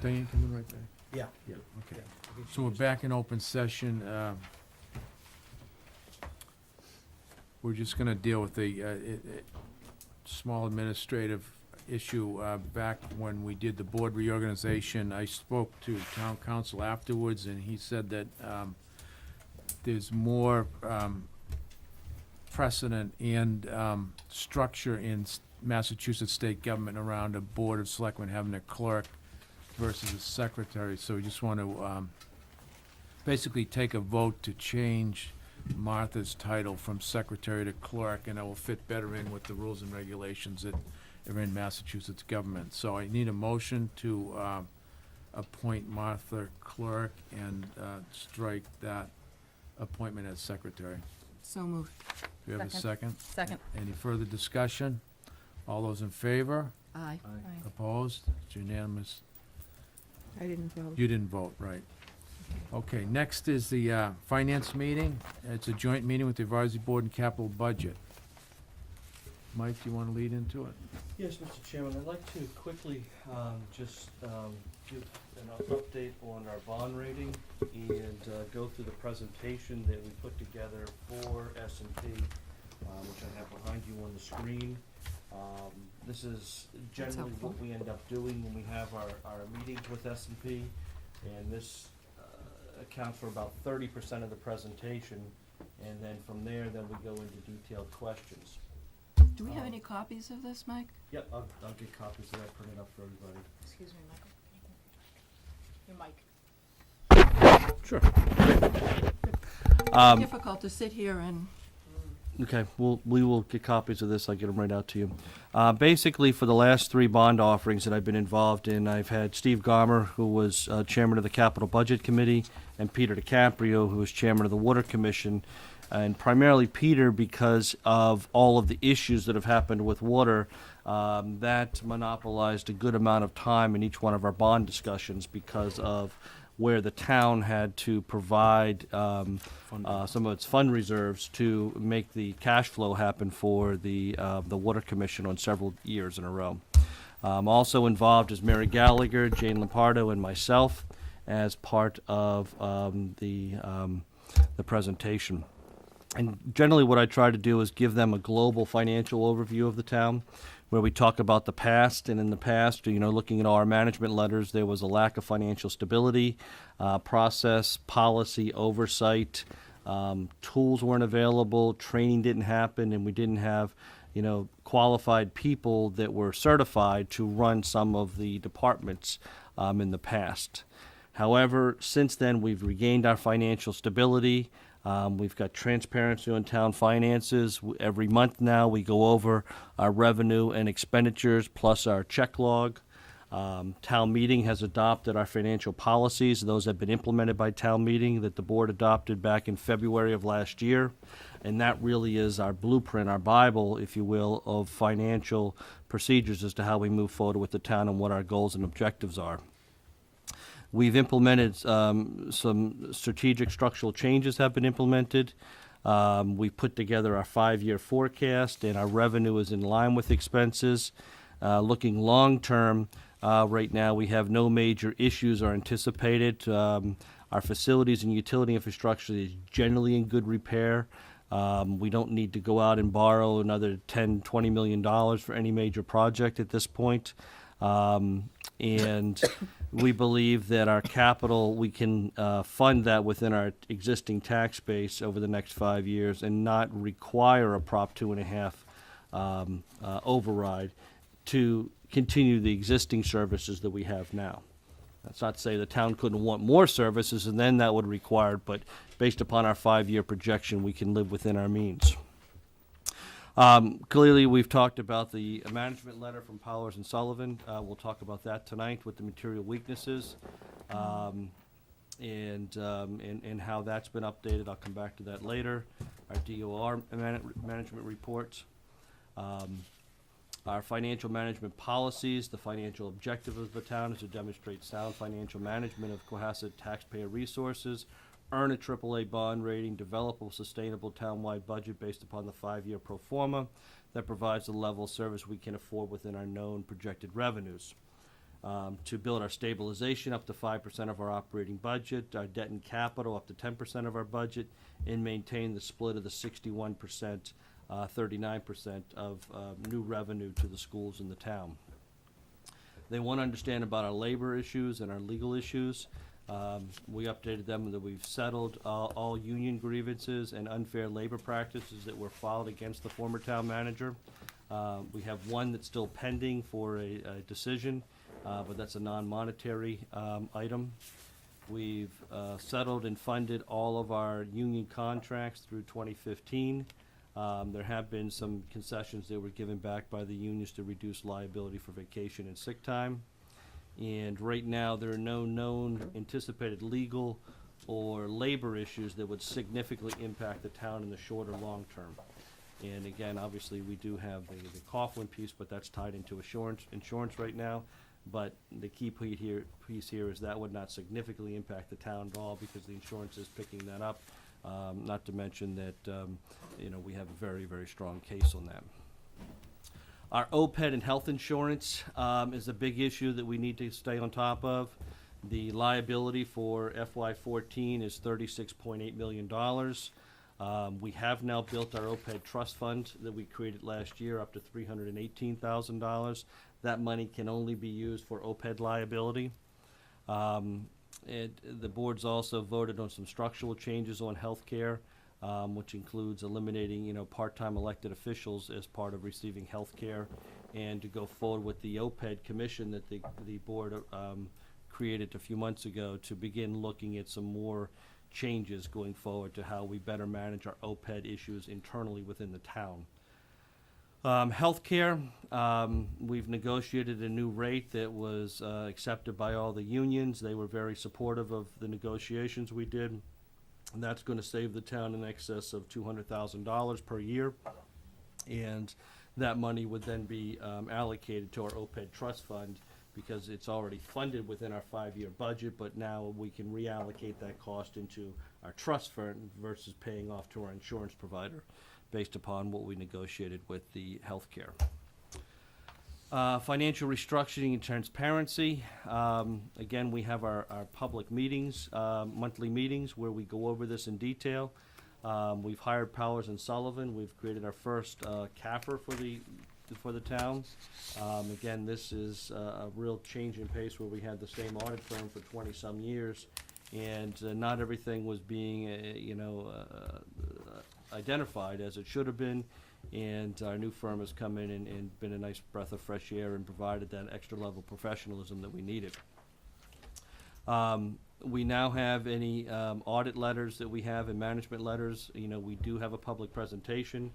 Diane, coming right back? Yeah. Yeah, okay. So we're back in open session. We're just gonna deal with the small administrative issue. Back when we did the board reorganization, I spoke to town council afterwards, and he said that there's more precedent and structure in Massachusetts state government around a board of selectmen having a clerk versus a secretary. So we just want to basically take a vote to change Martha's title from secretary to clerk, and it will fit better in with the rules and regulations that are in Massachusetts government. So I need a motion to appoint Martha clerk and strike that appointment as secretary. So moved. Do you have a second? Second. Any further discussion? All those in favor? Aye. Opposed? It's unanimous. I didn't vote. You didn't vote, right. Okay, next is the finance meeting. It's a joint meeting with the advisory board and capital budget. Mike, do you want to lead into it? Yes, Mr. Chairman, I'd like to quickly just give an update on our bond rating and go through the presentation that we put together for S&P, which I have behind you on the screen. This is generally helpful. what we end up doing when we have our meetings with S&P, and this accounts for about 30% of the presentation, and then from there, then we go into detailed questions. Do we have any copies of this, Mike? Yep, I'll get copies of that printed up for everybody. Excuse me, Michael. Your mic. Sure. Difficult to sit here and, Okay, we will get copies of this. I'll get them right out to you. Basically, for the last 3 bond offerings that I've been involved in, I've had Steve Garmer, who was chairman of the Capital Budget Committee, and Peter DiCaprio, who was chairman of the Water Commission. And primarily Peter, because of all of the issues that have happened with water, that monopolized a good amount of time in each one of our bond discussions because of where the town had to provide some of its fund reserves to make the cash flow happen for the Water Commission on several years in a row. Also involved is Mary Gallagher, Jane Lampardo, and myself as part of the presentation. And generally what I try to do is give them a global financial overview of the town, where we talk about the past. And in the past, looking at all our management letters, there was a lack of financial stability, process, policy, oversight, tools weren't available, training didn't happen, and we didn't have, qualified people that were certified to run some of the departments in the past. However, since then, we've regained our financial stability. We've got transparency on town finances. Every month now, we go over our revenue and expenditures plus our check log. Town meeting has adopted our financial policies. Those have been implemented by town meeting that the board adopted back in February of last year. And that really is our blueprint, our Bible, if you will, of financial procedures as to how we move forward with the town and what our goals and objectives are. We've implemented some strategic structural changes have been implemented. We've put together our 5-year forecast, and our revenue is in line with expenses. Looking long-term, right now we have no major issues are anticipated. Our facilities and utility infrastructure is generally in good repair. We don't need to go out and borrow another $10, $20 million for any major project at this point. And we believe that our capital, we can fund that within our existing tax base over the next 5 years and not require a Prop 2.5 override to continue the existing services that we have now. That's not to say the town couldn't want more services, and then that would require, but based upon our 5-year projection, we can live within our means. Clearly, we've talked about the management letter from Powers and Sullivan. We'll talk about that tonight with the material weaknesses and how that's been updated. I'll come back to that later. Our DOR management reports. Our financial management policies. The financial objective of the town is to demonstrate sound financial management of Cohasset taxpayer resources, earn a AAA bond rating, develop a sustainable townwide budget based upon the 5-year pro forma that provides the level of service we can afford within our known projected revenues. to build our stabilization up to 5% of our operating budget, our debt and capital up to 10% of our budget, and maintain the split of the 61%, 39% of new revenue to the schools in the town. They want to understand about our labor issues and our legal issues. We updated them that we've settled all union grievances and unfair labor practices that were filed against the former town manager. We have one that's still pending for a decision, but that's a non-monetary item. We've settled and funded all of our union contracts through 2015. There have been some concessions that were given back by the unions to reduce liability for vacation and sick time. And right now, there are no known anticipated legal or labor issues that would significantly impact the town in the short or long term. And again, obviously, we do have the Coughlin piece, but that's tied into insurance right now. But the key piece here is that would not significantly impact the town at all because the insurance is picking that up. Not to mention that, we have a very, very strong case on that. Our OPED and health insurance is a big issue that we need to stay on top of. The liability for FY14 is $36.8 million. We have now built our OPED trust fund that we created last year up to $318,000. That money can only be used for OPED liability. The board's also voted on some structural changes on healthcare, which includes eliminating, part-time elected officials as part of receiving health care, and to go forward with the OPED commission that the board created a few months ago to begin looking at some more changes going forward to how we better manage our OPED issues internally within the town. Healthcare, we've negotiated a new rate that was accepted by all the unions. They were very supportive of the negotiations we did. And that's going to save the town in excess of $200,000 per year. And that money would then be allocated to our OPED trust fund because it's already funded within our 5-year budget, but now we can reallocate that cost into our trust fund versus paying off to our insurance provider based upon what we negotiated with the healthcare. Financial restructuring and transparency. Again, we have our public meetings, monthly meetings, where we go over this in detail. We've hired Powers and Sullivan. We've created our first CAFR for the town. Again, this is a real change in pace where we had the same audit firm for 20-some years, and not everything was being, identified as it should have been. And our new firm has come in and been a nice breath of fresh air and provided that extra level of professionalism that we needed. We now have any audit letters that we have and management letters. We do have a public presentation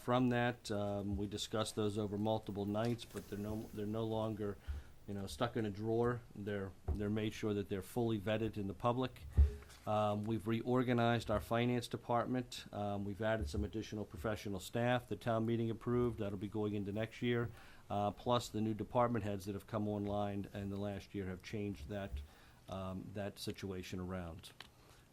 from that. We discussed those over multiple nights, but they're no longer stuck in a drawer. They're made sure that they're fully vetted in the public. We've reorganized our finance department. We've added some additional professional staff. The town meeting approved. That'll be going into next year. Plus the new department heads that have come online in the last year have changed that situation around.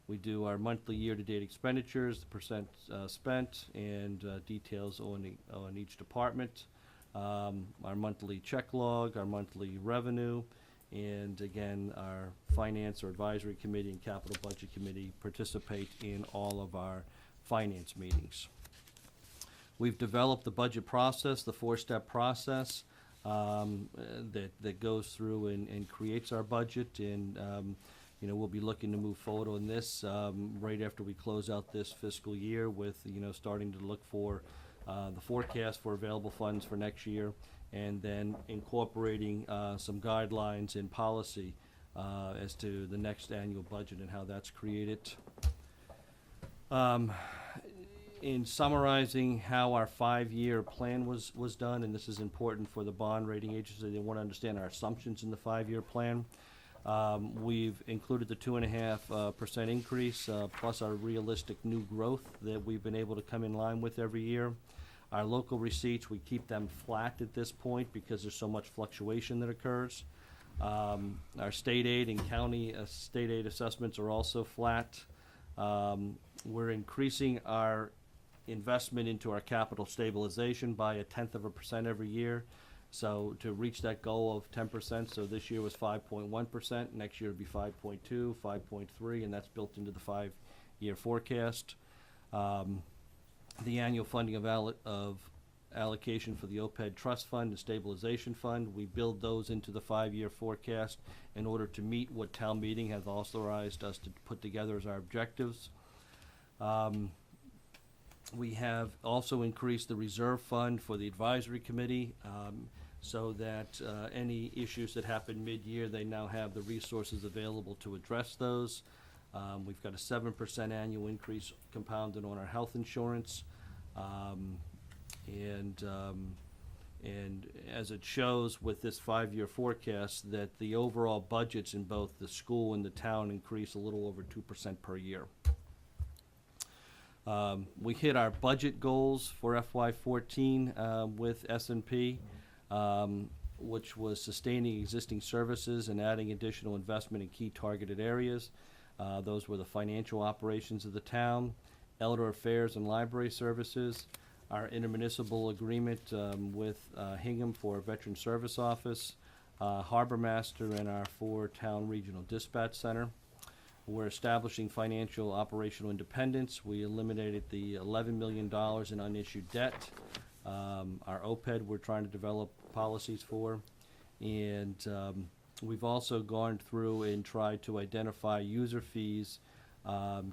We do our monthly year-to-date expenditures, the percent spent, and details on each department. Our monthly check log, our monthly revenue, and again, our finance or advisory committee and capital budget committee participate in all of our finance meetings. We've developed the budget process, the 4-step process that goes through and creates our budget, and we'll be looking to move forward on this right after we close out this fiscal year with starting to look for the forecast for available funds for next year, and then incorporating some guidelines and policy as to the next annual budget and how that's created. In summarizing how our 5-year plan was done, and this is important for the bond rating agency, they want to understand our assumptions in the 5-year plan. We've included the 2.5% increase plus our realistic new growth that we've been able to come in line with every year. Our local receipts, we keep them flat at this point because there's so much fluctuation that occurs. Our state aid and county state aid assessments are also flat. We're increasing our investment into our capital stabilization by 0.1% every year. So to reach that goal of 10%, so this year was 5.1%, next year it'll be 5.2, 5.3, and that's built into the 5-year forecast. The annual funding of allocation for the OPED trust fund and stabilization fund, we build those into the 5-year forecast in order to meet what town meeting has authorized us to put together as our objectives. We have also increased the reserve fund for the advisory committee, so that any issues that happen mid-year, they now have the resources available to address those. We've got a 7% annual increase compounded on our health insurance. And as it shows with this 5-year forecast, that the overall budgets in both the school and the town increase a little over 2% per year. We hit our budget goals for FY14 with S&P, which was sustaining existing services and adding additional investment in key targeted areas. Those were the financial operations of the town, elder affairs and library services, our intermunicipal agreement with Hingham for Veteran Service Office, Harbor Master, and our 4-town regional dispatch center. We're establishing financial operational independence. We eliminated the $11 million in unissued debt. Our OPED we're trying to develop policies for. And we've also gone through and tried to identify user fees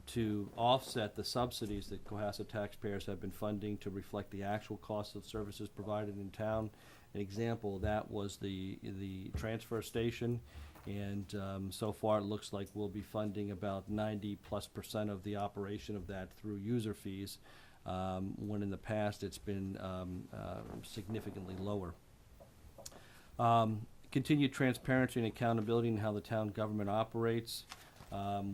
to offset the subsidies that Cohasset taxpayers have been funding to reflect the actual cost of services provided in town. An example of that was the transfer station, and so far it looks like we'll be funding about 90+% of the operation of that through user fees, when in the past it's been significantly lower. Continued transparency and accountability in how the town government operates.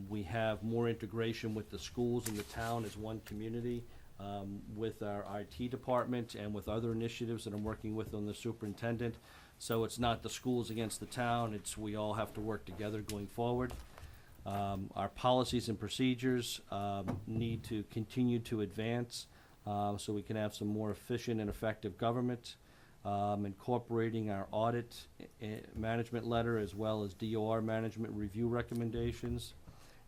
We have more integration with the schools and the town as one community, with our IT department and with other initiatives that I'm working with on the superintendent. So it's not the schools against the town, it's we all have to work together going forward. Our policies and procedures need to continue to advance so we can have some more efficient and effective government. Incorporating our audit management letter as well as DOR management review recommendations.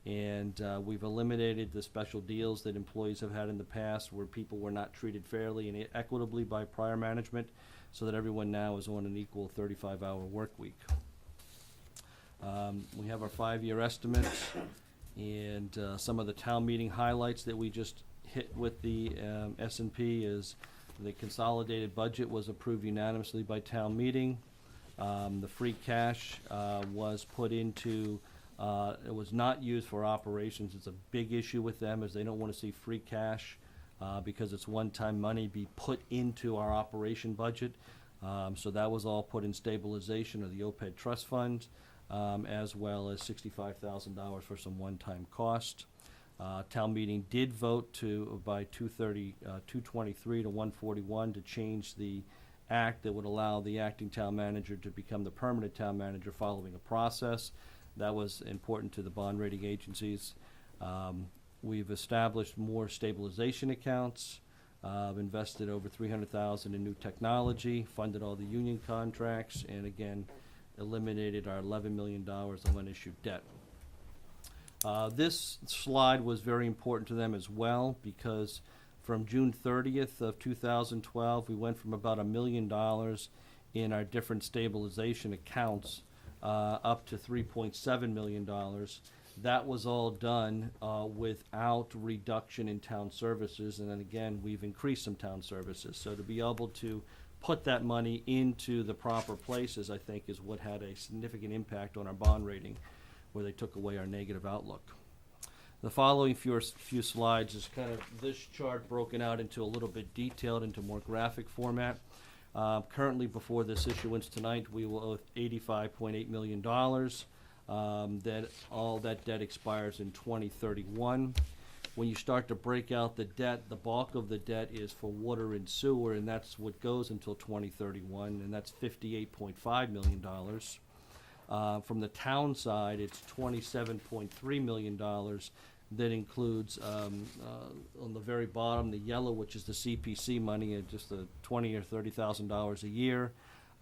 And we've eliminated the special deals that employees have had in the past where people were not treated fairly and equitably by prior management, so that everyone now is on an equal 35-hour work week. We have our 5-year estimates and some of the town meeting highlights that we just hit with the S&P is the consolidated budget was approved unanimously by town meeting. The free cash was put into, it was not used for operations. It's a big issue with them as they don't want to see free cash because it's one-time money be put into our operation budget. So that was all put in stabilization of the OPED trust fund, as well as $65,000 for some one-time cost. Town meeting did vote by 223 to 141 to change the act that would allow the acting town manager to become the permanent town manager following a process. That was important to the bond rating agencies. We've established more stabilization accounts, invested over $300,000 in new technology, funded all the union contracts, and again, eliminated our $11 million of unissued debt. This slide was very important to them as well because from June 30th of 2012, we went from about $1 million in our different stabilization accounts up to $3.7 million. That was all done without reduction in town services, and then again, we've increased some town services. So to be able to put that money into the proper places, I think, is what had a significant impact on our bond rating, where they took away our negative outlook. The following few slides is kind of this chart broken out into a little bit detailed into more graphic format. Currently, before this issuance tonight, we will owe $85.8 million. That all that debt expires in 2031. When you start to break out the debt, the bulk of the debt is for water and sewer, and that's what goes until 2031, and that's $58.5 million. From the town side, it's $27.3 million. That includes, on the very bottom, the yellow, which is the CPC money, at just the $20,000 or $30,000 a year.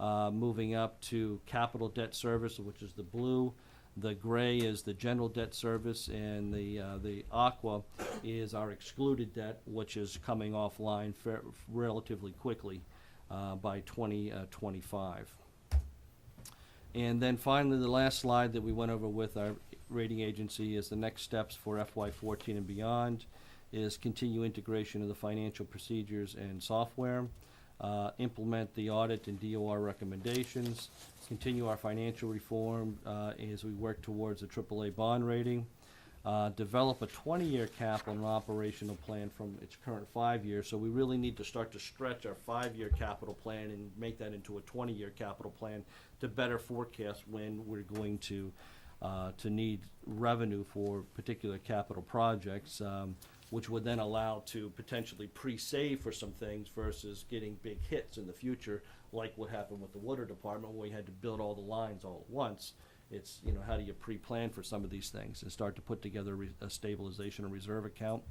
moving up to capital debt service, which is the blue. The gray is the general debt service, and the aqua is our excluded debt, which is coming offline relatively quickly by 2025. And then finally, the last slide that we went over with our rating agency is the next steps for FY14 and beyond is continue integration of the financial procedures and software, implement the audit and DOR recommendations, continue our financial reform as we work towards a AAA bond rating, develop a 20-year capital and operational plan from its current 5 years. So we really need to start to stretch our 5-year capital plan and make that into a 20-year capital plan to better forecast when we're going to need revenue for particular capital projects, which would then allow to potentially pre-save for some things versus getting big hits in the future, like what happened with the water department where you had to build all the lines all at once. It's, how do you pre-plan for some of these things and start to put together a stabilization and reserve account.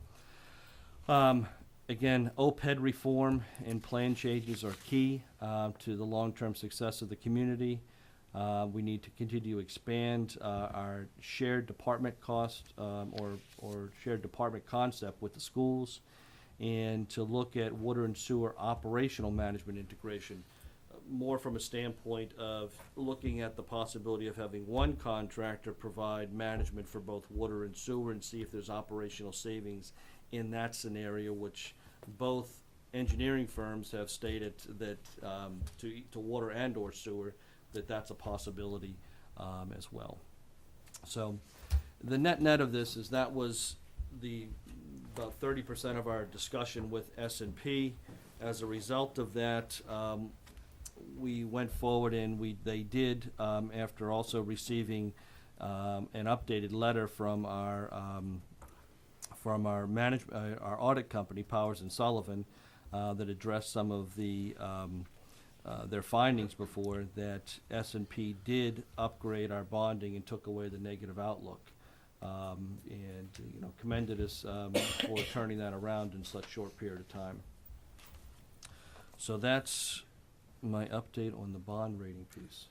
Again, OPED reform and plan changes are key to the long-term success of the community. We need to continue to expand our shared department cost or shared department concept with the schools, and to look at water and sewer operational management integration, more from a standpoint of looking at the possibility of having one contractor provide management for both water and sewer and see if there's operational savings in that scenario, which both engineering firms have stated that to water and or sewer, that's a possibility as well. So the net of this is that was about 30% of our discussion with S&P. As a result of that, we went forward and they did, after also receiving an updated letter from our audit company, Powers and Sullivan, that addressed some of their findings before, that S&P did upgrade our bonding and took away the negative outlook, and commended us for turning that around in such short period of time. So that's my update on the bond rating piece.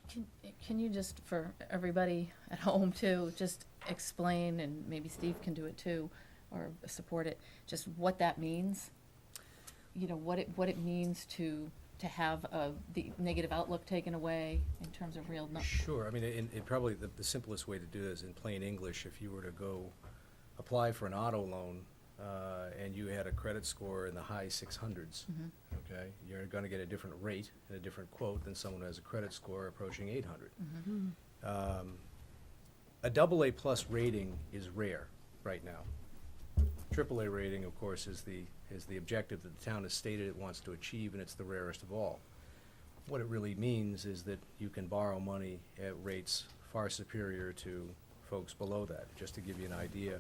Can you just, for everybody at home too, just explain, and maybe Steve can do it too, or support it, just what that means? What it means to have the negative outlook taken away in terms of real numbers. Sure. I mean, in probably the simplest way to do this in plain English, if you were to go apply for an auto loan and you had a credit score in the high 600s, okay, you're going to get a different rate and a different quote than someone who has a credit score approaching 800. A AA plus rating is rare right now. AAA rating, of course, is the objective that the town has stated it wants to achieve, and it's the rarest of all. What it really means is that you can borrow money at rates far superior to folks below that. Just to give you an idea,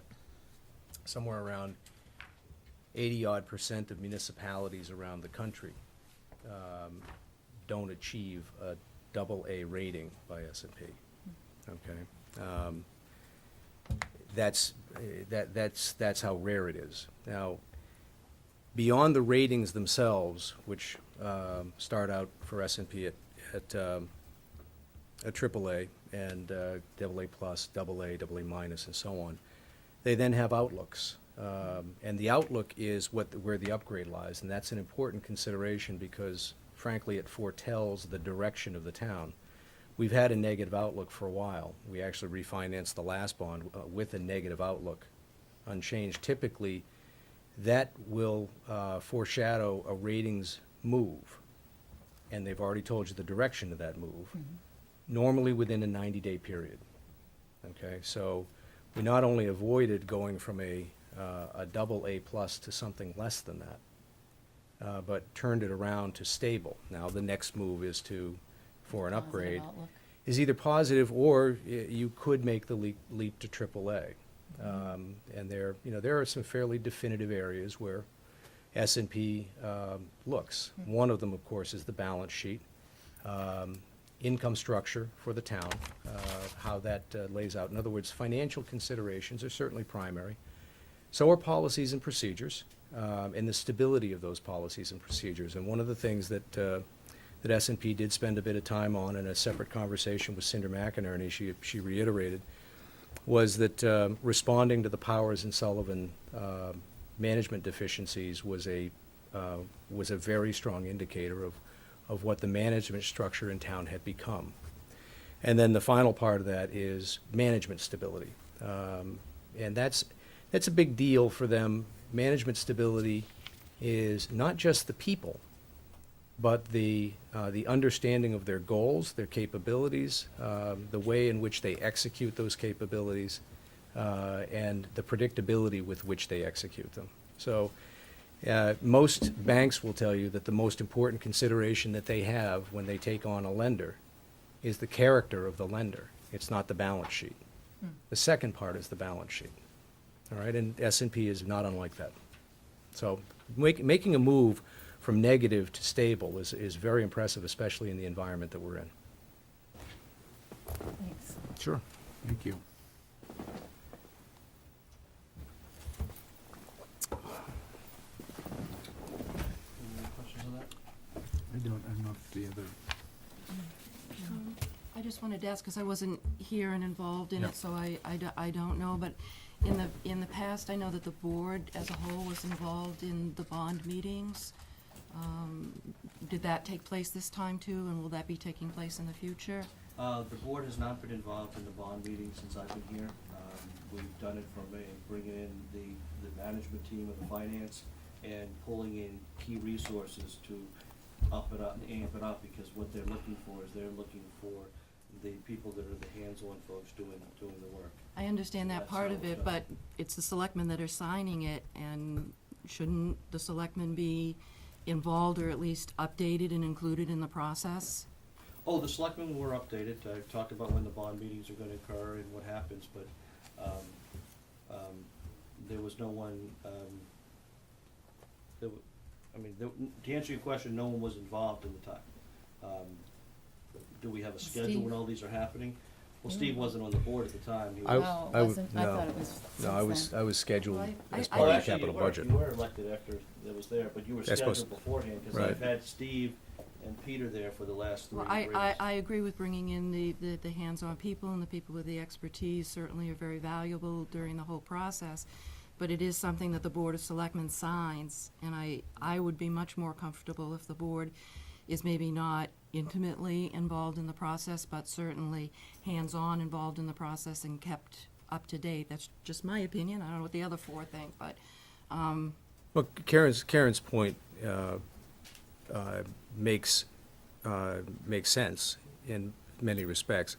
somewhere around 80-odd% of municipalities around the country don't achieve a AA rating by S&P. Okay. That's how rare it is. Now, beyond the ratings themselves, which start out for S&P at AAA and AA plus, AA, AA minus, and so on, they then have outlooks, and the outlook is where the upgrade lies, and that's an important consideration because, frankly, it foretells the direction of the town. We've had a negative outlook for a while. We actually refinanced the last bond with a negative outlook, unchanged. Typically, that will foreshadow a ratings move, and they've already told you the direction of that move, normally within a 90-day period. Okay, so we not only avoided going from a AA plus to something less than that, but turned it around to stable. Now the next move is for an upgrade, is either positive or you could make the leap to AAA. And there are some fairly definitive areas where S&P looks. One of them, of course, is the balance sheet, income structure for the town, how that lays out. In other words, financial considerations are certainly primary. So are policies and procedures, and the stability of those policies and procedures. And one of the things that that S&P did spend a bit of time on in a separate conversation with Cinder McInerney, she reiterated, was that responding to the Powers and Sullivan management deficiencies was a very strong indicator of what the management structure in town had become. And then the final part of that is management stability. And that's a big deal for them. Management stability is not just the people, but the understanding of their goals, their capabilities, the way in which they execute those capabilities, and the predictability with which they execute them. So most banks will tell you that the most important consideration that they have when they take on a lender is the character of the lender. It's not the balance sheet. The second part is the balance sheet. All right, and S&P is not unlike that. So making a move from negative to stable is very impressive, especially in the environment that we're in. Thanks. Sure. Thank you. Any questions on that? I don't know if the other, I just wanted to ask, because I wasn't here and involved in Yep. it, so I don't know, but in the past, I know that the board as a whole was involved in the bond meetings. Did that take place this time too, and will that be taking place in the future? The board has not been involved in the bond meeting since I've been here. We've done it from bringing in the management team of the finance and pulling in key resources to up it up, amp it up, because what they're looking for is they're looking for the people that are the hands-on folks doing the work. I understand that That's part how of it's it, done. but it's the selectmen that are signing it, and shouldn't the selectmen be involved or at least updated and included in the process? Oh, the selectmen were updated. I talked about when the bond meetings are gonna occur and what happens, but, there was no one, to answer your question, no one was involved in the time. Do we have a schedule when Steve? all these are happening? Well, Steve wasn't on the board at the time. He I- was- Oh, I it w- wasn't, I no. thought it was No, since then. I was scheduled Well, as I- part of the actually, capital you were. budget. You were elected after that was there, but you were That's supposed- scheduled beforehand, because Right. I've had Steve and Peter there for the last 3 Well, years. I agree with bringing in the hands-on people, and the people with the expertise certainly are very valuable during the whole process. But it is something that the Board of Selectmen signs, and I would be much more comfortable if the board is maybe not intimately involved in the process, but certainly hands-on involved in the process and kept up to date. That's just my opinion. I don't know what the other four think, but, Well, Karen's point makes sense in many respects.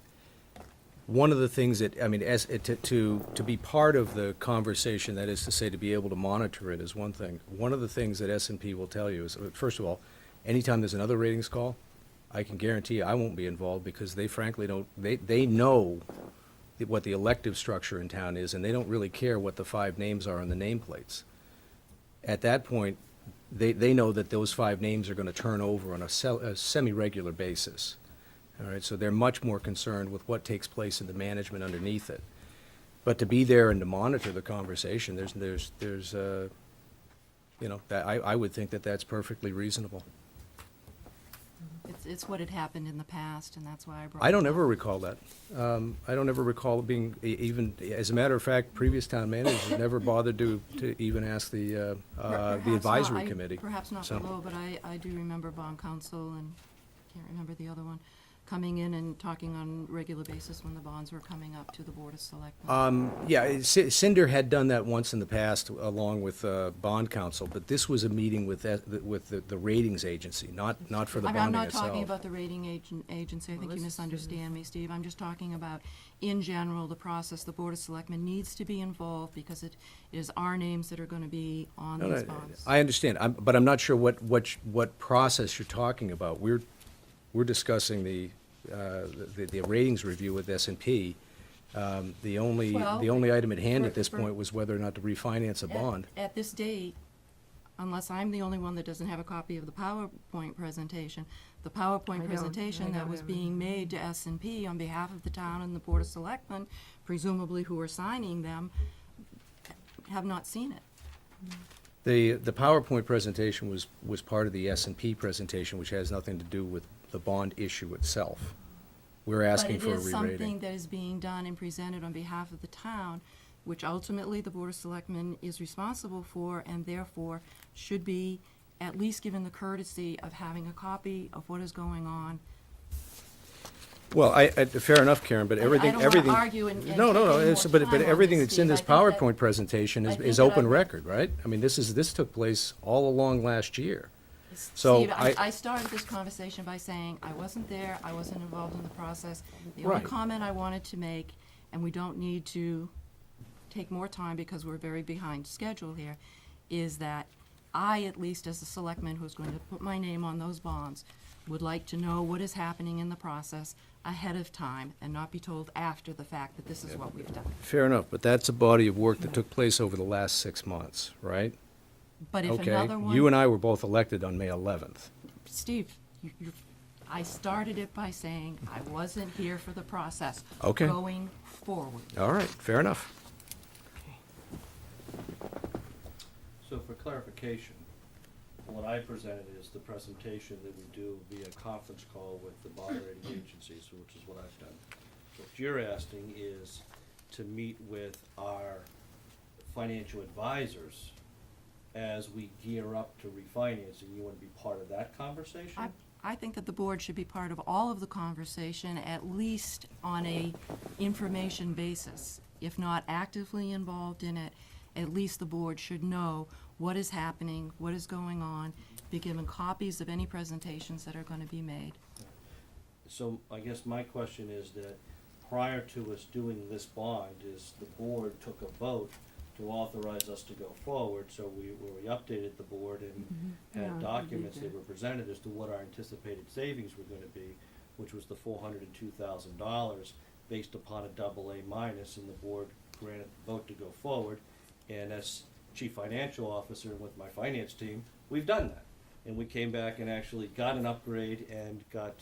One of the things that, I mean, as to be part of the conversation, that is to say, to be able to monitor it is one thing. One of the things that S&P will tell you is, first of all, anytime there's another ratings call, I can guarantee you I won't be involved, because they frankly don't, they know what the elective structure in town is, and they don't really care what the 5 names are on the nameplates. At that point, they know that those 5 names are going to turn over on a semi-regular basis. All right, so they're much more concerned with what takes place in the management underneath it. But to be there and to monitor the conversation, I would think that that's perfectly reasonable. it's what had happened in the past, and that's why I brought it I don't up. ever recall that. I don't ever recall being, even, as a matter of fact, previous town managers never bothered to even ask the Perhaps not. advisory committee. Perhaps not So- below, but I do remember bond council, and can't remember the other one, coming in and talking on a regular basis when the bonds were coming up to the Board of Selectmen. Yeah, Cinder had done that once in the past, along with bond counsel, but this was a meeting with the ratings agency, not for the I'm bonding not itself. talking about the rating agency, I think you this is- misunderstand me, Steve. I'm just talking about, in general, the process. The Board of Selectmen needs to be involved, because it is our names that are gonna be on No, these no, bonds. I understand, but I'm not sure what process you're talking about. We're discussing the ratings review with S&P. The only Well, item at hand at for- this for- point was whether or not to refinance a bond. At this date, unless I'm the only one that doesn't have a copy of the PowerPoint presentation, the PowerPoint presentation that was being made to S&P on behalf of the town and the Board of Selectmen, presumably who are signing them, have not seen it. The PowerPoint presentation was part of the S&P presentation, which has nothing to do with the bond issue itself. We're asking for a But it is something re-rating. that is being done and presented on behalf of the town, which ultimately the Board of Selectmen is responsible for, and therefore should be at least given the courtesy of having a copy of what is going on. Well, fair enough, Karen, but everything. I don't wanna argue and No, take no, no, any it's, more but time on everything this, that's in Steve. this I think that- PowerPoint presentation I is think is that open I've- record, right? I mean, this took place all along last year. So Steve, I started this conversation by saying I wasn't there, I wasn't involved in the process. The only Right. comment I wanted to make, and we don't need to take more time because we're very behind schedule here, is that I, at least as a selectman who's going to put my name on those bonds, would like to know what is happening in the process ahead of time and not be told after the fact that this is what we've done. Fair enough, but that's a body of work that took place over the last 6 months, right? But if Okay, another one. you and I were both elected on May 11th. Steve, I started it by saying I wasn't here for the process. Okay. Going forward. All right, fair enough. So for clarification, what I presented is the presentation that we do via conference call with the bond rating agencies, which is what I've done. What you're asking is to meet with our financial advisors as we gear up to refinancing. You want to be part of that conversation? I think that the board should be part of all of the conversation, at least on a information basis. If not actively involved in it, at least the board should know what is happening, what is going on, be given copies of any presentations that are going to be made. So I guess my question is that prior to us doing this bond, is the board took a vote to authorize us to go forward, so we updated the board and Yeah, had we documents did. that were presented as to what our anticipated savings were gonna be, which was the $402,000 based upon a AA minus, and the board granted the vote to go forward. And as chief financial officer and with my finance team, we've done that. And we came back and actually got an upgrade and got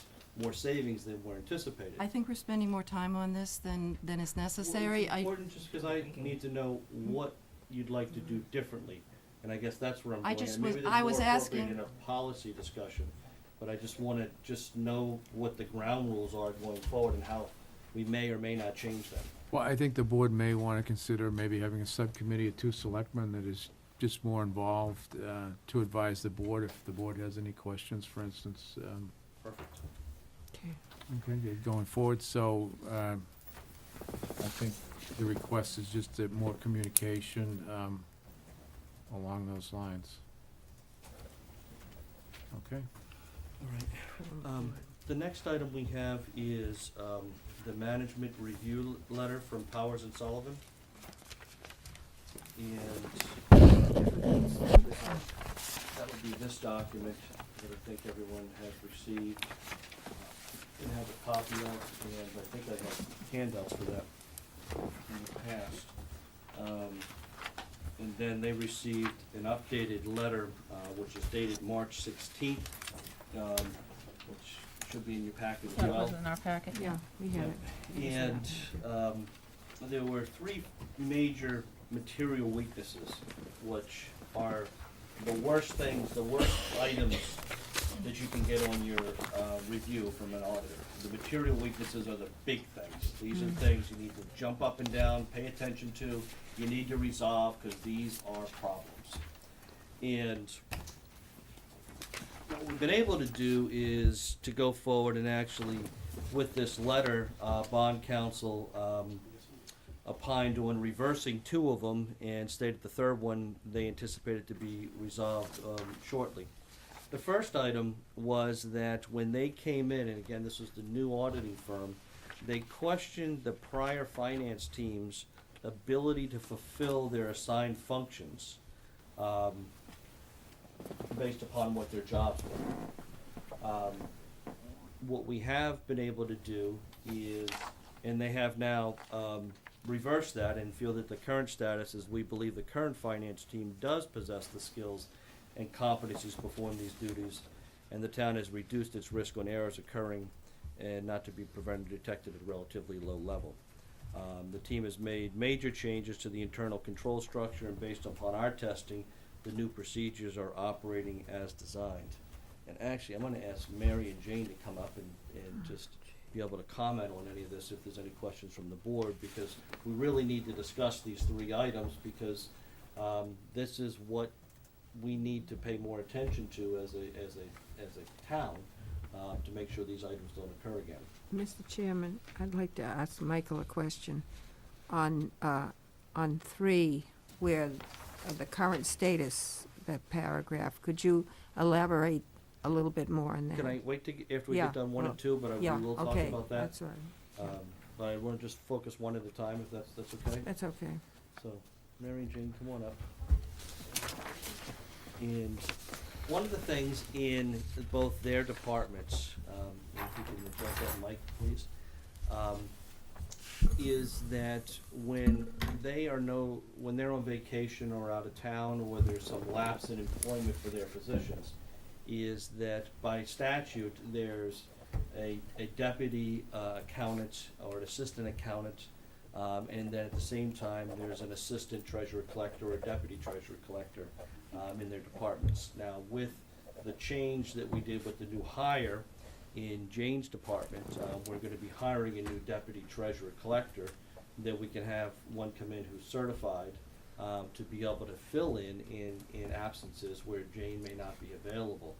more savings than were anticipated. I think we're spending more time on this than is necessary. Well, it's important just because I need to know what you'd like to do differently, and I guess that's where I'm I going. just And maybe was- that's I was more appropriate asking- in a policy discussion, but I just want to just know what the ground rules are going forward and how we may or may not change them. Well, I think the board may want to consider maybe having a subcommittee of 2 selectmen that is just more involved to advise the board if the board has any questions, for instance. Perfect. Okay, going forward, so I think the request is just more communication along those lines. Okay? All right. The next item we have is the management review letter from Powers and Sullivan. And that would be this document that I think everyone has received. Didn't have a copy of, and I think I have handouts for that in the past. And then they received an updated letter, which is dated March 16th, which should be in your packet as That well. was in our packet, yeah. We have it. And there were 3 major material weaknesses, which are the worst things, the worst items that you can get on your review from an auditor. The material weaknesses are the big things. These are things you need to jump up and down, pay attention to, you need to resolve, because these are problems. And what we've been able to do is to go forward and actually, with this letter, bond counsel opined on reversing 2 of them and stated the third one they anticipated to be resolved shortly. The first item was that when they came in, and again, this was the new auditing firm, they questioned the prior finance team's ability to fulfill their assigned functions based upon what their jobs were. What we have been able to do is, and they have now reversed that and feel that the current status is we believe the current finance team does possess the skills and competencies to perform these duties, and the town has reduced its risk on errors occurring and not to be prevented or detected at a relatively low level. The team has made major changes to the internal control structure, and based upon our testing, the new procedures are operating as designed. And actually, I'm gonna ask Mary and Jane to come up and just be able to comment on any of this if there's any questions from the board, because we really need to discuss these three items, because this is what we need to pay more attention to as a town, to make sure these items don't occur again. Mr. Chairman, I'd like to ask Michael a question. On 3, where the current status, that paragraph, could you elaborate a little bit more on that? Can I wait to, after we Yeah, get done 1 and 2, but we Yeah, will talk okay, about that? that's right. But I wanna just focus one at a time, if that's okay? That's okay. So, Mary and Jane, come on up. And one of the things in both their departments, if you can address that mic, please, is that when they're on vacation or out of town, or there's some lapse in employment for their positions, is that by statute, there's a deputy accountant or an assistant accountant, and then at the same time, there's an assistant treasurer collector or deputy treasurer collector in their departments. Now, with the change that we did with the new hire in Jane's department, we're gonna be hiring a new deputy treasurer collector, that we can have one come in who's certified, to be able to fill in absences where Jane may not be available.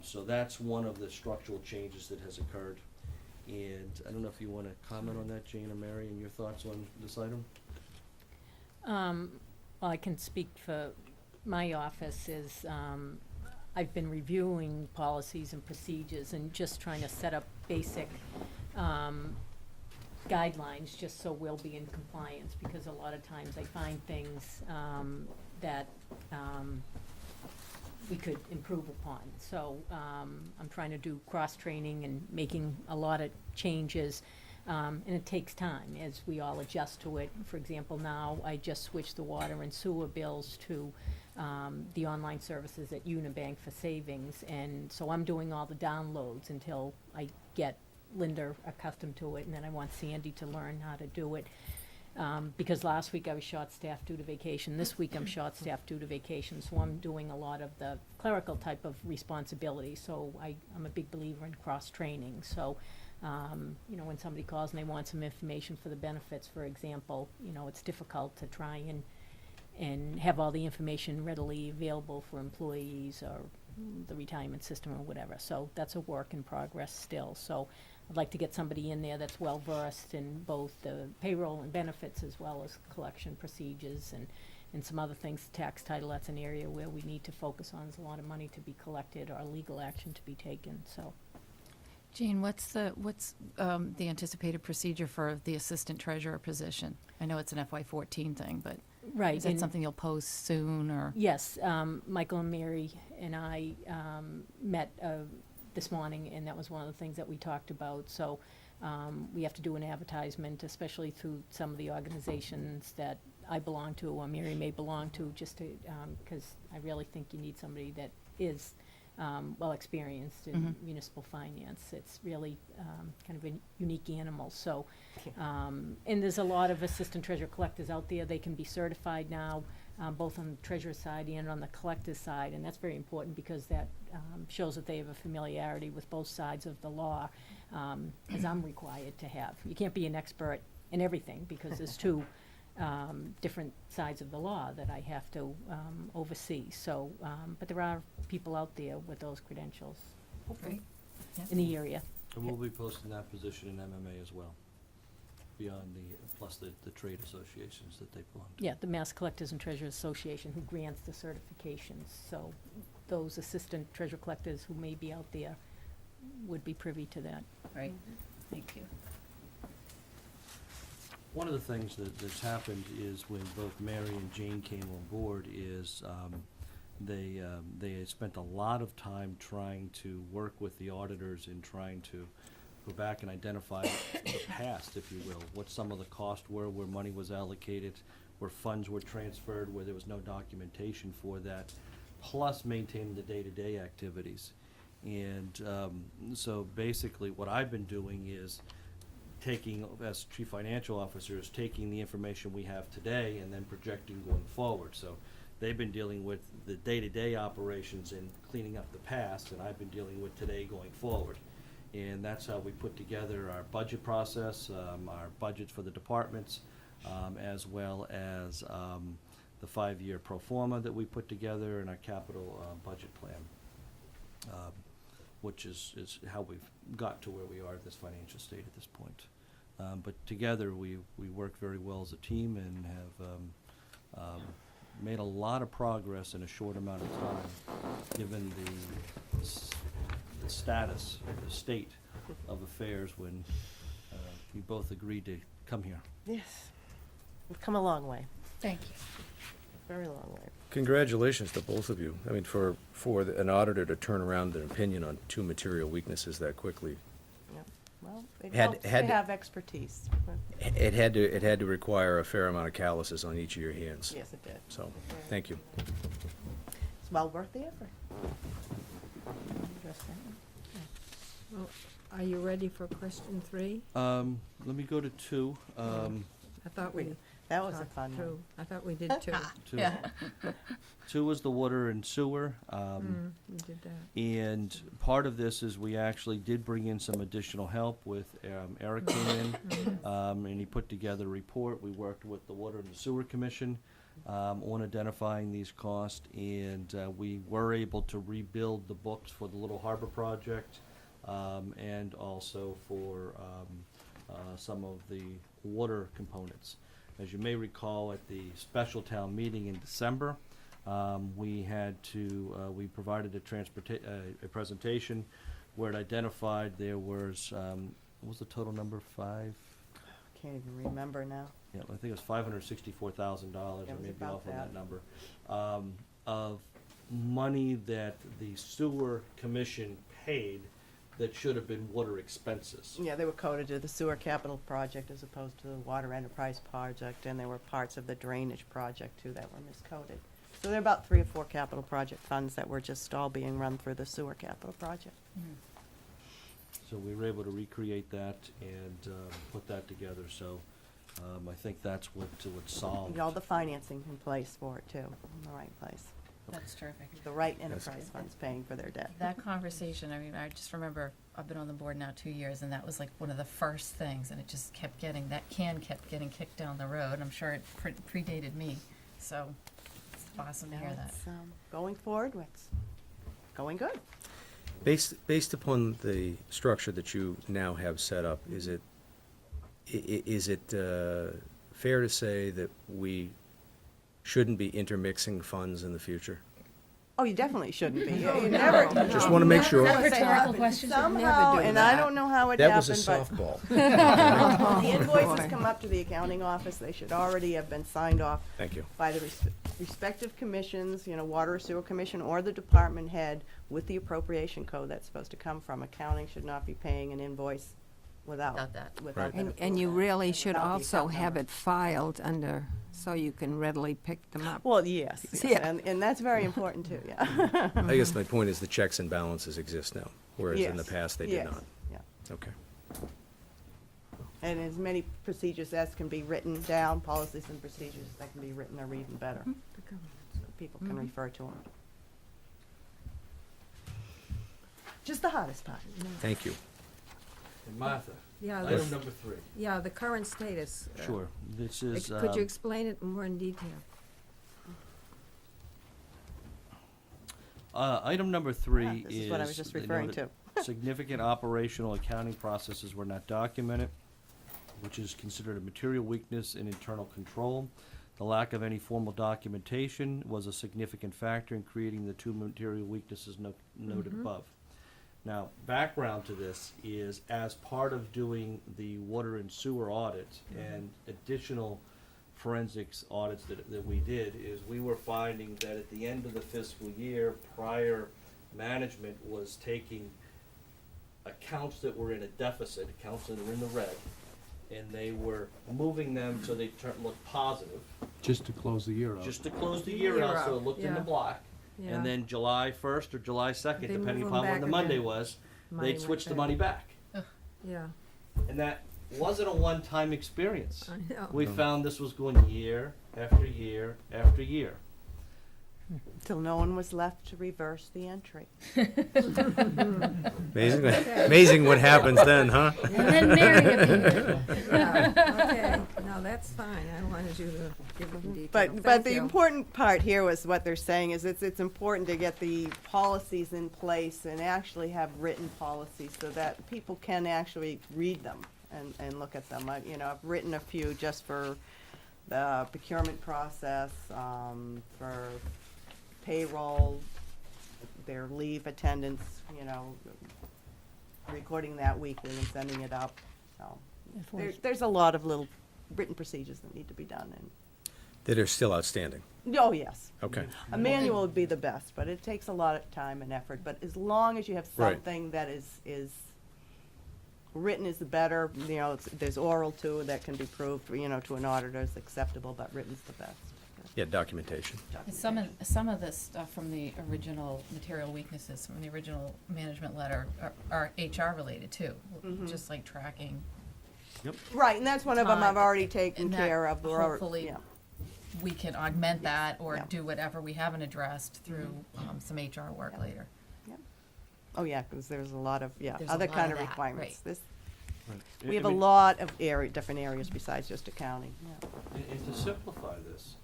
So that's one of the structural changes that has occurred. And I don't know if you wanna comment on that, Jane or Mary, and your thoughts on this item? Well, I can speak for my office is, I've been reviewing policies and procedures and just trying to set up basic, guidelines, just so we'll be in compliance, because a lot of times I find things, that, we could improve upon. So, I'm trying to do cross-training and making a lot of changes, and it takes time as we all adjust to it. For example, now I just switched the water and sewer bills to, the online services at Unibank for savings, and so I'm doing all the downloads until I get Linda accustomed to it, and then I want Sandy to learn how to do it. Because last week I was short-staffed due to vacation, this week I'm short-staffed due to vacation, so I'm doing a lot of the clerical type of responsibility, so I'm a big believer in cross-training, so, you know, when somebody calls and they want some information for the benefits, for example, you know, it's difficult to try and have all the information readily available for employees or the retirement system or whatever, so that's a work in progress still, so I'd like to get somebody in there that's well-versed in both the payroll and benefits as well as collection procedures and some other things. Tax title, that's an area where we need to focus on. There's a lot of money to be collected or legal action to be taken, so. Jane, what's the anticipated procedure for the assistant treasurer position? I know it's an FY14 thing, but Right. is that and- something you'll post soon, or? Yes, Michael and Mary and I met this morning, and that was one of the things that we talked about. So we have to do an advertisement, especially through some of the organizations that I belong to or Mary may belong to, just to, because I really think you need somebody that is well-experienced in municipal finance. It's really kind of a unique animal, so. And there's a lot of assistant treasurer collectors out there. They can be certified now, both on the treasurer's side and on the collector's side, and that's very important because that shows that they have a familiarity with both sides of the law, as I'm required to have. You can't be an expert in everything because there's two different sides of the law that I have to oversee. So, but there are people out there with those credentials Great. in the area. And we'll be posting that position in MMA as well, beyond plus the trade associations that they belong to. Yeah, the Mass Collectors and Treasurers Association, who grants the certifications. So those assistant treasurer collectors who may be out there would be privy to that. Right, thank you. One of the things that's happened is when both Mary and Jane came on board is they had spent a lot of time trying to work with the auditors and trying to go back and identify the past, if you will, what some of the costs were, where money was allocated, where funds were transferred, where there was no documentation for that, plus maintaining the day-to-day activities. And so basically what I've been doing is taking, as chief financial officer, is taking the information we have today and then projecting going forward. So they've been dealing with the day-to-day operations and cleaning up the past, and I've been dealing with today going forward. And that's how we put together our budget process, our budgets for the departments, as well as the 5-year pro forma that we put together and our capital budget plan, which is how we've got to where we are at this financial state at this point. But together, we work very well as a team and have made a lot of progress in a short amount of time, given the status, the state of affairs when we both agreed to come here. Yes. We've come a long way, Thank you. very long way. Congratulations to both of you. I mean, for an auditor to turn around an opinion on 2 material weaknesses that quickly, Yep. Well, it Had- helps to had- have expertise. it had to require a fair amount of calluses on each of your hands. Yes, it did. So, thank you. It's well worth the effort. Well, are you ready for question 3? Let me go to 2. I thought we That was a talked fun one. through. I thought we did 2. 2. Yeah. 2 is the water and sewer. We did that. And part of this is we actually did bring in some additional help with, Eric came in, and he put together a report. We worked with the Water and the Sewer Commission, on identifying these costs, and, we were able to rebuild the books for the Little Harbor project, and also for, some of the water components. As you may recall, at the special town meeting in December, we had to, we provided a presentation where it identified there was, what was the total number, 5? Can't even remember now. Yeah, I think it was $564,000, or It was maybe about off on that. that number, of money that the sewer commission paid that should have been water expenses. Yeah, they were coded to the sewer capital project as opposed to the water enterprise project, and there were parts of the drainage project too that were miscoded. So there are about 3 or 4 capital project funds that were just all being run through the sewer capital project. So we were able to recreate that and put that together, so I think that's what solved. And all the financing in place for it too, in the right place. That's terrific. The right enterprise funds paying for their debt. That conversation, I mean, I just remember, I've been on the board now 2 years, and that was like one of the first things, and it just kept getting, that can kept getting kicked down the road. I'm sure it predated me, so it's awesome to Now hear that. it's, going forward, it's going good. Based upon the structure that you now have set up, is it fair to say that we shouldn't be intermixing funds in the future? Oh, you definitely shouldn't be. You never. Just wanna make sure. Is that a rhetorical question? Somehow, and I don't know how it That was a happened, but softball. the invoices come up to the accounting office, they should already have been signed off Thank you. by the respective commissions, you know, water or sewer commission or the department head with the appropriation code that's supposed to come from. Accounting should not be paying an invoice without Without that. without that And you approval. really should Without the also account have number. it filed under, so you can readily pick them up. Well, yes, yes, Yeah. and that's very important too, yeah. I guess my point is the checks and balances exist now, whereas in the Yes, past they did yes, not. Yeah, Okay. and as many procedures as can be written down, policies and procedures that can be written are even better. So people can refer to them. Just the hardest part. Thank you. And Martha, Yeah, item number 3. yeah, the current status. Sure, this is. Could you explain it more in detail? Item number 3 Ah, this is what I was just they referring noted significant operational accounting processes were not documented, which is considered a material weakness in internal control. The lack of any formal documentation was a significant factor in creating the 2 material weaknesses noted above. Now, background to this is as part of doing the water and sewer audit and additional forensics audits that we did, is we were finding that at the end of the fiscal year, prior management was taking accounts that were in a deficit, accounts that were in the red, and they were moving them so they looked positive, Just to close the year out. just to close the year out, so it looked in the Yeah. black. Yeah. And then July 1st or July 2nd, They depending move 'em upon when back the Monday again. was, Money they'd went switch the back. money back. Yeah, And that wasn't a one-time experience. I know. We found this was going year after year after year. Till no one was left to reverse the entry. Amazing what happens then, huh? And then Mary appeared. Okay, no, that's fine. I wanted you to give them detail. But Thank the you. important part here was what they're saying is it's important to get the policies in place and actually have written policies so that people can actually read them and look at them. I've written a few just for the procurement process, for payroll, their leave attendance, recording that weekly and sending it up. So there's a lot of little written procedures that need to be done. And That are still outstanding. oh, yes. Okay. A manual would be the best, but it takes a lot of time and effort. But as long as you have Right. something that is written is the better, there's oral too that can be proved, to an auditor is acceptable, but written's the best. Yeah, documentation. Some of this stuff from the original material weaknesses, from the original management letter are HR related too, just like tracking. Right, and that's one of them I've Time. already taken And that care of. hopefully Yeah. we can augment that or Yeah. do whatever we haven't addressed through some HR work later. Oh, yeah, because there's a lot of, There's a other lot kind of of that, requirements. right. We have a lot of different areas besides just accounting. Yeah. And to simplify this,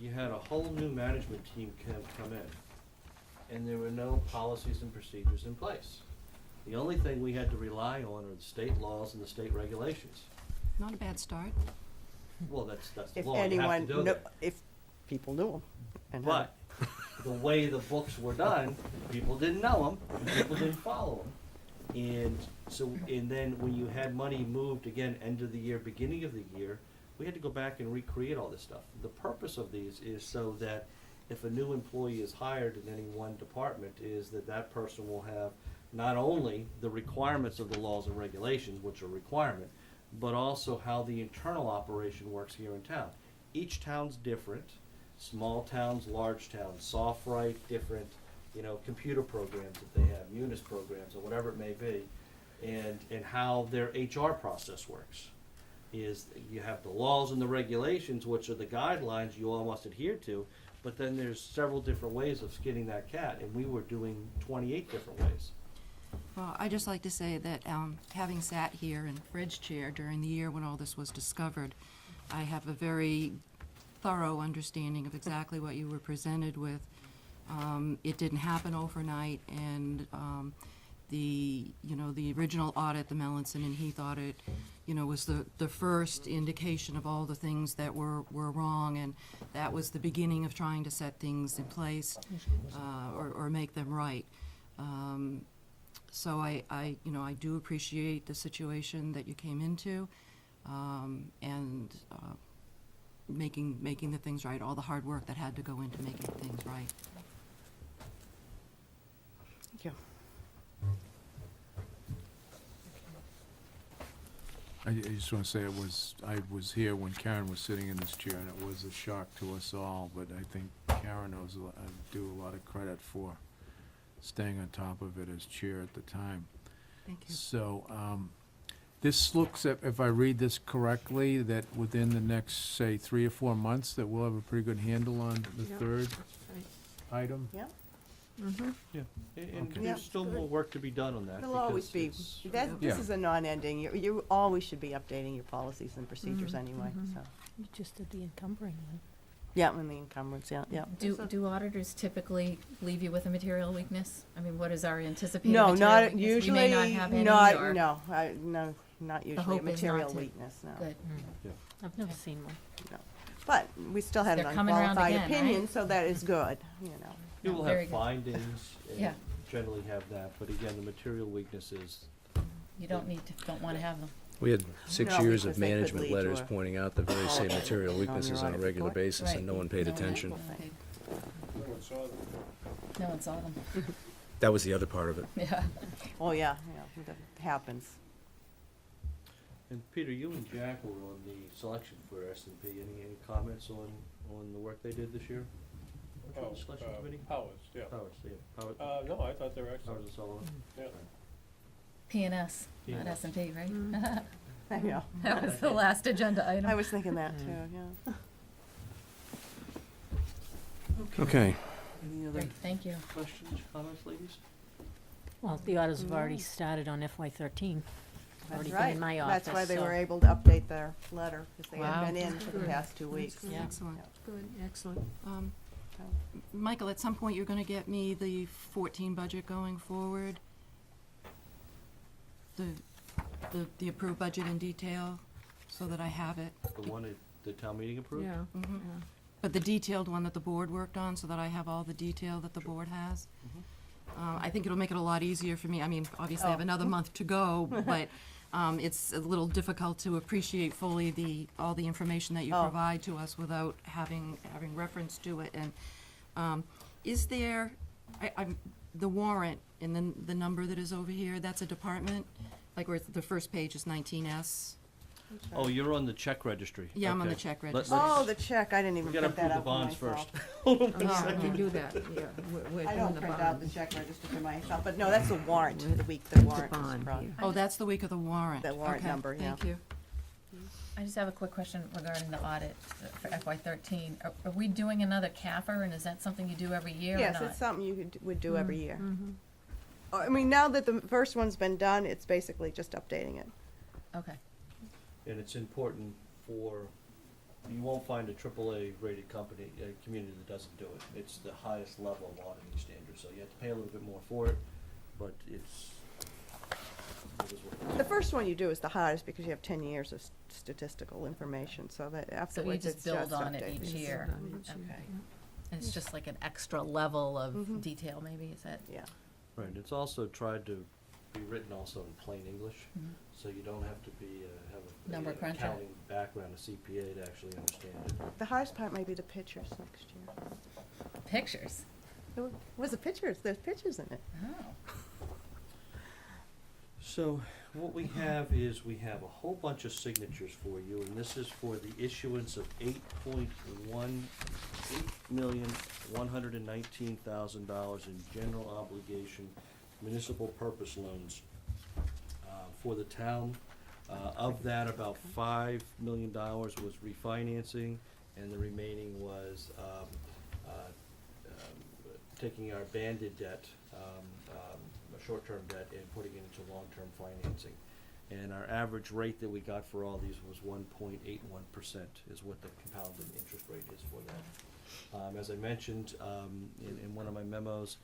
you had a whole new management team come in, and there were no policies and procedures in place. The only thing we had to rely on are the state laws and the state regulations. Not a bad start. Well, that's the If law, you have to anyone, do that. if people knew them. But the way the books were done, people didn't know them, people didn't follow them. And so, and then when you had money moved again, end of the year, beginning of the year, we had to go back and recreate all this stuff. The purpose of these is so that if a new employee is hired in any one department, is that that person will have not only the requirements of the laws and regulations, which are requirement, but also how the internal operation works here in town. Each town's different, small towns, large towns, soft right, different, computer programs that they have, Munis programs, or whatever it may be, and how their HR process works. Is you have the laws and the regulations, which are the guidelines you all must adhere to, but then there's several different ways of skinning that cat, and we were doing 28 different ways. Well, I'd just like to say that having sat here in Fred's chair during the year when all this was discovered, I have a very thorough understanding of exactly what you were presented with. It didn't happen overnight, and the original audit, the Melanson and Heath audit, was the first indication of all the things that were wrong, and that was the beginning of trying to set things in place, or make them right. So I do appreciate the situation that you came into, and making the things right, all the hard work that had to go into making things right. Thank you. I just want to say I was here when Karen was sitting in this chair, and it was a shock to us all, but I think Karen owes due a lot of credit for staying on top of it as chair at the time. Thank you. So, this looks, if I read this correctly, that within the next, say, 3 or 4 months, that we'll have a pretty good handle on the Yep. third item? Yeah. Yeah, and Okay. Yeah. there's still more work to be done on that. There'll always be, because it's- this Yeah. is a non-ending, you always should be updating your policies and procedures anyway, so. You just did the encumbering one. Yeah, and the encumbrance, yeah. Do auditors typically leave you with a material weakness? I mean, what is our anticipated No, material not weakness? usually, We may not have any, or? no, not usually a hope is not material to. weakness, no. Good. I've never seen one. But we still had an They're coming around unqualified again, right? opinion, so that is good, You will Very have good. findings, Yeah. and generally have that, but again, the material weaknesses, You don't want to have them. We had 6 No, years because of they could management lead to letters a- pointing out the very same material weaknesses on a audit regular report. basis, and no Right. one paid No one- attention. No one saw them. That was the other part of it. Yeah. Oh, yeah, that happens. and Peter, you and Jack were on the selection for S&P, any comments on the work they did this year? Which one, the selection committee? Powers, yeah. Powers, yeah, Powers, No, I thought they were excellent. Powers and Sullivan. Yeah. P&S, not P&S. S&P, right? I know. That was the last agenda item. I was thinking that too, yeah. Okay, Any other Great, thank you. questions, comments, ladies? Well, the audits have already started on FY13. That's Already been right. in my office, That's why they so- were able to update their letter, because they Wow. had been in for the Good. past 2 That's weeks. good. Yeah. Excellent. Good, excellent. Michael, at some point, you're gonna get me the 14 budget going forward? The approved budget in detail, so that I have it? The one that the town meeting approved? Yeah, Mhm. yeah. But the detailed one that the board worked on, so that I have all the detail that the board has? I think it'll make it a lot easier for me. I mean, obviously, I have Oh. another month to go, but it's a little difficult to appreciate fully all the information that you Oh. provide to us without having reference to it. And is there, the warrant and then the number that is over here, that's a department? Like where the first page is 19S? Oh, you're on the check registry. Yeah, I'm on the Okay. check Let- register. let's- Oh, the check, I didn't even We gotta print that approve the out for bonds myself. first. No, we can do that, yeah. We're I doing don't the print out bond. the check register for myself, but no, that's the warrant, With the week the the warrant was bond brought. here. Oh, that's the week of the warrant. The warrant Okay, number, yeah. Thank you. I just have a quick question regarding the audit for FY13. Are we doing another CAFR, and is that something you do every year or Yes, not? it's something you would do every year. Mhm. I mean, now that the first one's been done, it's basically just updating it. Okay, And it's important for, you won't find a AAA rated company, a community that doesn't do it. It's the highest level of auditing standards, so you have to pay a little bit more for it, but it is what it The is. first one you do is the hardest because you have 10 years of statistical information, so that so you afterwards just it's build just on it updating. each It's year? done each year, Okay. yeah. And it's just like an extra level of Mhm. detail, maybe, is that? Yeah. Right, it's also tried to be written also in plain English, Mhm. so you don't have to be, have Number an cruncher. accounting background, a CPA to actually understand it. The hardest part might be the pictures next year. Pictures? Was the pictures? There's pictures in it. Oh. So, what we have is, we have a whole bunch of signatures for you, and this is for the issuance of $8,119,000 in general obligation municipal purpose loans for the town. Of that, about $5 million was refinancing, and the remaining was taking our banded debt, a short-term debt, and putting it into long-term financing. And our average rate that we got for all these was 1.81% is what the compounded interest rate is for that. As I mentioned in one of my memos,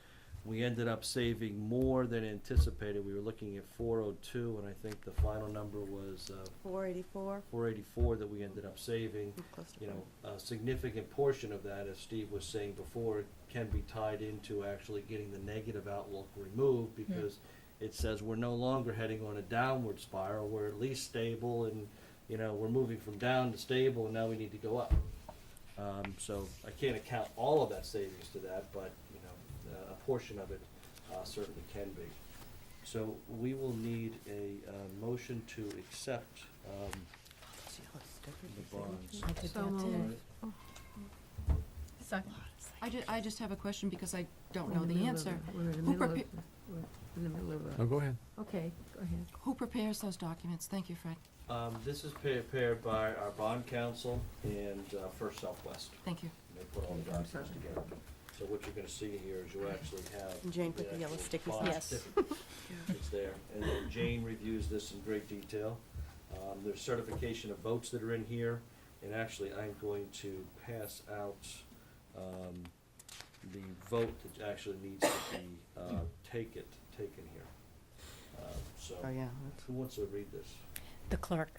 we ended up saving more than anticipated. We were looking at 402, and I think the final number was 484. 484 that we ended up saving. Close to You know, four. a significant portion of that, as Steve was saying before, can be tied into actually getting the negative outlook removed, because it says we're no longer heading on a downward spiral, we're at least stable, and, you know, we're moving from down to stable, and now we need to go up. So I can't account all of that savings to that, but, you know, a portion of it certainly can be. So we will need a motion to accept See how it's different, the these bonds. I did So that too. moved. Second. I just have a question because I don't We're know in the middle of answer. it. We're in the Who middle of, prepa- it. We're in the middle of Oh, it. go ahead. Okay, go ahead. Who prepares those documents? Thank you, Fred. This is prepared by our bond counsel and First Southwest. Thank you. And they put all the Okay, I'm documents sorry. together. So what you're gonna see here is you actually have. And Jane put the yellow actual stickies bond on. Yes. certificate. It's there. And then Jane reviews this in great detail. There's certification of votes that are in here. And actually, I'm going to pass out the vote that actually needs to be taken here. So, Oh, yeah. who wants to read this? The clerk,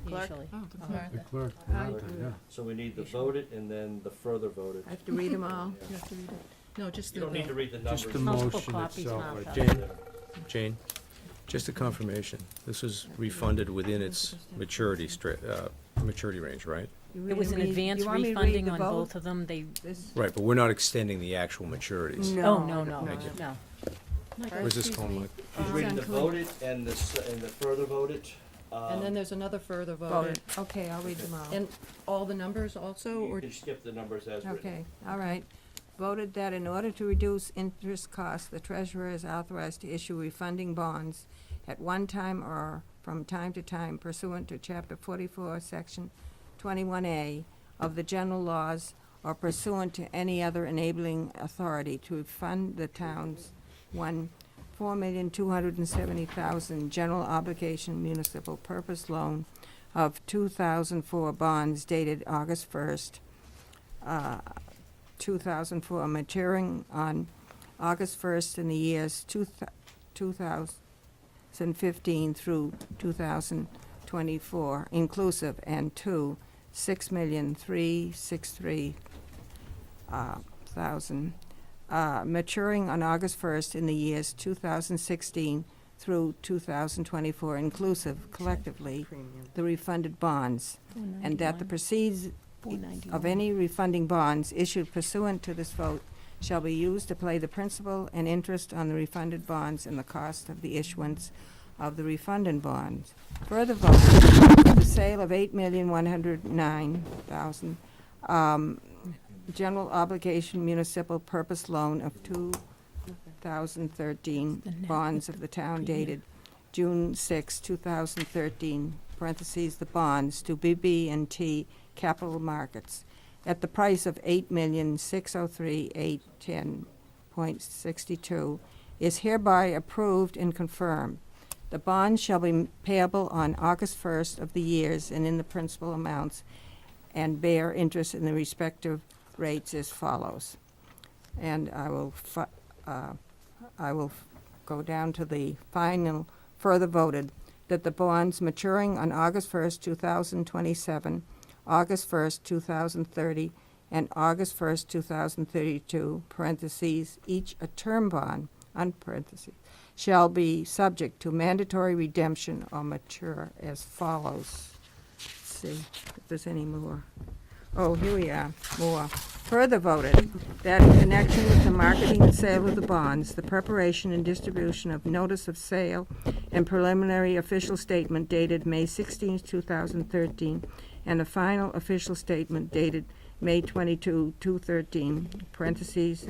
Clerk? usually. Oh, the Oh, clerk. The clerk, I Martha, do. yeah. So we need the voted and then the further voted. I have to read them all? Yeah. You have to read it? No, just You the don't need to vote. read the numbers. Just the Multiple motion copies, itself. Martha. Jane, just a confirmation, this was refunded within its maturity range, right? You It was wanna an read- advance you want me to read refunding the on vote? both of them. They, This, Right, but we're not extending the actual maturities. No. oh, no, no, no. no. Where's this Excuse going, me. Mike? He's reading the voted and the further voted. And then there's another further voted. voted. Okay, I'll read them all. And all the numbers also, You or? can skip the numbers as written. Okay, all right. Voted that in order to reduce interest costs, the treasurer is authorized to issue refunding bonds at one time or from time to time pursuant to Chapter 44, Section 21A of the general laws or pursuant to any other enabling authority to fund the town's, 1, $4,270,000 general obligation municipal purpose loan of 2004 bonds dated August 1st, 2004, maturing on August 1st in the years 2015 through 2024 inclusive, and 2, $6,363,000 maturing on August 1st in the years 2016 through 2024 inclusive, collectively, Premium. the refunded bonds, and that the proceeds $491. of any refunding bonds issued pursuant to this vote shall be used to pay the principal and interest on the refunded bonds and the cost of the issuance of the refunded bonds. Further voted, the sale of $8,109,000 general obligation municipal purpose loan of 2013 bonds of the town dated June 6, 2013, parentheses, the bonds, to BB&T Capital Markets at the price of $8,603,810.62 is hereby approved and confirmed. The bonds shall be payable on August 1st of the years and in the principal amounts, and bear interest in the respective rates as follows. And I will go down to the final further voted that the bonds maturing on August 1st, 2027, August 1st, 2030, and August 1st, 2032, parentheses, each a term bond, parentheses, shall be subject to mandatory redemption or mature as follows. Let's see if there's any more. Oh, here we are, more. Further voted that in connection with the marketing and sale of the bonds, the preparation and distribution of notice of sale and preliminary official statement dated May 16, 2013, and the final official statement dated May 22, 2013, parentheses,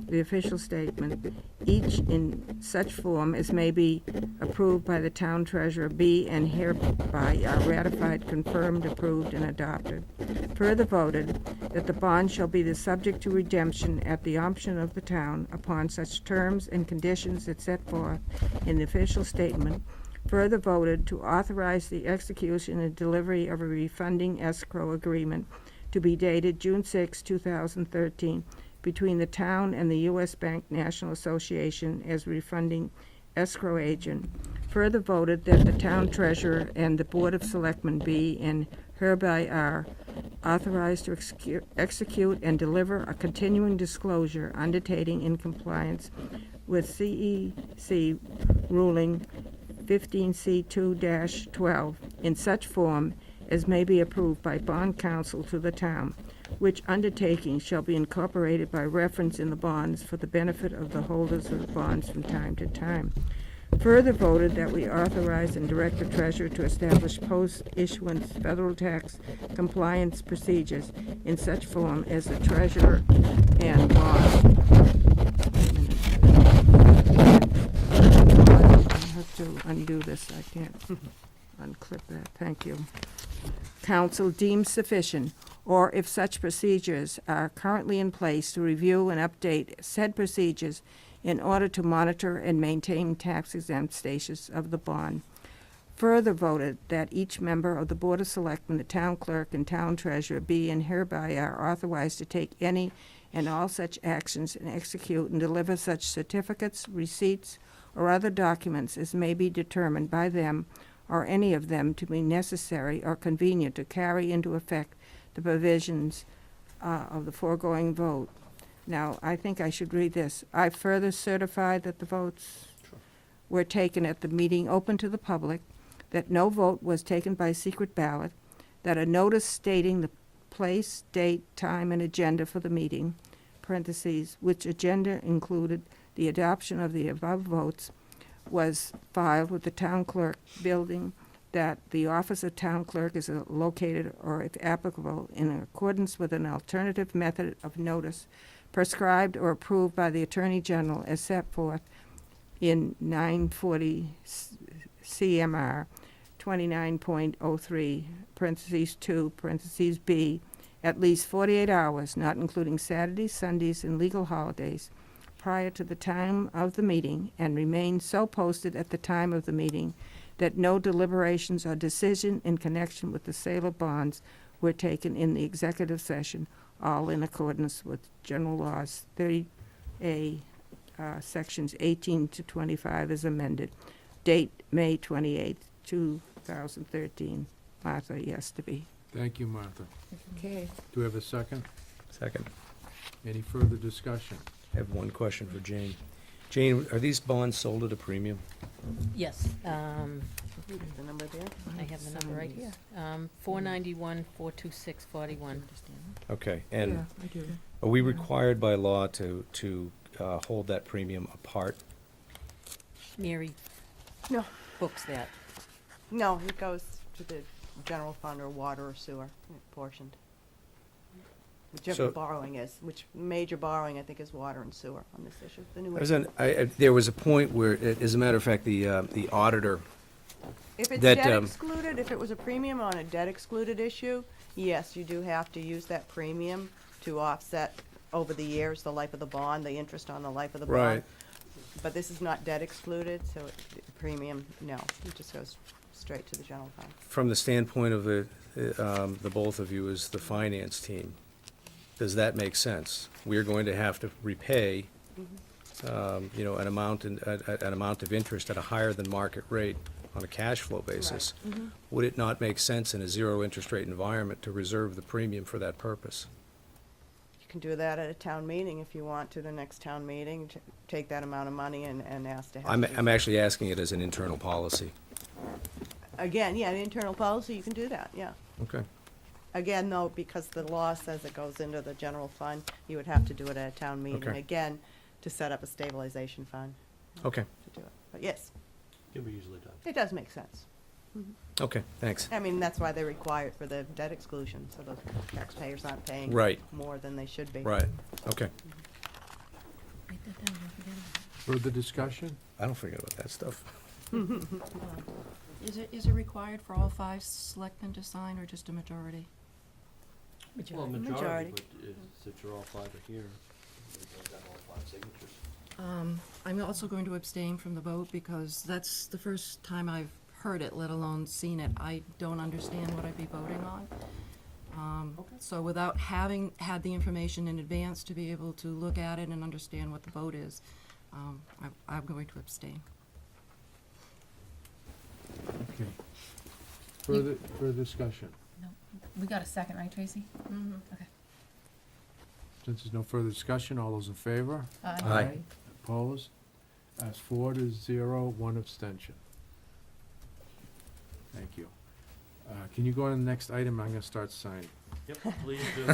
the official statement, each in such form as may be approved by the town treasurer, be and hereby are ratified, confirmed, approved, and adopted. Further voted that the bond shall be the subject to redemption at the option of the town upon such terms and conditions as set forth in the official statement. Further voted to authorize the execution and delivery of a refunding escrow agreement to be dated June 6, 2013, between the town and the U.S. Bank National Association as refunding escrow agent. Further voted that the town treasurer and the Board of Selectmen be and hereby are authorized to execute and deliver a continuing disclosure undertaking in compliance with CEC ruling 15C2-12 in such form as may be approved by bond counsel to the town, which undertaking shall be incorporated by reference in the bonds for the benefit of the holders of the bonds from time to time. Further voted that we authorize and direct the treasurer to establish post-issuance federal tax compliance procedures in such form as the treasurer and bond. I have to undo this, I can't unclip that, thank you. Council deems sufficient, or if such procedures are currently in place, to review and update said procedures in order to monitor and maintain tax-exempt status of the bond. Further voted that each member of the Board of Selectmen, the town clerk, and town treasurer be and hereby are authorized to take any and all such actions and execute and deliver such certificates, receipts, or other documents as may be determined by them or any of them to be necessary or convenient to carry into effect the provisions of the foregoing vote. Now, I think I should read this. I further certify that the votes were taken at the meeting open to the public, that no vote was taken by secret ballot, that a notice stating the place, date, time, and agenda for the meeting, parentheses, which agenda included the adoption of the above votes, was filed with the town clerk building, that the office of town clerk is located, or if applicable, in accordance with an alternative method of notice prescribed or approved by the Attorney General as set forth in 940 CMR 29.03, parentheses 2, parentheses B, at least 48 hours, not including Saturdays, Sundays, and legal holidays, prior to the time of the meeting, and remain so posted at the time of the meeting that no deliberations or decision in connection with the sale of bonds were taken in the executive session, all in accordance with General Laws 30A, Sections 18 to 25 as amended. Date, May 28th, 2013. Martha Yesterby. Thank you, Martha. Okay. Do we have a second? Second. Any further discussion? I have one question for Jane. Jane, are these bonds sold at a premium? Yes, The number there? I have the number right here. 491, 426, 41. Okay, Yeah, and I do. are we required by law to hold that premium apart? Mary No. books that. No, it goes to the general fund or water or sewer portioned. Whichever So- borrowing is, which major borrowing I think is water and sewer on this issue, the new. There was a point where, as a matter of fact, the auditor, If it's that, debt excluded, if it was a premium on a debt excluded issue, yes, you do have to use that premium to offset over the years, the life of the bond, the interest on the life of the bond. Right. But this is not debt excluded, so premium, no, it just goes straight to the general fund. from the standpoint of the both of you as the finance team, does that make sense? We're going to have to repay, an amount of interest at a higher than market rate on a cash flow basis. Would it not make sense in a zero interest rate environment to reserve the premium for that purpose? You can do that at a town meeting if you want to, the next town meeting, take that amount of money and ask to have. I'm actually asking it as an internal policy. Again, yeah, an internal policy, you can do that, yeah. Okay. Again, though, because the law says it goes into the general fund, you would have to do it at a town meeting, Okay. again, to set up a stabilization fund Okay, to do it. But yes, Can be easily done. it does make sense. okay, thanks. I mean, that's why they require it for the debt exclusion, so those taxpayers aren't paying Right. more than they should be. Right, okay. Write that down, don't forget about it. Further discussion? I don't forget about that stuff. Is it required for all 5 selectmen to sign, or just a majority? Well, Majority. majority, but since you're all 5 are here, they've got all 5 signatures. I'm also going to abstain from the vote because that's the first time I've heard it, let alone seen it. I don't understand what I'd be voting on. So without having had the information in advance to be able to look at it and understand what the vote is, I'm going to abstain. Okay. Further discussion? No, we got a second, right, Tracy? Okay. Since there's no further discussion, all those in favor? Aye. Opposed? That's 4-0, 1 abstention. Thank you. Can you go on to the next item? I'm gonna start signing. Yep, please do.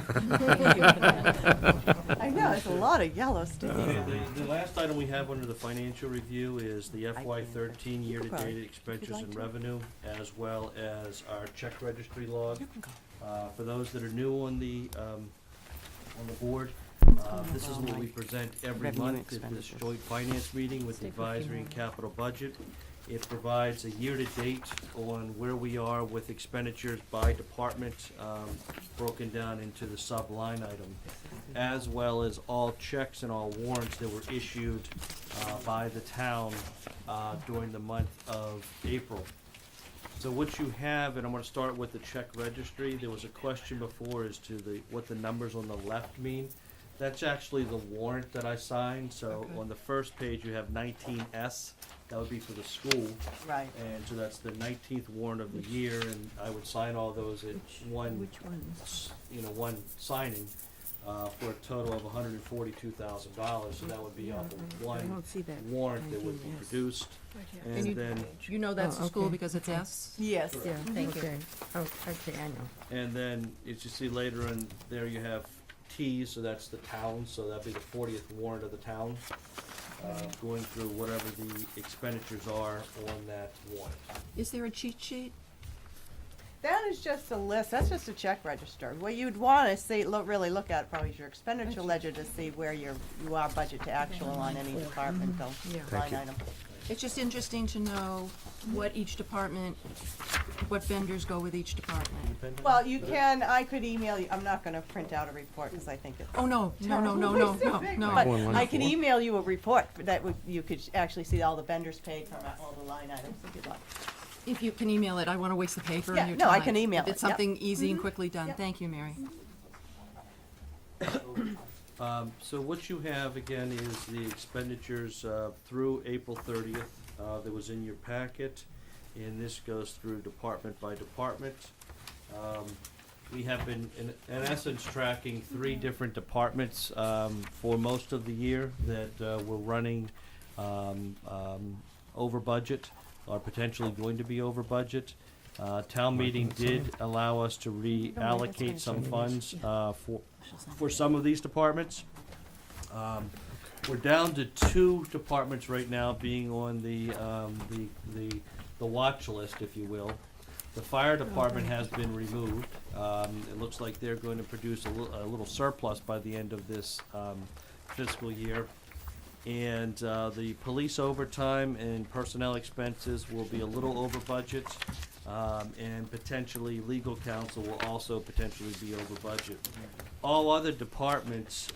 I know, there's a lot of yellow sticking Okay, out. the last item we have under the financial review is the FY can- thirteen you can year-to-date go. expenditures like and to. revenue, as well as our check registry log. You can go. For those that are new on the board, this is what we present every Revenue month at this expenditures. joint finance meeting with the Stay for a few advisory and more. capital budget. It provides a year-to-date on where we are with expenditures by department, broken down into the sub-line item, as well as all checks and all warrants that were issued by the town during the month of April. So what you have, and I'm gonna start with the check registry, there was a question before as to what the numbers on the left mean. That's actually the warrant that I signed, so on the first page you have 19S, that would be for the school. Right. And so that's the 19th warrant of the year, and I would sign all those at one, Which ones? one signing, for a total of $142,000, so that would be off of I one don't see that. warrant that would be 19S. produced. And And then, You know that's Oh, the school okay. because it's S? Yes. Yeah, Thank you. okay. Oh, okay, I know. and then, as you see later in there, you have T, so that's the town, so that'd be the 40th warrant of the town, going through whatever the expenditures are on that warrant. Is there a cheat sheet? That is just a list, that's just a check register. What you'd wanna see, really look at probably is your expenditure ledger to see where you are budget to actual on any departmental Yeah. line item. It's just interesting to know what each department, what vendors go with each department. Well, you can, I could email you, I'm not gonna print out a report, because I think it's. Oh, no. But I can email you a report that would, you could actually see all the vendors paid from all the line items if you'd like. If you can email it, I want to waste the paper Yeah, and your no, I time. can email If it's it, yeah. something easy and quickly done. Yep. Thank you, Mary. So what you have again is the expenditures through April 30th that was in your packet, and this goes through department by department. We have been, in essence, tracking 3 different departments for most of the year that were running over budget, or potentially going to be over budget. Town meeting did allow us to reallocate some funds for some of these departments. We're down to 2 departments right now being on the watch list, if you will. The fire department has been removed. It looks like they're going to produce a little surplus by the end of this fiscal year. And the police overtime and personnel expenses will be a little over budget. And potentially legal counsel will also potentially be over budget. All other departments,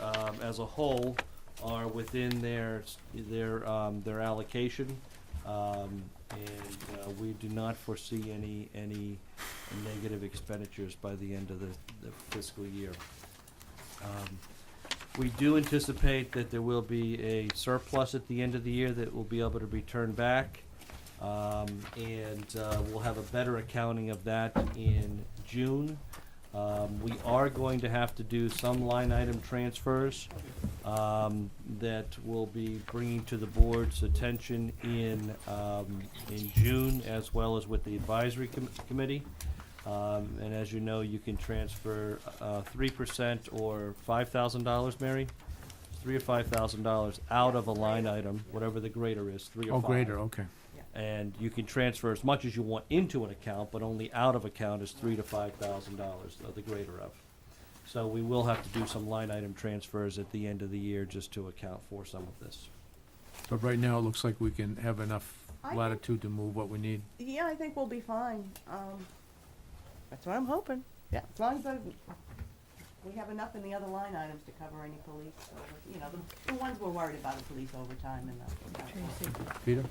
as a whole, are within their allocation. And we do not foresee any negative expenditures by the end of the fiscal year. We do anticipate that there will be a surplus at the end of the year that will be able to return back. And we'll have a better accounting of that in June. We are going to have to do some line item transfers that we'll be bringing to the board's attention in June, as well as with the advisory committee. And as you know, you can transfer 3% or $5,000, Mary? $3,000 or $5,000 out of a line item, whatever the greater is, 3 or 5. Oh, greater, okay. And you can transfer as much as you want into an account, but only out of account is $3,000 to $5,000, the greater of. So we will have to do some line item transfers at the end of the year just to account for some of this. But right now, it looks like we can have enough I think- latitude to move what we need. Yeah, I think we'll be fine. That's what I'm hoping. Yeah, as long as we have enough in the other line items to cover any police, you know, the ones we're worried about are police overtime and the. Peter?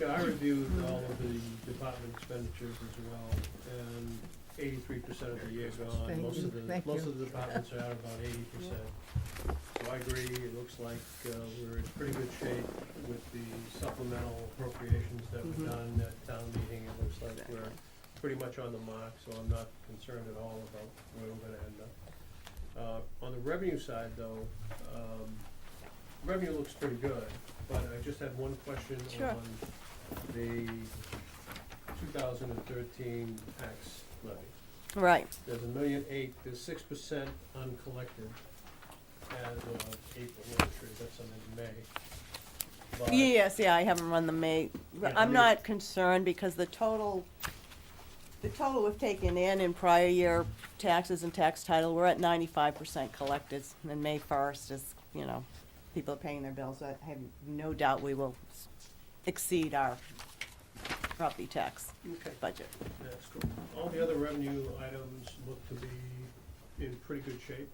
Yeah, I reviewed all of the department expenditures as well, and 83% of the year gone. Thank Most you. of the, Thank most you. of the departments are at about 80%. So I agree, it looks like we're in pretty good shape with the supplemental appropriations that were done at town meeting. It looks like we're pretty much on the mark, so I'm not concerned at all about where we're gonna end up. On the revenue side, though, revenue looks pretty good, but I just had one question Sure. on the 2013 tax levy. Right. There's $1.8 million, there's 6% uncollected as of April, I'm sure that's something in May. But- Yes, yeah, I haven't run the May. Yeah, I'm May. not concerned because the total we've taken in prior year taxes and tax title, we're at 95% collected. And May 1st is, you know, people are paying their bills. I have no doubt we will exceed our property tax Okay, budget. that's cool. All the other revenue items look to be in pretty good shape.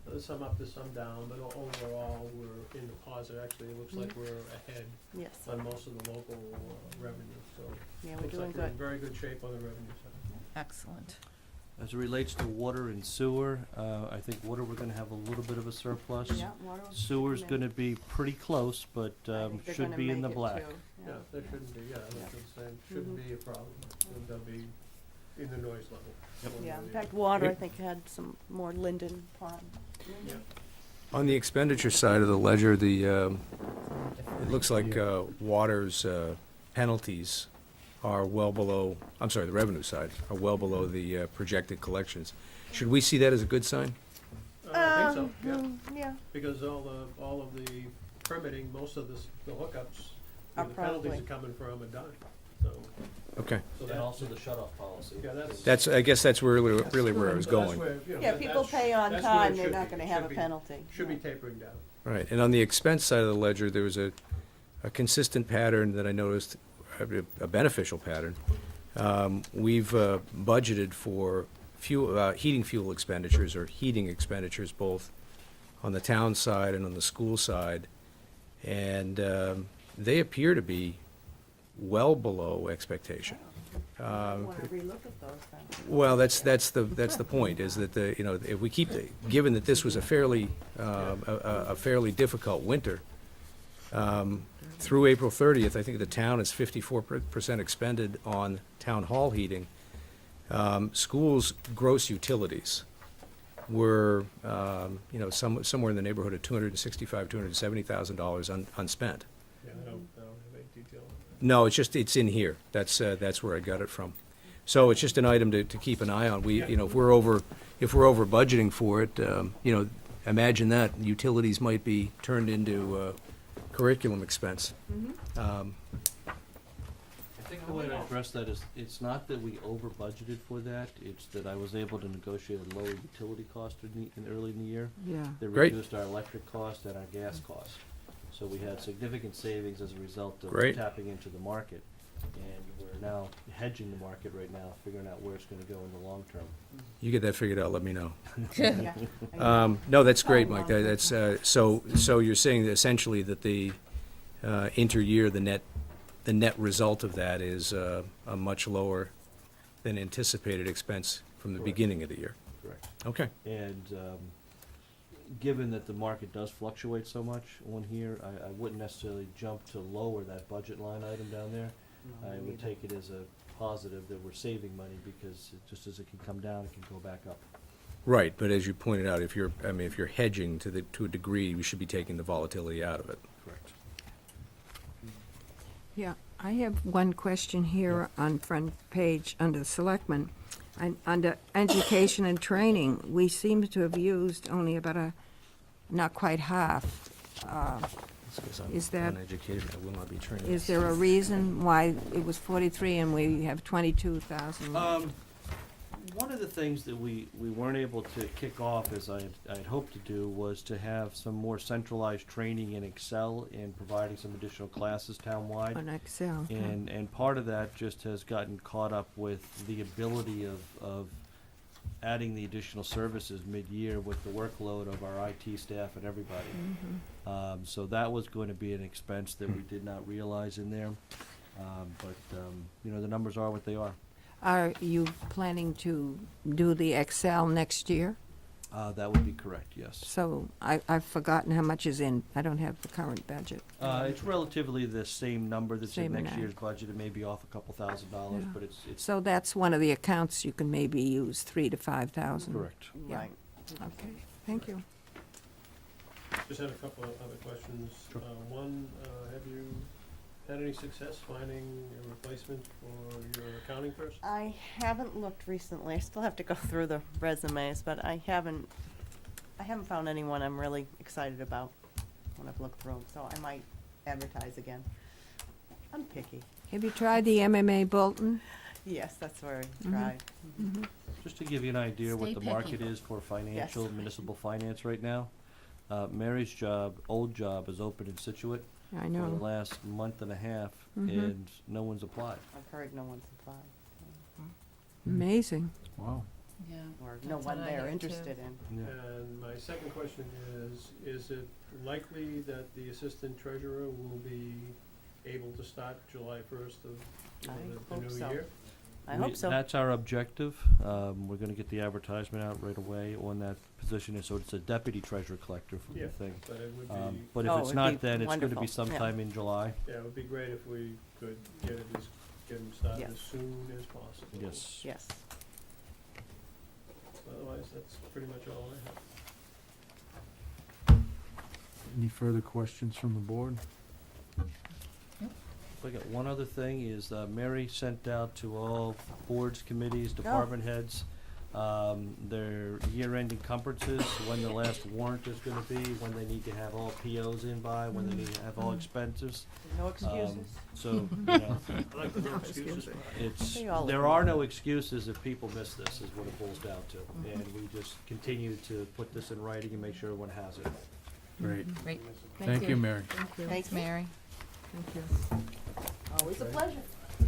There's some up, there's some down, but overall, we're in the positive. Actually, it looks like we're ahead Yes. on most of the local revenue, so. Yeah, we're looks doing like we're in good. very good shape on the revenue side. Excellent. As it relates to water and sewer, I think water, we're gonna have a little bit of a surplus. Yeah, water will Sewer's come in. gonna be pretty close, but I think they're should gonna be in the make it black. too, Yeah, there shouldn't be, yeah, that's what I'm saying. Shouldn't be a problem. They'll be in the noise level. one Yeah, way or in the fact, other. water, I think, had some more Linden Pond. Yeah. On the expenditure side of the ledger, it looks like water's penalties are well below, I'm sorry, the revenue side, are well below the projected collections. Should we see that as a good sign? I think so, yeah, Yeah. because all of the permitting, most of the hookups, Are where the penalties probably- are coming from are done, so. Okay. So And that- also the shut-off policy. Yeah, that's. That's, I guess that's really where I was so that's going. where, you know, Yeah, that- people that's- pay on that's where time, it they're should not be. gonna It have should a be- penalty. Should be Yeah. tapering down. Right, and on the expense side of the ledger, there was a a consistent pattern that I noticed, a beneficial pattern. We've budgeted for heating fuel expenditures or heating expenditures both on the town side and on the school side. And they appear to be well below expectation. Want to relook at those then? Well, that's the point, is that if we keep, given that this was a fairly difficult winter, through April 30th, I think the town is 54% expended on town hall heating. Schools' gross utilities were, somewhere in the neighborhood of $265,000, $270,000 unspent. Yeah, I don't have any detail on that. No, it's in here. That's where I got it from. So it's just an item to keep an eye on. If we're over budgeting for it, imagine that utilities might be turned into curriculum expense. I think the way to address that is, it's not that we over budgeted for that, it's that I was able to negotiate a lower utility cost early in the year. Yeah. Great. That reduced our electric cost and our gas cost. So we had significant savings as a result of Great. tapping into the market. And we're now hedging the market right now, figuring out where it's gonna go in the long term. You get that figured out, let me know. Yeah. No, that's great, Mike. That's, so you're saying that essentially that the inter-year, the net result of that is a much lower than anticipated expense from the Correct. beginning of the year. Correct. Okay. And given that the market does fluctuate so much on here, I wouldn't necessarily jump to lower that budget line item down there. I would take it as a positive that we're saving money, because just as it can come down, it can go back up. Right, but as you pointed out, if you're hedging to a degree, we should be taking the volatility out of it. Correct. Yeah, I have one question here on front page under Selectmen. Under education and training, we seem to have used only about not quite half. Because I'm Is that- uneducated, I will not be trained. Is there a reason why it was 43 and we have 22,000? One of the things that we weren't able to kick off, as I'd hoped to do, was to have some more centralized training in Excel and providing some additional classes townwide. On Excel? And part of that just has gotten caught up with the ability of adding the additional services mid-year with the workload of our IT staff and everybody. So that was going to be an expense that we did not realize in there. The numbers are what they are. Are you planning to do the Excel next year? That would be correct, yes. So I've forgotten how much is in, I don't have the current budget. It's relatively the same number that's in Same next amount. year's budget. It may be off a couple $1,000s, Yeah. but it's So that's one of the accounts you can maybe use, 3,000 to 5,000. correct. Yeah. Right. Okay, thank you. Just had a couple of other questions. Sure. One, have you had any success finding a replacement for your accounting person? I haven't looked recently. I still have to go through the resumes, but I haven't found anyone I'm really excited about when I've looked through them, so I might advertise again. I'm picky. Have you tried the MMA Bolton? Yes, that's where I Mhm. tried. Just to give you an idea what Stay the picky. market is for financial, Yes. municipal finance right now. Mary's old job is open in Situate I for the know. last month and a half, Mhm. and no one's applied. I've heard no one's applied, Amazing. Wow. Yeah. or no That's one what I they're hear, too. interested in. And my second question is it likely that the assistant treasurer will be able to start July 1st of I the hope new so. year? I hope so. That's our objective. We're gonna get the advertisement out right away on that position, and so it's a deputy treasurer collector for Yeah. the thing. But it would be, But Oh, if it's it'd not be then, it's gonna wonderful, be yeah. sometime in July. yeah, it would be great if we could get them started Yes. as soon as possible. Yes. Yes. Otherwise, that's pretty much all I have. Any further questions from the board? I got one other thing is, Mary sent out to all boards, committees, department heads, their year-end encumbrances, when the last warrant is gonna be, when they need to have all POs in by, when they need to have all expenses. No excuses. So, you know, I like the no excuses. it's, They all there look are alike. no excuses if people miss this, is what it boils down to. And we just continue to put this in writing and make sure everyone has it. Great. Great. Thank you, Mary. Thank you. Thank Thanks, you. Mary. Thank you. Always a pleasure.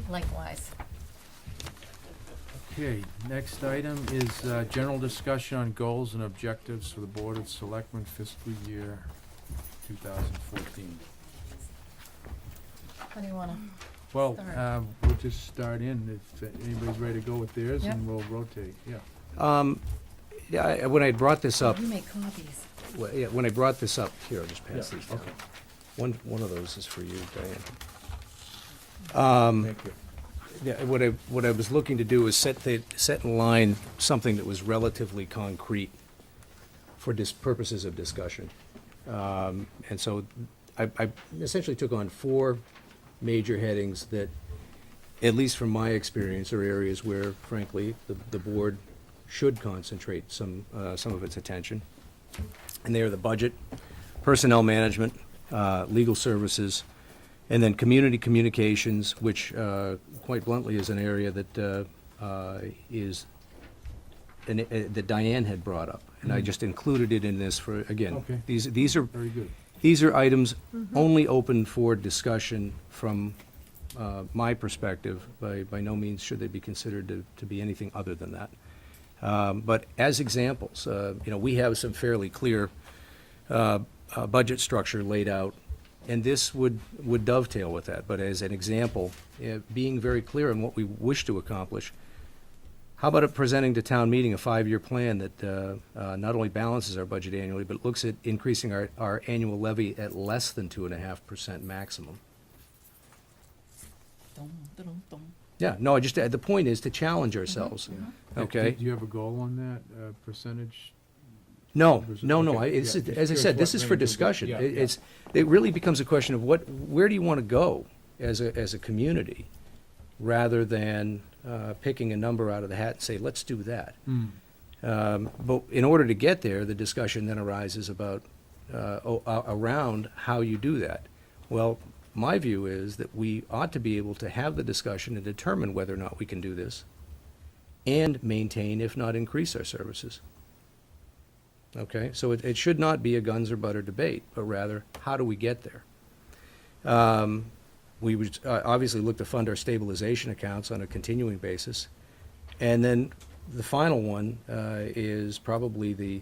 Likewise. Okay, next item is general discussion on goals and objectives for the Board of Selectmen fiscal year 2014. How do you wanna, Well, Start. we'll just start in, if anybody's ready to go with theirs, Yep. and we'll rotate, yeah. Yeah, when I brought this up, you make copies. yeah, when I brought this up, here, I'll just pass Yeah, these down. okay. One of those is for you, Diane. Thank you. Yeah, what I was looking to do is set in line something that was relatively concrete for purposes of discussion. And so I essentially took on 4 major headings that, at least from my experience, are areas where, frankly, the board should concentrate some of its attention. And they are the budget, personnel management, legal services, and then community communications, which, quite bluntly, is an area that that Diane had brought up. And I just included it in this for, again, Okay. these are Very good. these are items only open for discussion from my perspective. By no means should they be considered to be anything other than that. But as examples, we have some fairly clear budget structure laid out, and this would dovetail with that. But as an example, being very clear on what we wish to accomplish, how about it presenting to town meeting a 5-year plan that not only balances our budget annually, but looks at increasing our annual levy at less than 2.5% maximum? Dum, dum, dum. Yeah, no, the point is to challenge ourselves, okay? Do you have a goal on that, percentage? No, Or is it- no, okay, it's, yeah, just as I curious said, this what is for range of it- discussion. yeah, It really becomes a question of where do you want to go as a community, rather than picking a number out of the hat and say, let's do that. But in order to get there, the discussion then arises about, around how you do that. Well, my view is that we ought to be able to have the discussion and determine whether or not we can do this, and maintain, if not increase, our services. Okay, so it should not be a guns or butter debate, but rather, how do we get there? We would obviously look to fund our stabilization accounts on a continuing basis. And then the final one is probably the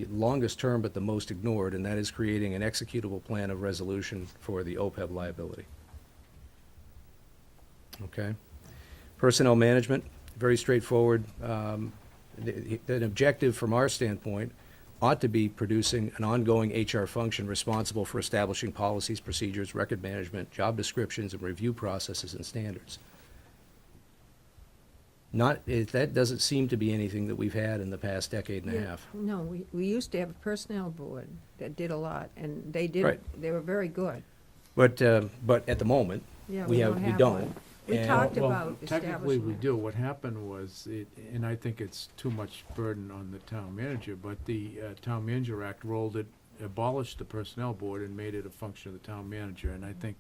longest term but the most ignored, and that is creating an executable plan of resolution for the OPEB liability. Okay? Personnel management, very straightforward. An objective from our standpoint ought to be producing an ongoing HR function responsible for establishing policies, procedures, record management, job descriptions, and review processes and standards. That doesn't seem to be anything that we've had in the past decade and a half. No, we used to have a personnel board that did a lot, and they Right. they were very good. But at the moment, Yeah, we don't. don't. We And- talked Well, about technically, we establishing do. What happened was, and I think it's too much burden on the town manager, but the Town Manager Act abolished the Personnel Board and made it a function of the town manager, and I think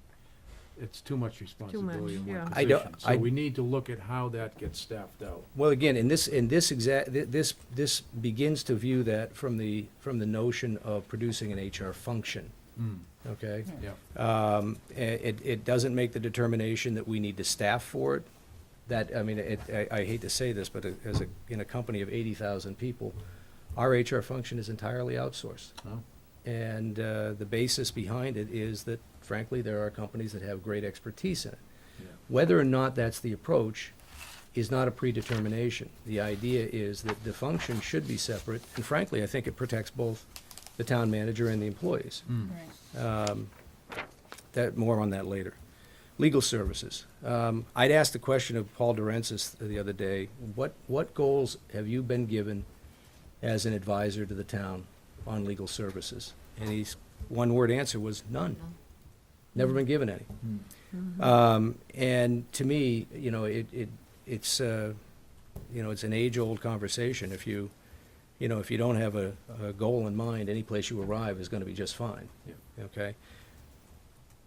it's too much responsibility in yeah. one I don't- position. So we need to look at how that gets staffed out. Well, again, this begins to view that from the notion of producing an HR function, okay? Yeah. It doesn't make the determination that we need to staff for it. I hate to say this, but in a company of 80,000 people, our HR function is entirely outsourced. Oh. And the basis behind it is that, frankly, there are companies that have great expertise in it. Yeah. Whether or not that's the approach is not a predetermination. The idea is that the function should be separate, and frankly, I think it protects both the town manager and the employees. Right. More on that later. Legal services. I'd asked the question of Paul Durensis the other day, what goals have you been given as an advisor to the town on legal services? And his one-word answer was none. Never been given any. And to me, it's an age-old conversation. If you don't have a goal in mind, any place you arrive is going to be just fine. Yeah. Okay?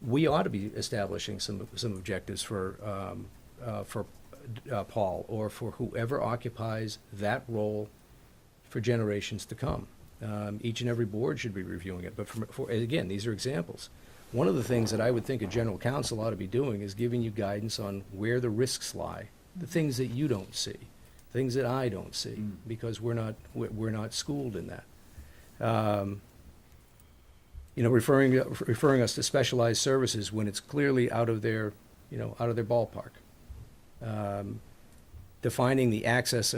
We ought to be establishing some objectives for Paul, or for whoever occupies that role for generations to come. Each and every board should be reviewing it, but again, these are examples. one of the things that I would think a general counsel ought to be doing is giving you guidance on where the risks lie, the things that you don't see, things that I don't see, because we're not schooled in that. You know, referring us to specialized services when it's clearly out of their ballpark. Defining the access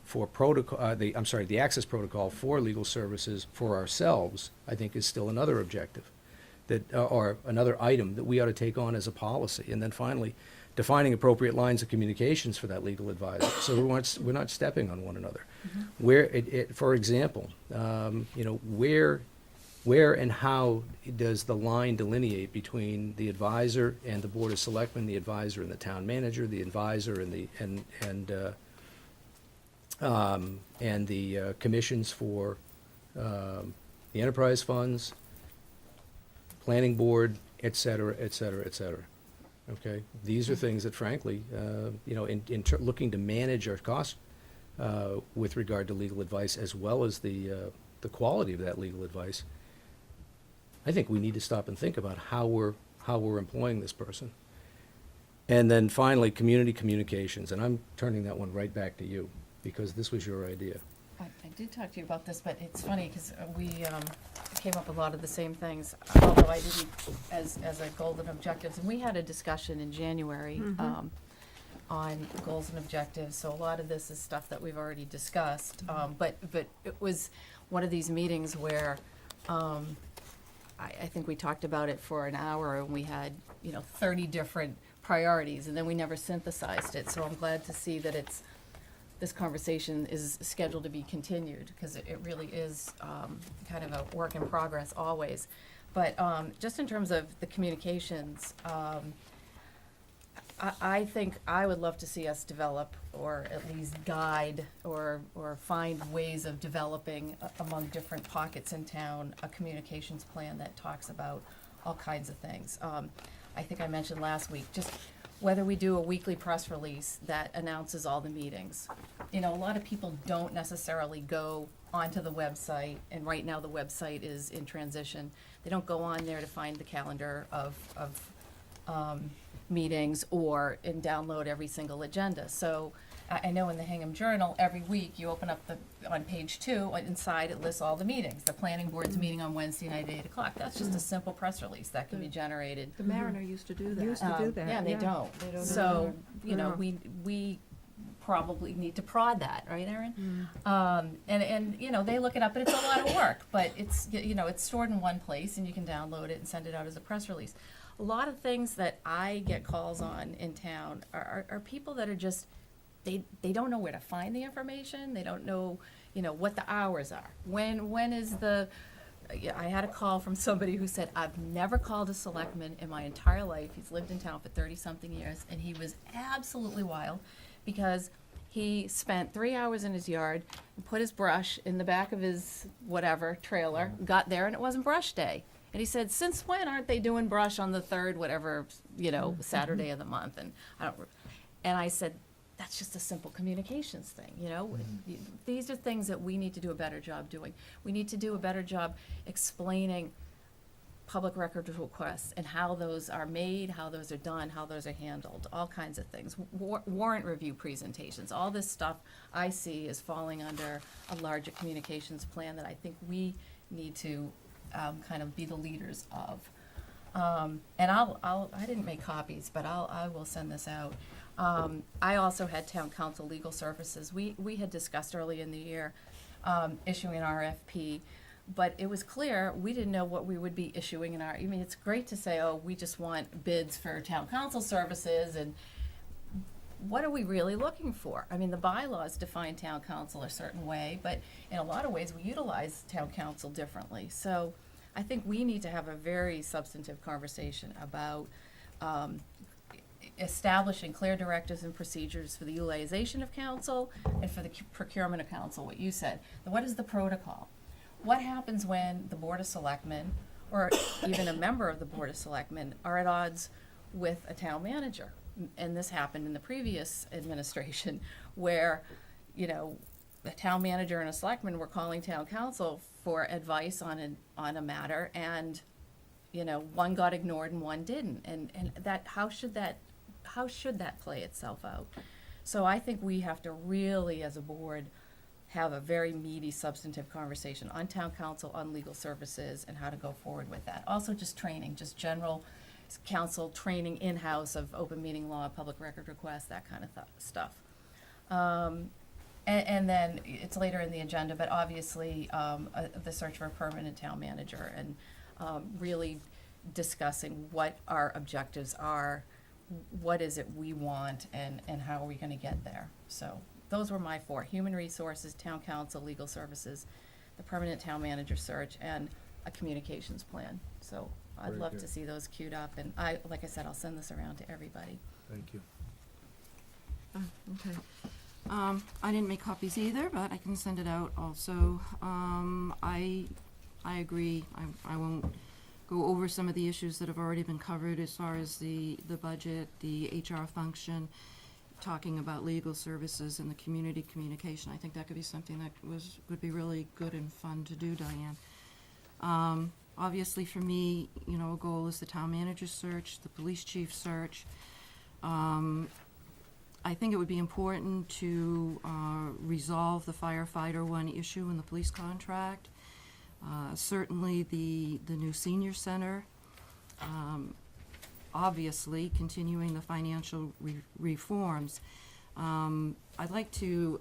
for protocol, the access protocol for legal services for ourselves, I think, is still another objective, or another item that we ought to take on as a policy. And then finally, defining appropriate lines of communications for that legal advisor, so we're not stepping on one another. Where for example, where and how does the line delineate between the advisor and the Board of Selectmen, the advisor and the town manager, the advisor and the commissions for the enterprise funds, planning board, et cetera, et cetera, et cetera? Okay, these are things that frankly, looking to manage our costs with regard to legal advice, as well as the quality of that legal advice, I think we need to stop and think about how we're employing this person. And then finally, community communications, and I'm turning that one right back to you, because this was your idea. I did talk to you about this, but it's funny, because we came up with a lot of the same things, although I didn't, as a goals and objectives, and we had a discussion in January on goals and objectives, so a lot of this is stuff that we've already discussed, but it was one of these meetings where I think we talked about it for an hour, and we had, 30 different priorities, and then we never synthesized it, so I'm glad to see that this conversation is scheduled to be continued, because it really is kind of a work in progress always. But just in terms of the communications, I think I would love to see us develop, or at least guide, or find ways of developing among different pockets in town, a communications plan that talks about all kinds of things. I think I mentioned last week, just whether we do a weekly press release that announces all the meetings. A lot of people don't necessarily go onto the website, and right now the website is in transition. They don't go on there to find the calendar of meetings and download every single agenda. So I know in the Hingham Journal, every week you open up on page 2, inside it lists all the meetings. The planning board's meeting on Wednesday night at 8 o'clock. That's just a simple press release that can be generated. The Mariner used to do that. Used to do that, Yeah, and they yeah. don't. They don't So, anymore. we probably need to prod that, right, Erin? And they look it up, but it's a lot of work, but it's, it's stored in one place, and you can download it and send it out as a press release. A lot of things that I get calls on in town are people that are just, they don't know where to find the information, they don't know, what the hours are. When is I had a call from somebody who said, I've never called a selectman in my entire life, he's lived in town for 30-something years, and he was absolutely wild, because he spent 3 hours in his yard, and put his brush in the back of his whatever trailer, got there, and it wasn't brush day. And he said, since when aren't they doing brush on the third, whatever, Saturday of the month? And I said, that's just a simple communications thing, These are things that we need to do a better job doing. We need to do a better job explaining public record requests and how those are made, how those are done, how those are handled, all kinds of things. Warrant review presentations, all this stuff I see is falling under a larger communications plan that I think we need to kind of be the leaders of. And I didn't make copies, but I will send this out. I also had town council legal services. We had discussed early in the year issuing an RFP, but it was clear we didn't know what we would be issuing in I mean, it's great to say, oh, we just want bids for town council services, and what are we really looking for? I mean, the bylaws define town council a certain way, but in a lot of ways we utilize town council differently. So I think we need to have a very substantive conversation about establishing clear directives and procedures for the utilization of council and for the procurement of council, what you said. What is the protocol? What happens when the Board of Selectmen, or even a member of the Board of Selectmen, are at odds with a town manager? And this happened in the previous administration, where, the town manager and a selectman were calling town council for advice on a matter, and, one got ignored and one didn't, and how should that play itself out? So I think we have to really, as a board, have a very meaty, substantive conversation on town council, on legal services, and how to go forward with that. Also, just training, just general council training in-house of open meeting law, public record requests, that kind of stuff. And then it's later in the agenda, but obviously, the search for a permanent town manager, and really discussing what our objectives are, what is it we want, and how are we gonna get there. So those were my four: human resources, town council, legal services, the permanent town manager search, and a communications plan. So I'd Very love good. to see those queued up, and like I said, I'll send this around to everybody. Thank you. Okay. I didn't make copies either, but I can send it out also. I agree. I won't go over some of the issues that have already been covered as far as the budget, the HR function, talking about legal services and the community communication. I think that could be something that would be really good and fun to do, Diane. Obviously for me, a goal is the town manager search, the police chief search. I think it would be important to resolve the firefighter one issue in the police contract. Certainly the new senior center. Obviously, continuing the financial reforms. I'd like to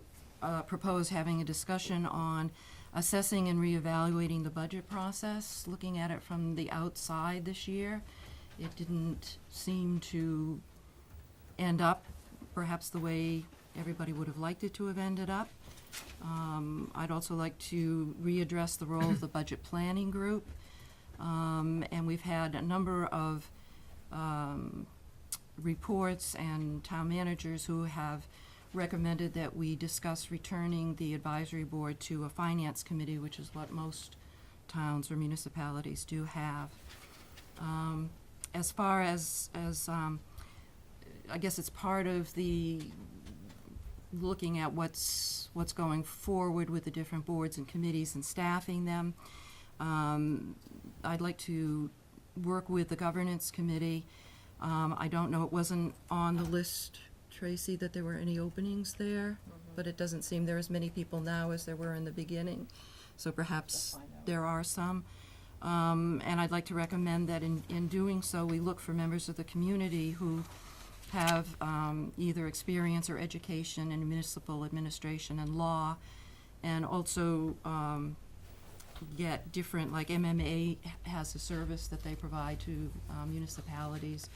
propose having a discussion on assessing and reevaluating the budget process, looking at it from the outside this year. It didn't seem to end up perhaps the way everybody would have liked it to have ended up. I'd also like to readdress the role of the budget planning group. And we've had a number of reports and town managers who have recommended that we discuss returning the advisory board to a finance committee, which is what most towns or municipalities do have. As far as I guess it's part of the looking at what's going forward with the different boards and committees and staffing them. I'd like to work with the governance committee. I don't know, it wasn't on the list, Tracy, that there were any openings there, but it doesn't seem there are as many people now as there were in the beginning. So perhaps there are some. And I'd like to recommend that in doing so, we look for members of the community who have either experience or education in municipal administration and law, and also get different, like MMA has a service that they provide to municipalities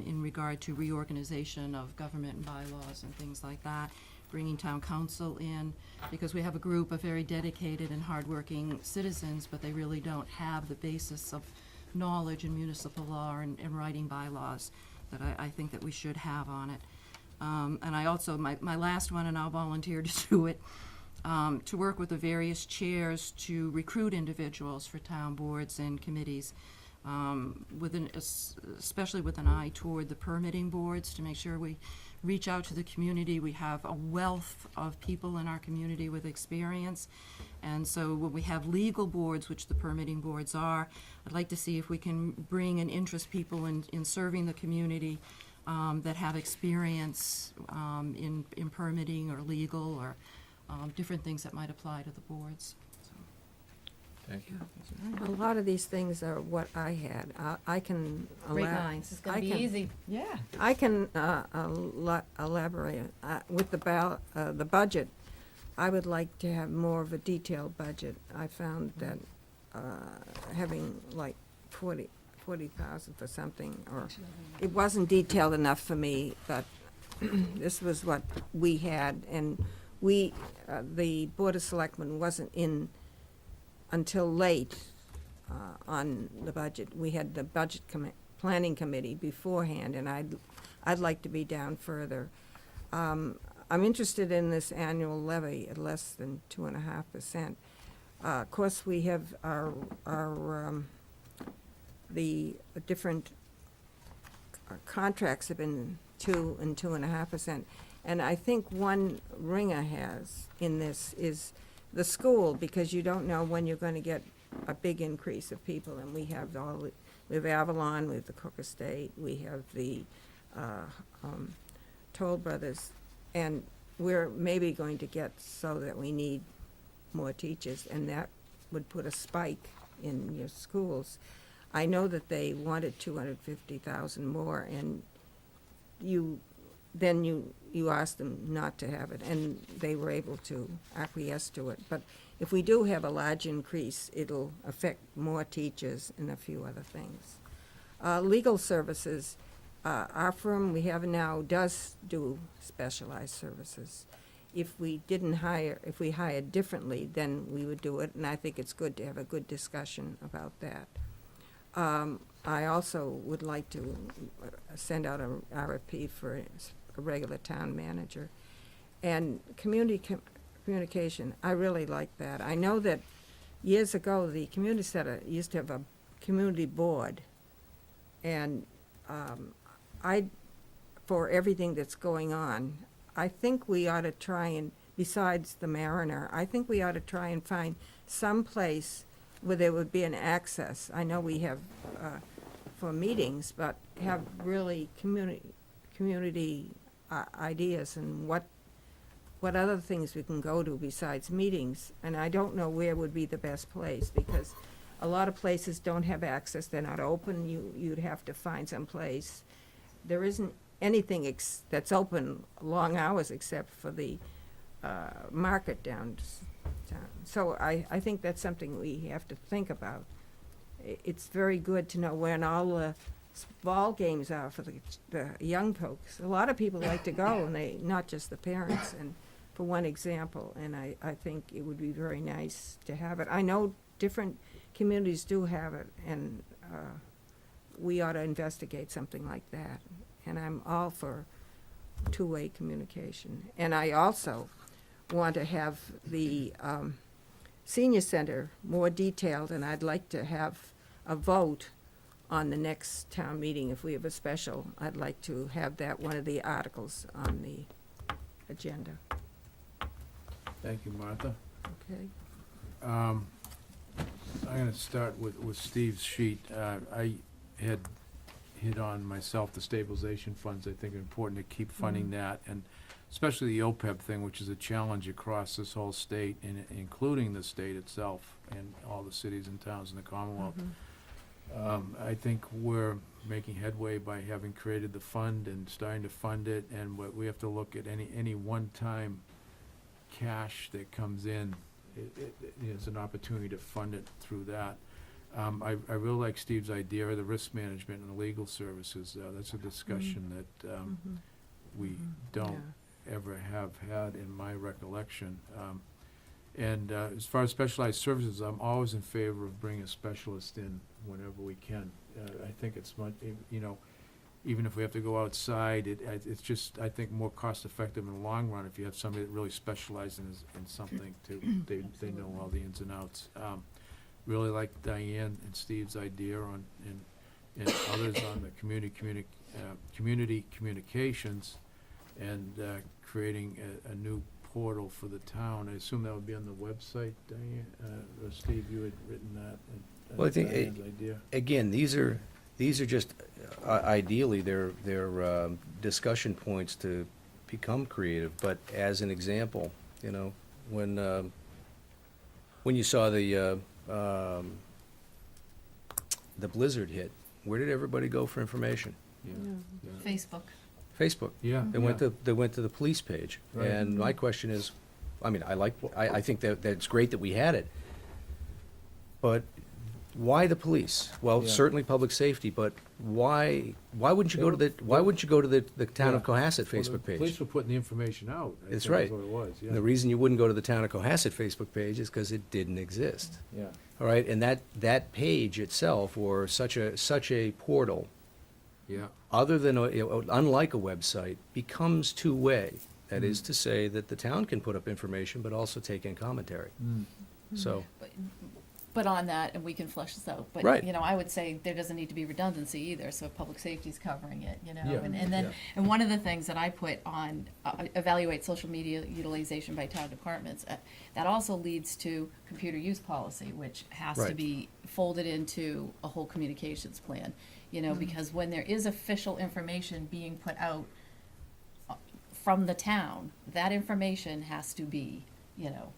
in regard to reorganization of government and bylaws and things like that, bringing town council in, because we have a group of very dedicated and hardworking citizens, but they really don't have the basis of knowledge in municipal law and writing bylaws that I think that we should have on it. And I also, my last one, and I'll volunteer to do it, to work with the various chairs to recruit individuals for town boards and committees, especially with an eye toward the permitting boards, to make sure we reach out to the community. We have a wealth of people in our community with experience. And so when we have legal boards, which the permitting boards are, I'd like to see if we can bring and interest people in serving the community that have experience in permitting or legal or different things that might apply to the boards. Thank you. A lot of these things are what I had. I can Great minds, it's gonna I be can- easy. Yeah. I can elaborate. With the budget, I would like to have more of a detailed budget. I found that having like 40,000 for something, or it wasn't detailed enough for me, but this was what we had, and the Board of Selectmen wasn't in until late on the budget. We had the budget planning committee beforehand, and I'd like to be down further. I'm interested in this annual levy at less than 2.5%. Of course, we have our the different contracts have been 2 and 2.5%. And I think one ringer has in this is the school, because you don't know when you're going to get a big increase of people, and we have all We have Avalon, we have the Cook Estate, we have the Toll Brothers, and we're maybe going to get so that we need more teachers, and that would put a spike in your schools. I know that they wanted 250,000 more, and you asked them not to have it, and they were able to acquiesce to it. But if we do have a large increase, it'll affect more teachers and a few other things. Legal services, our firm we have now does do specialized services. If we hired differently, then we would do it, and I think it's good to have a good discussion about that. I also would like to send out a RFP for a regular town manager. And communication, I really like that. I know that years ago, the community center used to have a community board, and for everything that's going on, I think we ought to try and, besides the Mariner, I think we ought to try and find some place where there would be an access. I know we have for meetings, but have really community ideas and what other things we can go to besides meetings. And I don't know where would be the best place, because a lot of places don't have access, they're not open, you'd have to find some place. There isn't anything that's open long hours except for the market downtown. So I think that's something we have to think about. It's very good to know when all the ball games are for the young folks. A lot of people like to go, and not just the parents, and for one example, and I think it would be very nice to have it. I know different communities do have it, and we ought to investigate something like that. And I'm all for two-way communication. And I also want to have the senior center more detailed, and I'd like to have a vote on the next town meeting. If we have a special, I'd like to have that one of the articles on the agenda. Thank you, Martha. Okay? I'm gonna start with Steve's sheet. I had hit on myself the stabilization funds. I think are important to keep funding that, and especially the OPEB thing, which is a challenge across this whole state, and including the state itself and all the cities and towns in the Commonwealth. I think we're making headway by having created the fund and starting to fund it, and what we have to look at any one-time cash that comes in, it is an opportunity to fund it through that. I really like Steve's idea of the risk management and the legal services. That's a discussion that we don't ever have had in my recollection. And as far as specialized services, I'm always in favor of bringing a specialist in whenever we can. I think it's much, even if we have to go outside, it's just, I think, more cost-effective in the long run if you have somebody that really specializes in something they know all the ins and outs. Really like Diane and Steve's idea on, and others on the community communications and creating a new portal for the town. I assume that would be on the website, Diane, or Steve, you had written that. Well, I think, Diane's idea. again, these are just, ideally, they're discussion points to become creative, but as an example, when you saw the blizzard hit, where did everybody go for information? Yeah. Facebook. Facebook. Yeah. They went to the police page. Right. And my question is, I think that's great that we had it, but why the police? Well, Yeah. certainly public safety, but why wouldn't you go to the town of Cohasset Well, the Facebook page? police were putting the information out. I That's think right. what it was, yeah. And the reason you wouldn't go to the town of Cohasset Facebook page is because it didn't exist. Yeah. All right, and that page itself, or such a portal, Yeah. other than unlike a website, becomes two-way. That is to say that the town can put up information, but also take in commentary. Mm. So, But but on that, and we can flesh this out, but, Right. you know, I would say there doesn't need to be redundancy either, so if public safety's covering it, you know, Yeah, and then, yeah. and one of the things that I put on, evaluate social media utilization by town departments, that also leads to computer use policy, which has to Right. be folded into a whole communications plan, you know, because when there is official information being put out from the town, that information has to be, you know,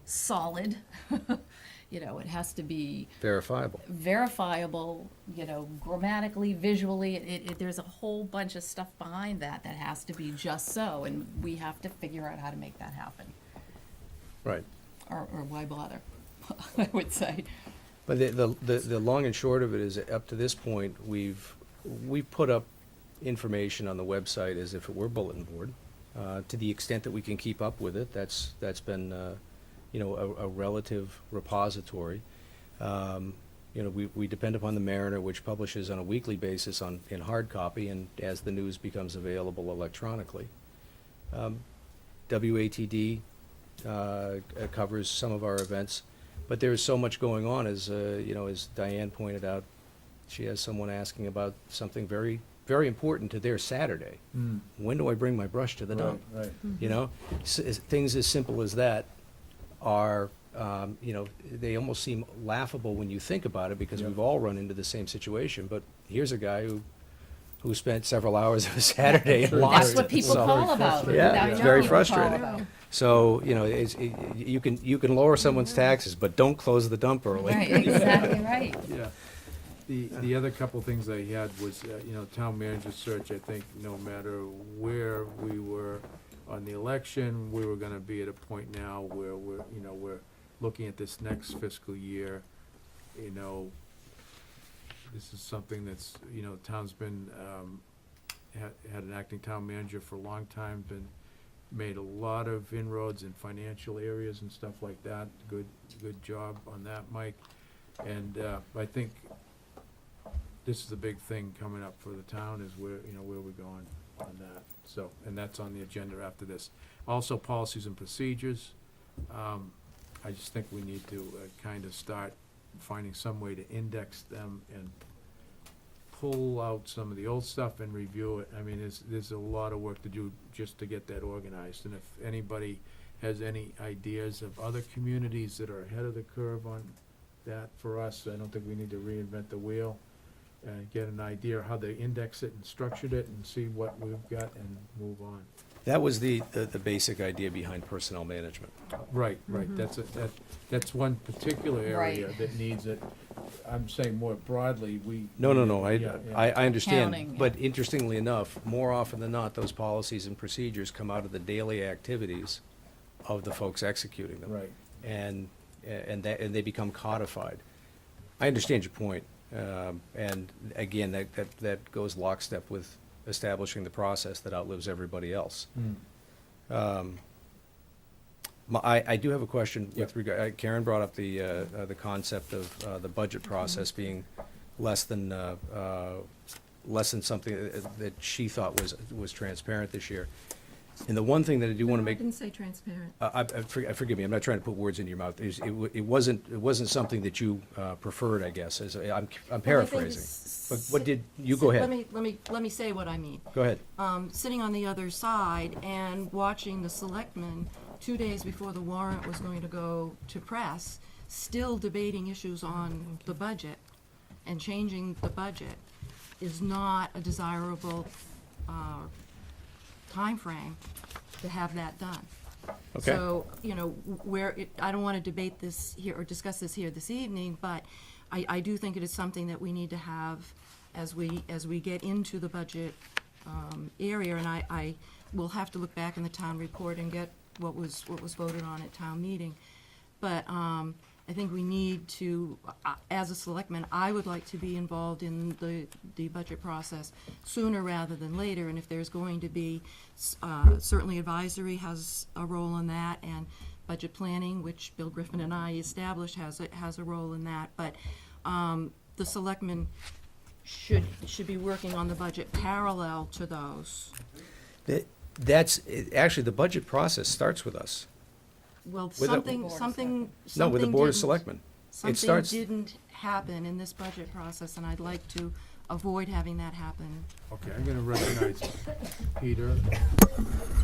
solid. You know, it has to be Verifiable. verifiable, you know, grammatically, visually. There's a whole bunch of stuff behind that that has to be just so, and we have to figure out how to make that happen. Right. Or why bother, I would say. But the long and short of it is, up to this point, we've put up information on the website as if it were bulletin board. To the extent that we can keep up with it, that's been, you know, a relative repository. You know, we depend upon the Mariner, which publishes on a weekly basis in hard copy, and as the news becomes available electronically. WATD covers some of our events, but there is so much going on, as you know, as Diane pointed out. She has someone asking about something very, very important to their Saturday. Mm. When do I bring my brush to the dump? Right. You know, things as simple as that are, you know, they almost seem laughable when you think about it, because Yep. we've all run into the same situation. But here's a guy who spent several hours of a Saturday and That's lost That's what it. people So- call about. Yeah, I it's know very people call frustrating. about. So, you know, you can lower someone's taxes, but don't close the dump early. Right, exactly right. Yeah. The other couple things I had was, you know, town manager search. I think no matter where we were on the election, we were gonna be at a point now where we're looking at this next fiscal year. You know, this is something that's, you know, town's been, had an acting town manager for a long time, made a lot of inroads in financial areas and stuff like that. Good job on that, Mike. And, I think this is the big thing coming up for the town, is where we're going on that. So, and that's on the agenda after this. Also, policies and procedures. I just think we need to kind of start finding some way to index them and pull out some of the old stuff and review it. I mean, there's a lot of work to do just to get that organized. And if anybody has any ideas of other communities that are ahead of the curve on that, for us, I don't think we need to reinvent the wheel. And get an idea of how they index it and structured it, and see what we've got and move on. That was the basic idea behind personnel management. Right, that's one particular area Right. that needs it. I'm saying more broadly, No, Yeah, yeah. I understand. Accounting, But interestingly enough, more often than not, those policies and procedures come out of the daily activities of the folks executing them. Right. And they become codified. I understand your point. And again, that goes lockstep with establishing the process that outlives everybody else. Mm. I do have a question with Yep. regard, Karen brought up the concept of the budget process being less than something that she thought was transparent this year. And the one thing that I do want to I make, didn't say transparent. forgive me, I'm not trying to put words in your mouth. It wasn't something that you preferred, I guess, I'm paraphrasing. But what did, you go ahead. Let me say what I mean. Go ahead. Sitting on the other side and watching the selectmen 2 days before the warrant was going to go to press, still debating issues on the budget and changing the budget is not a desirable timeframe to have that done. Okay. So, you know, I don't want to debate this here or discuss this here this evening, but I do think it is something that we need to have as we get into the budget area, and I will have to look back in the town report and get what was voted on at town meeting. But I think we need to, as a selectman, I would like to be involved in the budget process sooner rather than later. And if there's going to be, certainly advisory has a role in that, and budget planning, which Bill Griffin and I established, has a role in that. But the selectmen should be working on the budget parallel to those. Actually, the budget process starts with us. Well, With a- something No, with the Board of didn't- Selectmen. Something starts- didn't happen in this budget process, and I'd like to avoid having that happen. Okay, I'm gonna recognize Peter.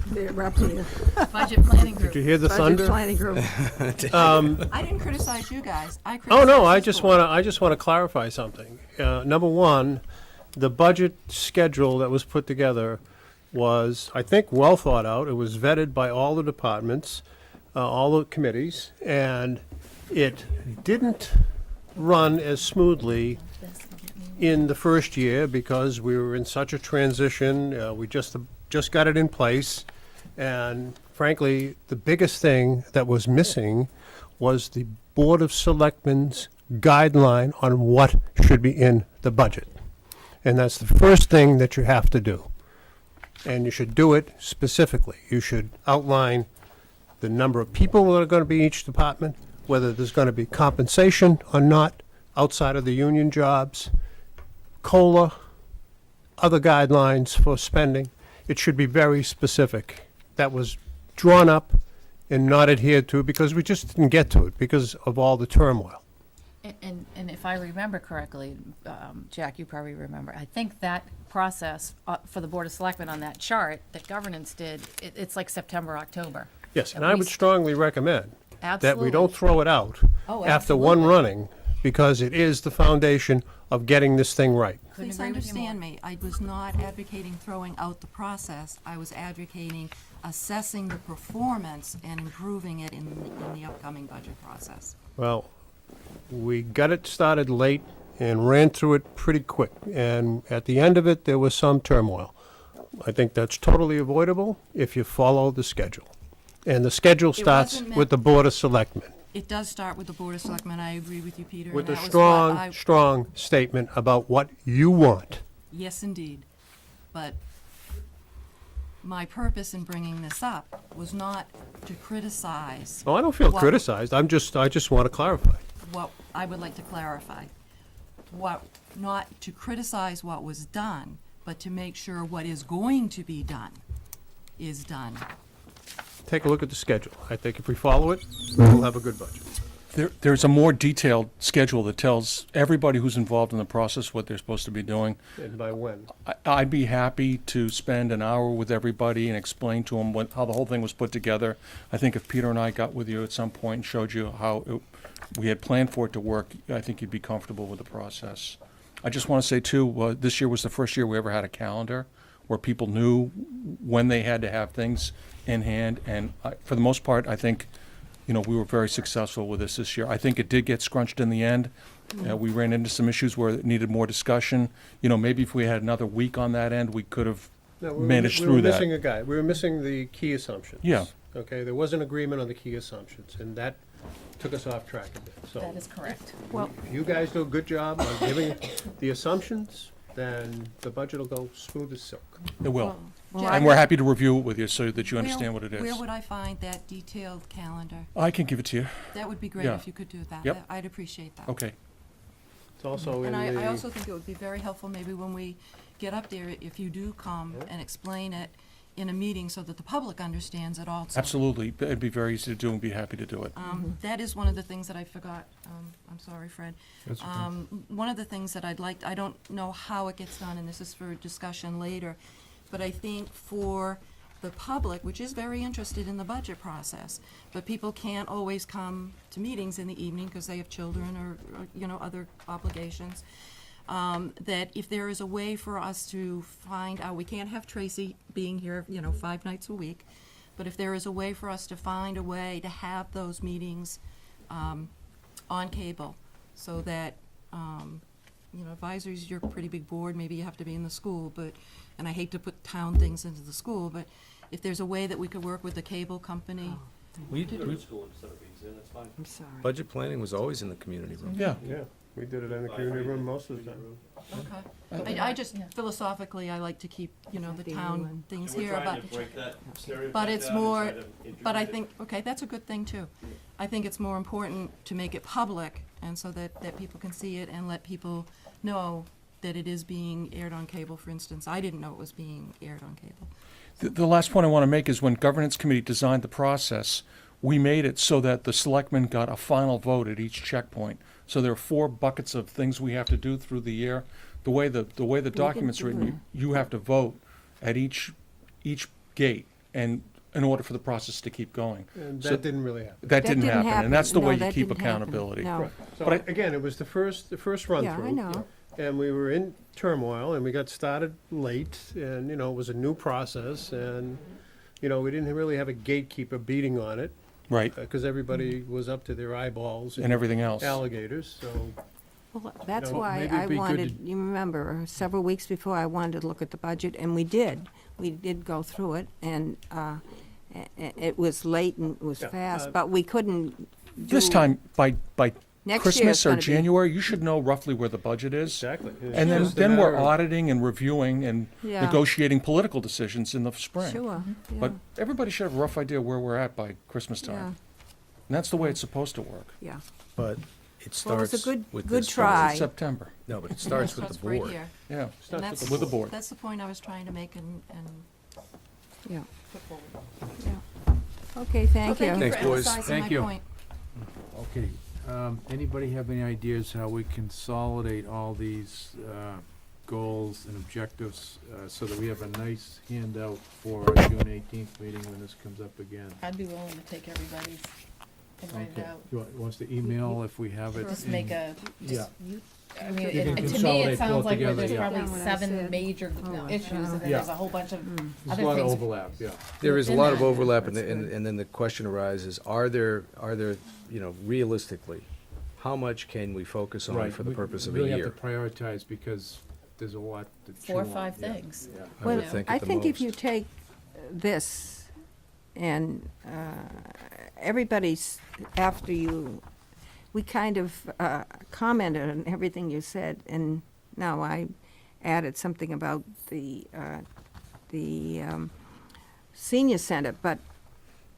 They're up here. Budget planning group. Did you hear the Budget thunder? planning group. I didn't criticize you guys, I Oh, criticized no, I this just board. want to clarify something. Number one, the budget schedule that was put together was, I think, well thought out. It was vetted by all the departments, all the committees, and it didn't run as smoothly in the first year because we were in such a transition. We just got it in place. And frankly, the biggest thing that was missing was the Board of Selectmen's guideline on what should be in the budget. And that's the first thing that you have to do. And you should do it specifically. You should outline the number of people that are going to be in each department, whether there's going to be compensation or not outside of the union jobs, COLA, other guidelines for spending. It should be very specific. That was drawn up and not adhered to because we just didn't get to it because of all the turmoil. And if I remember correctly, Jack, you probably remember, I think that process for the Board of Selectmen on that chart that governance did, it's like September, October. Yes, and At I would least- strongly recommend that we don't Absolutely. throw it out Oh, after one absolutely. running because it is the foundation of getting this thing right. Couldn't Please agree with you more. understand me, I was not advocating throwing out the process, I was advocating assessing the performance and improving it in the upcoming budget process. Well, we got it started late and ran through it pretty quick. And at the end of it, there was some turmoil. I think that's totally avoidable if you follow the schedule. And the schedule starts wasn't with the Board of Selectmen, It does start with the Board of Selectmen, I agree with you, Peter. with and a that was what strong, I- strong statement about what you want. Yes, indeed. But my purpose in bringing this up was not to criticize Oh, I don't feel What- criticized. I just want to clarify. what, I would like to clarify. Not to criticize what was done, but to make sure what is going to be done is done. Take a look at the schedule. I think if we follow it, we'll have a good budget. There's a more detailed schedule that tells everybody who's involved in the process what they're supposed to be doing. And by when? I'd be happy to spend an hour with everybody and explain to them how the whole thing was put together. I think if Peter and I got with you at some point and showed you how we had planned for it to work, I think you'd be comfortable with the process. I just want to say, too, this year was the first year we ever had a calendar where people knew when they had to have things in hand. And for the most part, I think, we were very successful with this year. I think it did get scrunched in the end. We ran into some issues where it needed more discussion. Maybe if we had another week on that end, we could have No, managed we through were that. missing a guy. We were missing the key assumptions. Yeah. Okay, there was an agreement on the key assumptions, and that took us off track a bit. So That is correct. Well, if you guys do a good job on giving the assumptions, then the budget will go smooth as silk. It will. well, Jack- And we're happy to review it with you so that you Where- understand what it is. Where would I find that detailed calendar? I can give it to you. That would be great Yeah. if you could do that. Yep. I'd appreciate that. Okay. It's also in And the. I also think it would be very helpful maybe when we get up there, if you do come and explain it in a meeting so that the public understands it also. Absolutely. It'd be very easy to do and be happy to do it. That is one of the things that I forgot. I'm sorry, Fred. One of the things that I don't know how it gets done, and this is for discussion later, but I think for the public, which is very interested in the budget process, but people can't always come to meetings in the evening because they have children or other obligations. That if there is a way for us to find out, we can't have Tracy being here, 5 nights a week, but if there is a way for us to find a way to have those meetings on cable, so that, advisories, you're a pretty big board, maybe you have to be in the school, and I hate to put town things into the school, but if there's a way that we could work with the cable company. I'm sorry. Budget planning was always in the community room. Yeah. Yeah, we did it in the community room most of the time. Okay. I just, philosophically, I like to keep, the town things here, but it's more, but I think, okay, that's a good thing too. I think it's more important to make it public, and so that people can see it and let people know that it is being aired on cable, for instance. I didn't know it was being aired on cable. The last point I want to make is when Governance Committee designed the process, we made it so that the selectmen got a final vote at each checkpoint. So there are 4 buckets of things we have to do through the year. The way the document's written, you have to vote at each gate, and in order for the process to keep going. And So that didn't really happen. That didn't happen, and that's the No, way you that keep didn't happen. accountability. No. Right. So, But I- again, it was the first run-through. Yeah, I know. And we were in turmoil, and we got started late, and, it was a new process, and, we didn't really have a gatekeeper beating on it, Right, because everybody was up to their eyeballs and in everything else. alligators, so. Well, that's No, why maybe I it'd be good wanted, you remember, several weeks before I wanted to look at the budget, and we did. We did go through it, and it was late and it was Yeah, fast, but we couldn't This do- time, by Next year Christmas it's or gonna be- January, you should know roughly where the budget is. Exactly. And then we're auditing and reviewing and Yeah. negotiating political decisions in the spring. Sure, yeah, But everybody should have a rough idea where we're at by Christmas yeah, time. And that's the way it's supposed to work. yeah. But it Well, it starts was a good- with good this try. It's September, No, but it starts with the Starts right board. here. yeah. And Starts that's, with With the board. that's the point I was trying to make and Yeah, put forward. yeah. Okay, thank So you. thank you Thanks, for boys. emphasizing Thank my you. point. Okay, anybody have any ideas how we consolidate all these, goals and objectives, so that we have a nice handout for our June 18th meeting when this comes up again? I'd be willing to take everybody's and write it Okay. out. You want us to email if we have it? Just in- make a, Yeah. I mean, You it- can to me, consolidate it sounds both like together, there's yeah. probably Yeah, what I 7 said. major Oh, issues, and then Yeah. there's a whole bunch of There's a other lot of things. overlap, yeah. There is a within lot of that. overlap, and, That's and good. and then the question arises, are there, realistically, how much can we focus on Right, for the we purpose of a really year? have to prioritize because there's a lot to chew 4 or on, 5 yeah, things. yeah. I would Well, think I at the think if most. you take this and everybody's, after you, we kind of commented on everything you said, and now I added something about the senior center, but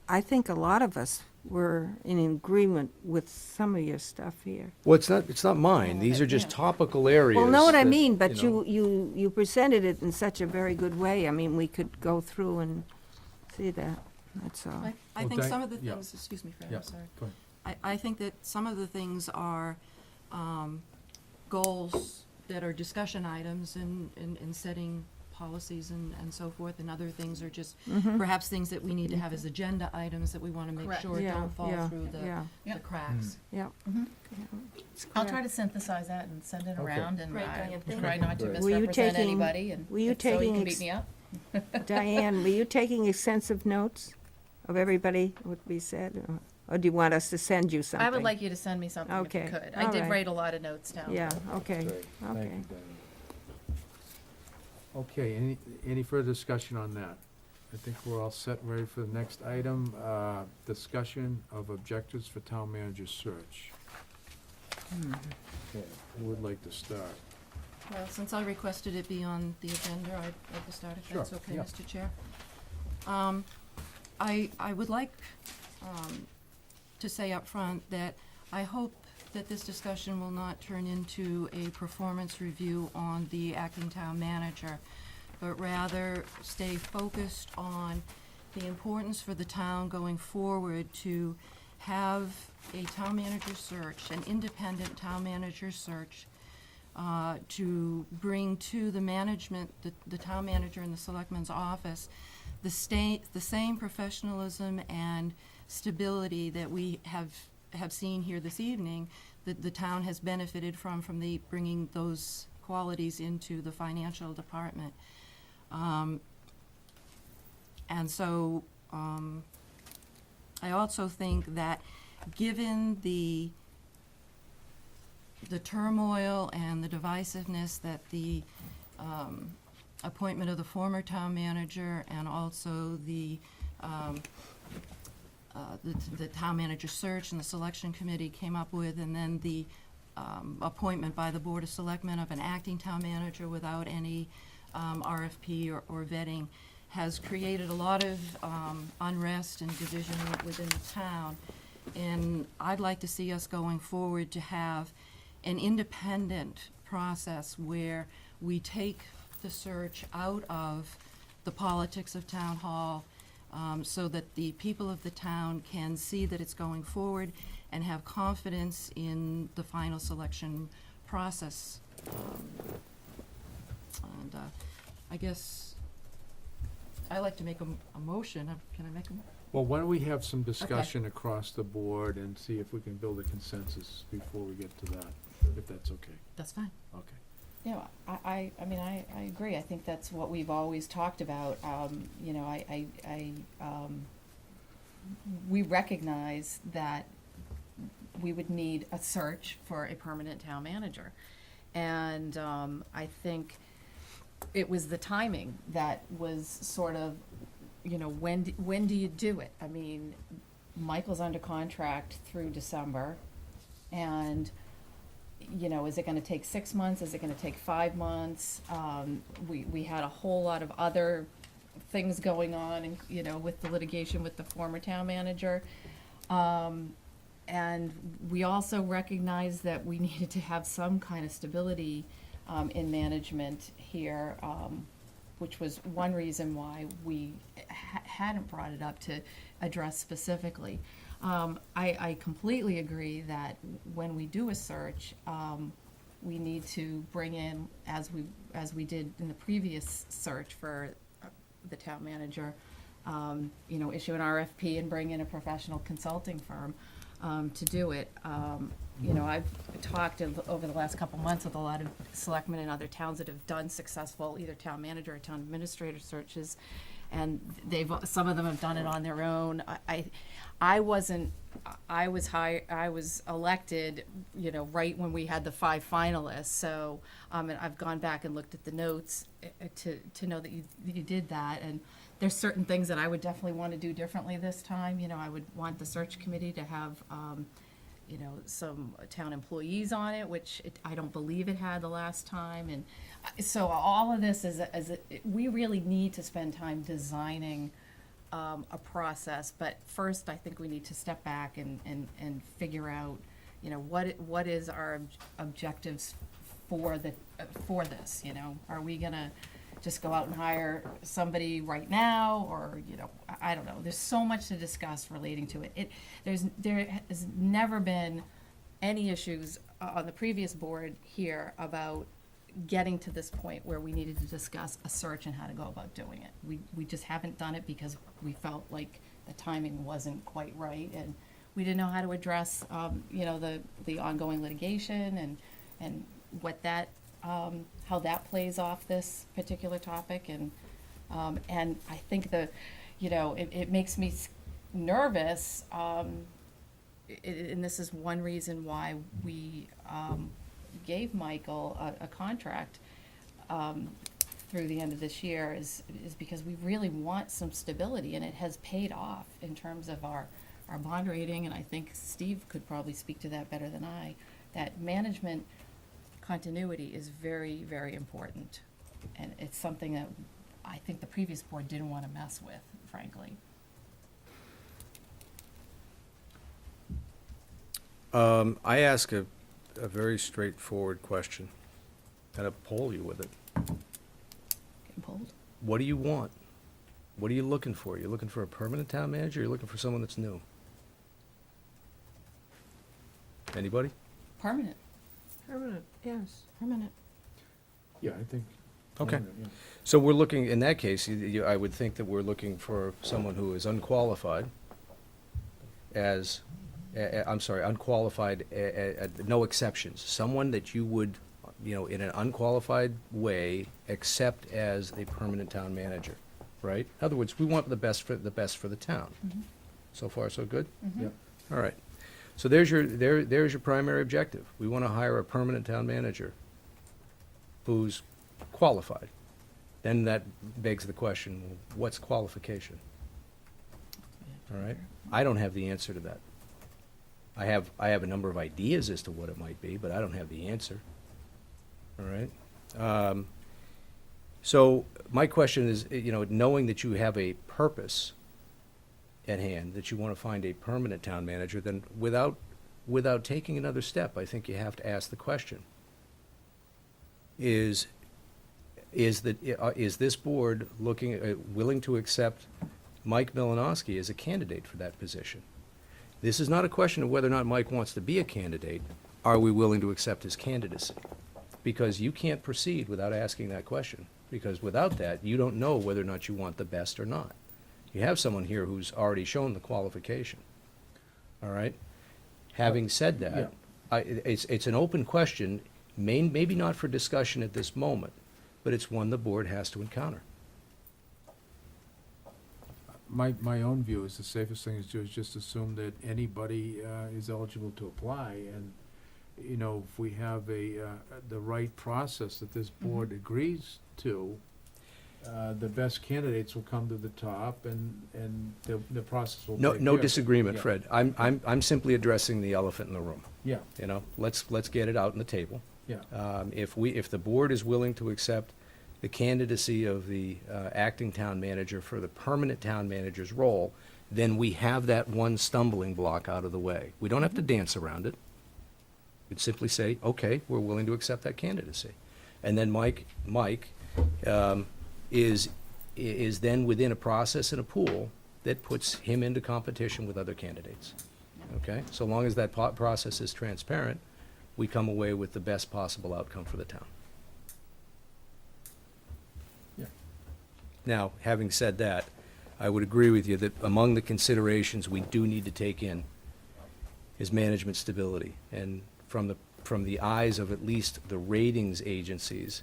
I think a lot of us were in agreement with some of your stuff here. Well, it's not mine. These are just Yeah. topical areas. Well, know what I that, mean, but know. you presented it in such a very good way. I mean, we could go through and see that, that's all. I Well, think Di- some of the yeah. things, excuse me, Fran, Yeah, I'm sorry. go ahead. I think that some of the things are goals that are discussion items in setting policies and so forth, and other things are just perhaps things that we need to have as agenda items that we want to make Correct. sure Yeah, don't fall yeah, through yeah, Yeah. the cracks. yeah. Mhm. It's I'll correct. try to synthesize that and send it Okay. around, and Great, I Diane, thank try not to Great. Were you misrepresent taking- anybody, and were you so you taking can ex- beat me up. Diane, were you taking extensive notes of everybody, what we said, or do you want us to send you something? I would like you to send me something if you Okay, could. I all did right. write a lot of notes down. Yeah, okay, Great. Thank okay. you, Diane. Okay, any further discussion on that? I think we're all set, ready for the next item, discussion of objectives for town manager search. Okay, who would like to start? Well, since I requested it be on the agenda, I'd like to start if Sure, that's okay, yeah. Mr. Chair. I would like to say up front that I hope that this discussion will not turn into a performance review on the acting town manager, but rather stay focused on the importance for the town going forward to have a town manager search, an independent town manager search, to bring to the management, the town manager and the selectman's office, the same professionalism and stability that we have seen here this evening, that the town has benefited from the bringing those qualities into the financial department. And so, I also think that given the turmoil and the divisiveness that the appointment of the former town manager and also the town manager search and the selection committee came up with, and then the appointment by the Board of Selectmen of an acting town manager without any RFP or vetting, has created a lot of unrest and division within the town. And I'd like to see us going forward to have an independent process where we take the search out of the politics of town hall, so that the people of the town can see that it's going forward and have confidence in the final selection process. And I guess I like to make a motion. Can I make a? Well, why don't we have some discussion across the board and see if we can build a consensus before we get to that, if that's okay. That's fine. Okay. Yeah, I mean, I agree. I think that's what we've always talked about. You know, we recognize that we would need a search for a permanent town manager. And I think it was the timing that was sort of, you know, when do you do it? I mean, Michael's under contract through December, and, you know, is it gonna take 6 months? Is it gonna take 5 months? We had a whole lot of other things going on, and, you know, with the litigation with the former town manager. And we also recognized that we needed to have some kind of stability in management here, which was one reason why we hadn't brought it up to address specifically. I completely agree that when we do a search, we need to bring in, as we did in the previous search for the town manager, you know, issue an RFP and bring in a professional consulting firm to do it. You know, I've talked over the last couple months with a lot of selectmen in other towns that have done successful either town manager or town administrator searches, and some of them have done it on their own. I was elected, you know, right when we had the 5 finalists, so, and I've gone back and looked at the notes to know that you did that, and there's certain things that I would definitely want to do differently this time. You know, I would want the search committee to have, you know, some town employees on it, which I don't believe it had the last time. And so all of this we really need to spend time designing a process. But first, I think we need to step back and figure out, you know, what is our objectives for this, you know? Are we gonna just go out and hire somebody right now, or, you know, I don't know. There's so much to discuss relating to it. There has never been any issues on the previous board here about getting to this point where we needed to discuss a search and how to go about doing it. We just haven't done it because we felt like the timing wasn't quite right, and we didn't know how to address, you know, the ongoing litigation and what that, how that plays off this particular topic, and I think you know, it makes me nervous, and this is one reason why we gave Michael a contract through the end of this year, is because we really want some stability, and it has paid off in terms of our bond rating, and I think Steve could probably speak to that better than I, that management continuity is very, very important. And it's something that I think the previous board didn't want to mess with, frankly. I ask a very straightforward question, and I poll you with it. Getting pulled? What do you want? What are you looking for? You're looking for a permanent town manager, or you're looking for someone that's new? Anybody? Permanent, Permanent, yes. permanent. Yeah, I think. Okay. Yeah. So we're looking, in that case, I would think that we're looking for someone who is unqualified unqualified, no exceptions. Someone that you would, you know, in an unqualified way, accept as a permanent town manager, right? In other words, we want the best for the town. Mhm. So far, so good? Mhm. Yep. All right. So there's your primary objective. We want to hire a permanent town manager who's qualified. Then that begs the question, what's qualification? All right? I don't have the answer to that. I have a number of ideas as to what it might be, but I don't have the answer. All right? So my question is, you know, knowing that you have a purpose at hand, that you want to find a permanent town manager, then without taking another step, I think you have to ask the question: Is this board willing to accept Mike Milanowski is a candidate for that position. This is not a question of whether or not Mike wants to be a candidate. Are we willing to accept his candidacy? Because you can't proceed without asking that question, because without that, you don't know whether or not you want the best or not. You have someone here who's already shown the qualification. All right? Having said Yeah. that, it's an open question, maybe not for discussion at this moment, but it's one the board has to encounter. My own view is the safest thing is to just assume that anybody is eligible to apply, and, you know, if we have the right process that this board agrees to, the best candidates will come to the top, and the process will No, take no care of it. disagreement, Yeah. Fred. I'm simply addressing the elephant in the room. Yeah, You know, let's get it out on the table. yeah. If the board is willing to accept the candidacy of the acting town manager for the permanent town manager's role, then we have that one stumbling block out of the way. We don't have to dance around it. We'd simply say, okay, we're willing to accept that candidacy. And then Mike is then within a process and a pool that puts him into competition with other candidates. Okay? So long as that process is transparent, we come away with the best possible outcome for the town. Yeah. Now, having said that, I would agree with you that among the considerations we do need to take in is management stability. And from the eyes of at least the ratings agencies,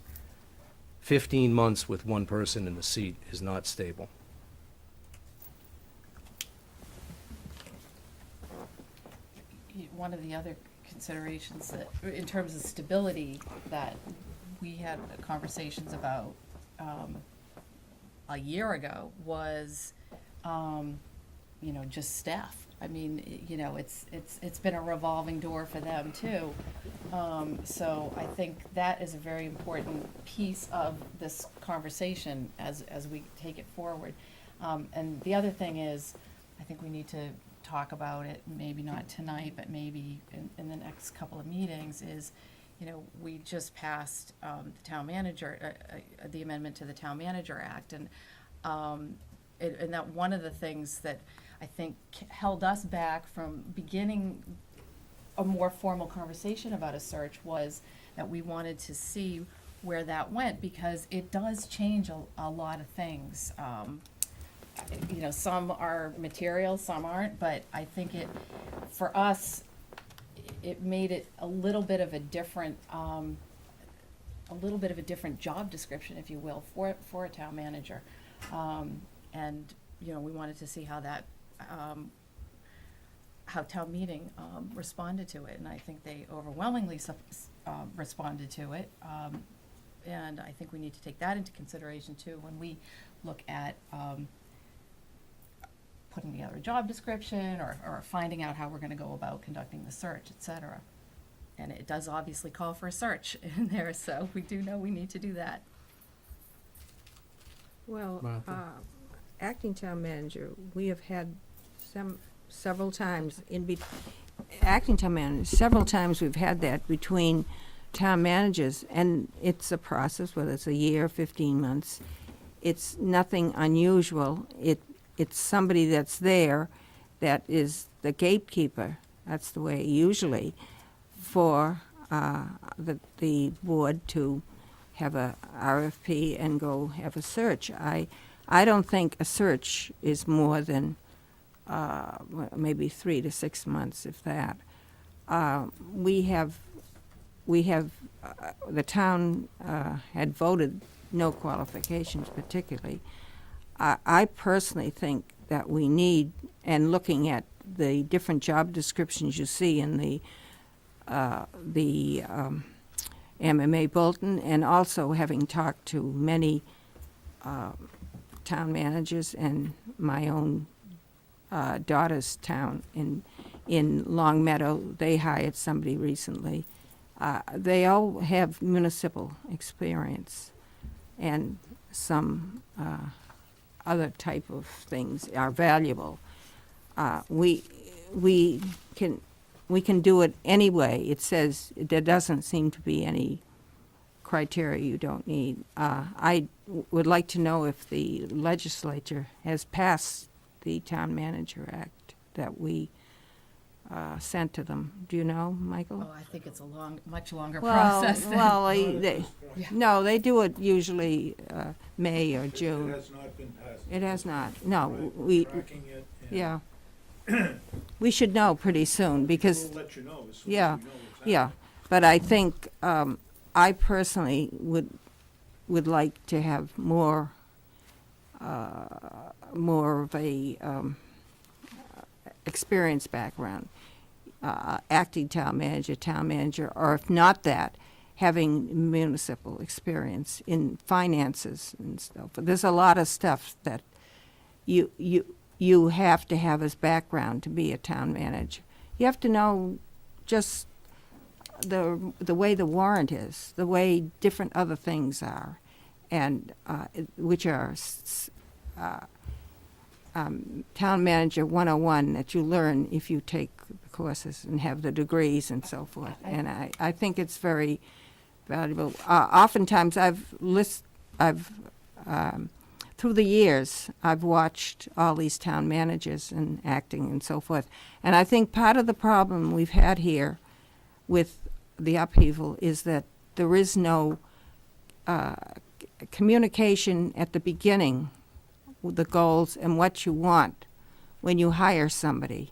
15 months with one person in the seat is not stable. One of the other considerations that, in terms of stability, that we had conversations about a year ago was, you know, just staff. I mean, you know, it's been a revolving door for them too. So I think that is a very important piece of this conversation as we take it forward. And the other thing is, I think we need to talk about it, maybe not tonight, but maybe in the next couple of meetings, is, you know, we just passed the town manager, the amendment to the Town Manager Act, and that one of the things that I think held us back from beginning a more formal conversation about a search was that we wanted to see where that went, because it does change a lot of things. You know, some are material, some aren't, but I think for us, it made it a little bit of a different job description, if you will, for a town manager. And, you know, we wanted to see how that, how town meeting responded to it, and I think they overwhelmingly responded to it. And I think we need to take that into consideration too when we look at putting together a job description or finding out how we're gonna go about conducting the search, et cetera. And it does obviously call for a search in there, so we do know we need to do that. Well, Martha? acting town manager, we have had several times acting town manager, several times we've had that between town managers, and it's a process, whether it's a year, 15 months. It's nothing unusual. It's somebody that's there that is the gatekeeper. That's the way usually for the board to have a RFP and go have a search. I don't think a search is more than maybe 3 to 6 months, if that. We have the town had voted no qualifications particularly. I personally think that we need, and looking at the different job descriptions you see in the MMA bulletin, and also having talked to many town managers and my own daughter's town in Long Meadow, they hired somebody recently. They all have municipal experience, and some other type of things are valuable. We can do it anyway. It says there doesn't seem to be any criteria you don't need. I would like to know if the legislature has passed the Town Manager Act that we sent to them. Do you know, Michael? Oh, I think it's a much longer Well, process than. well, Yeah. no, they do it usually May or June. It has not been passed. It has not. No, We're we, tracking it, and yeah. We should know pretty soon because, we'll let you know as soon yeah, as we know what's yeah. happening. But I think, I personally would like to have more of a experience background. Acting town manager, or if not that, having municipal experience in finances and stuff. But there's a lot of stuff that you have to have as background to be a town manager. You have to know just the way the warrant is, the way different other things are, and which are Town Manager 101 that you learn if you take the courses and have the degrees and so forth. And I think it's very valuable. Oftentimes through the years, I've watched all these town managers and acting and so forth. And I think part of the problem we've had here with the upheaval is that there is no communication at the beginning with the goals and what you want when you hire somebody.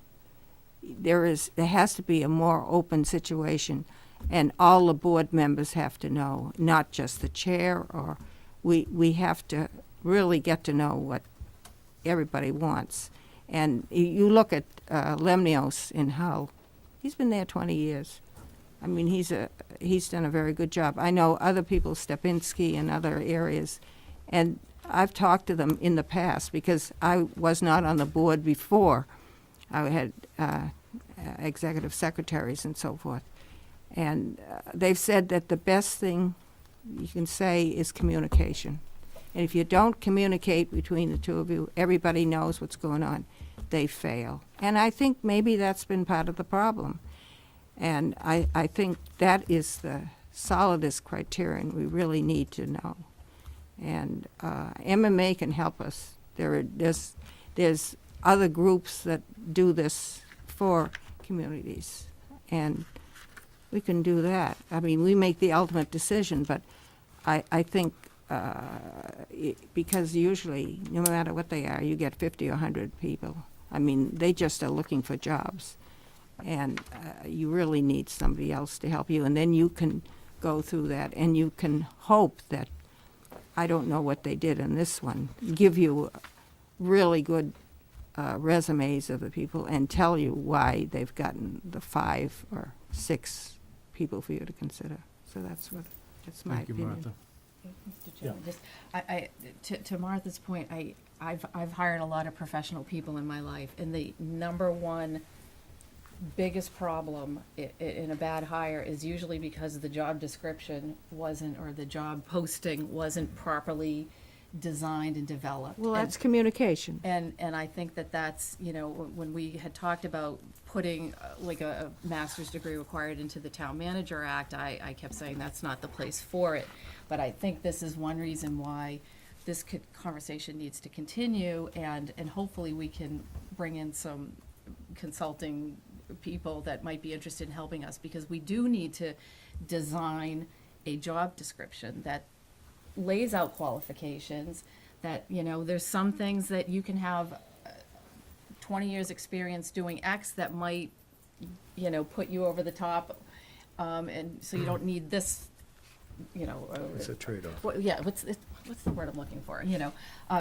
There has to be a more open situation, and all the board members have to know, not just the chair, or we have to really get to know what everybody wants. And you look at Lemnios in Hull, he's been there 20 years. I mean, he's done a very good job. I know other people, Stepinski and other areas, and I've talked to them in the past because I was not on the board before. I had executive secretaries and so forth. And they've said that the best thing you can say is communication. And if you don't communicate between the two of you, everybody knows what's going on, they fail. And I think maybe that's been part of the problem. And I think that is the solidest criterion we really need to know. And MMA can help us. There's other groups that do this for communities, and we can do that. I mean, we make the ultimate decision, but I think because usually, no matter what they are, you get 50 or 100 people. I mean, they just are looking for jobs, and you really need somebody else to help you, and then you can go through that, and you can hope that, I don't know what they did in this one, give you really good resumes of the people and tell you why they've gotten the 5 or 6 people for you to consider. So that's my Thank you, opinion. Martha. Mr. Chairman, just, to Martha's point, I've hired a lot of professional people in my life, and the number one biggest problem in a bad hire is usually because the job description wasn't, or the job posting wasn't properly designed and developed. Well, And- that's communication. And I think that's, when we had talked about putting like a master's degree required into the Town Manager Act, I kept saying that's not the place for it. But I think this is one reason why this conversation needs to continue, and hopefully we can bring in some consulting people that might be interested in helping us, because we do need to design a job description that lays out qualifications, that, there's some things that you can have 20 years experience doing X that might, put you over the top, and so you don't need this, It's a trade-off. what's the word I'm looking for?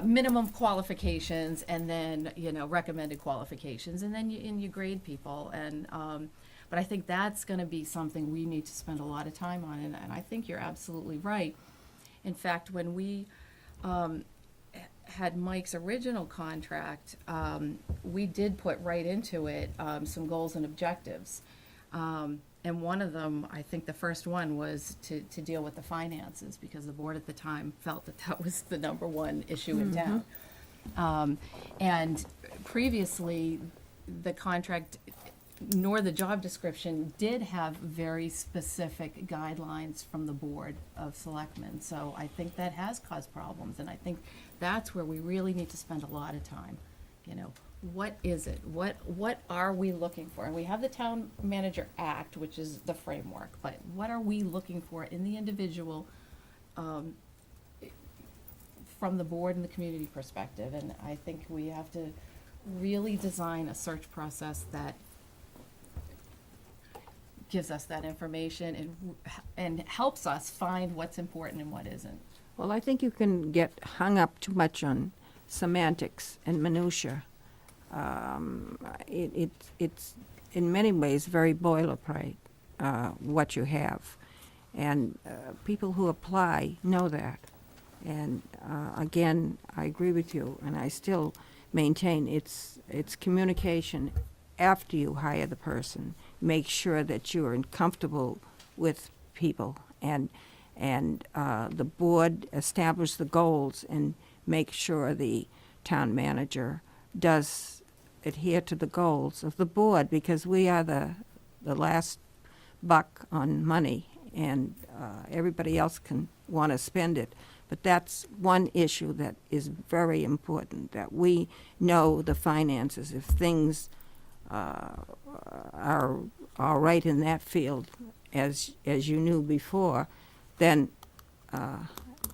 Minimum qualifications, and then, recommended qualifications, and then you grade people. And, but I think that's gonna be something we need to spend a lot of time on, and I think you're absolutely right. In fact, when we had Mike's original contract, we did put right into it some goals and objectives. And one of them, I think the first one, was to deal with the finances, because the board at the time felt that was the number one issue in town. And previously, the contract nor the job description did have very specific guidelines from the Board of Selectmen. So I think that has caused problems, and I think that's where we really need to spend a lot of time. You know, what is it? What are we looking for? And we have the Town Manager Act, which is the framework, but what are we looking for in the individual, from the board and the community perspective? And I think we have to really design a search process that gives us that information and helps us find what's important and what isn't. Well, I think you can get hung up too much on semantics and minutia. It's in many ways very boilerplate, what you have. And people who apply know that. And again, I agree with you, and I still maintain it's communication after you hire the person. Make sure that you are comfortable with people, and the board establish the goals and make sure the town manager does adhere to the goals of the board, because we are the last buck on money, and everybody else can want to spend it. But that's one issue that is very important, that we know the finances. If things are all right in that field, as you knew before, then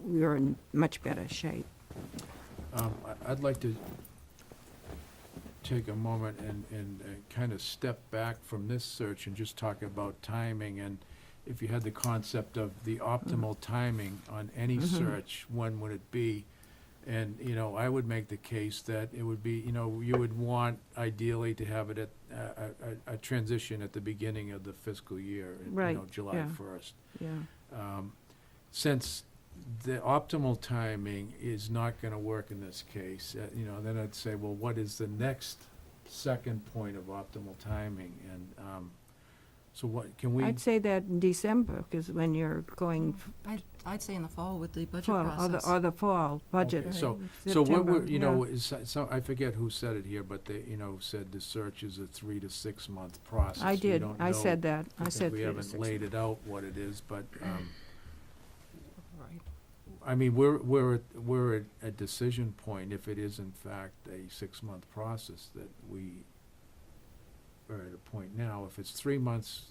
we're in much better shape. I'd like to take a moment and kind of step back from this search and just talk about timing. And if you had the concept of the optimal timing on any search, when would it be? And, you know, I would make the case that it would be, you know, you would want ideally to have it at a transition at the beginning of the fiscal year, Right, you know, July yeah. 1st. Yeah. Since the optimal timing is not going to work in this case, you know, then I'd say, well, what is the next second point of optimal timing? And so what, can we? I'd say that in December, because when you're going I'd say in the fall with the budget fall, process. or the fall budget. Okay, so what September, we're, you know, yeah. is, so I forget who said it here, but they, you know, said the search is a 3 to 6 month process. I We did, don't I know, said that, I because said we 3 to haven't 6 laid months. it out what it is, but, Right. I mean, we're at a decision point if it is in fact a 6 month process that we are at a point now. If it's 3 months,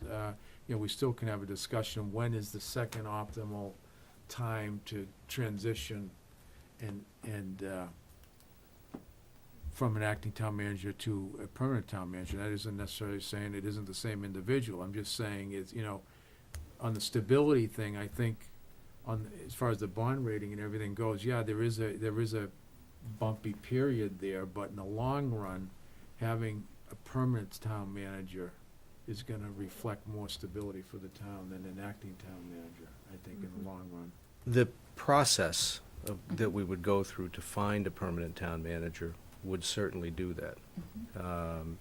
you know, we still can have a discussion, when is the second optimal time to transition and from an acting town manager to a permanent town manager. That isn't necessarily saying it isn't the same individual. I'm just saying it's, you know, on the stability thing, I think as far as the bond rating and everything goes, yeah, there is a bumpy period there, but in the long run, having a permanent town manager is gonna reflect more stability for the town than an acting town manager, I think, in the long run. The process that we would go through to find a permanent town manager would certainly do that.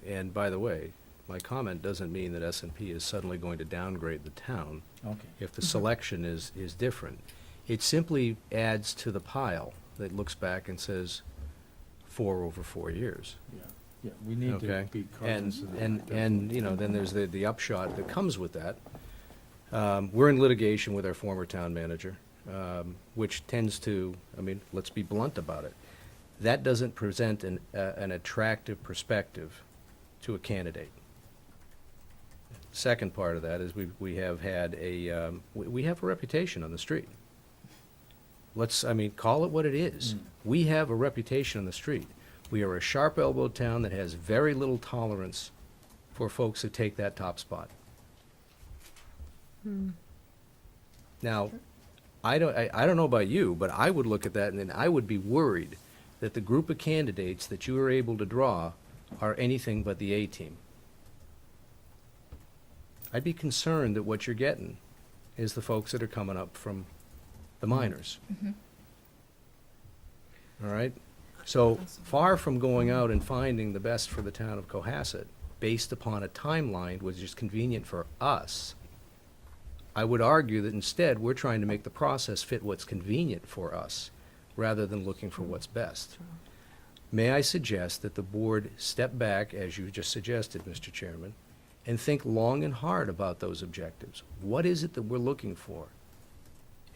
And by the way, my comment doesn't mean that S&P is suddenly going to downgrade the town Okay. if the selection is different. It simply adds to the pile that looks back and says 4 over 4 years. Yeah, we need to Okay. be And, cognizant of that. and, you know, then there's the upshot that comes with that. We're in litigation with our former town manager, which tends to, I mean, let's be blunt about it. That doesn't present an attractive perspective to a candidate. Second part of that is we have had we have a reputation on the street. I mean, call it what it is. We have a reputation on the street. We are a sharp-elbowed town that has very little tolerance for folks who take that top spot. Now, I don't know about you, but I would look at that and then I would be worried that the group of candidates that you are able to draw are anything but the A-team. I'd be concerned that what you're getting is the folks that are coming up from the minors. All right? So far from going out and finding the best for the town of Cohasset, based upon a timeline which is convenient for us, I would argue that instead we're trying to make the process fit what's convenient for us rather than looking for what's best. May I suggest that the board step back, as you just suggested, Mr. Chairman, and think long and hard about those objectives. What is it that we're looking for?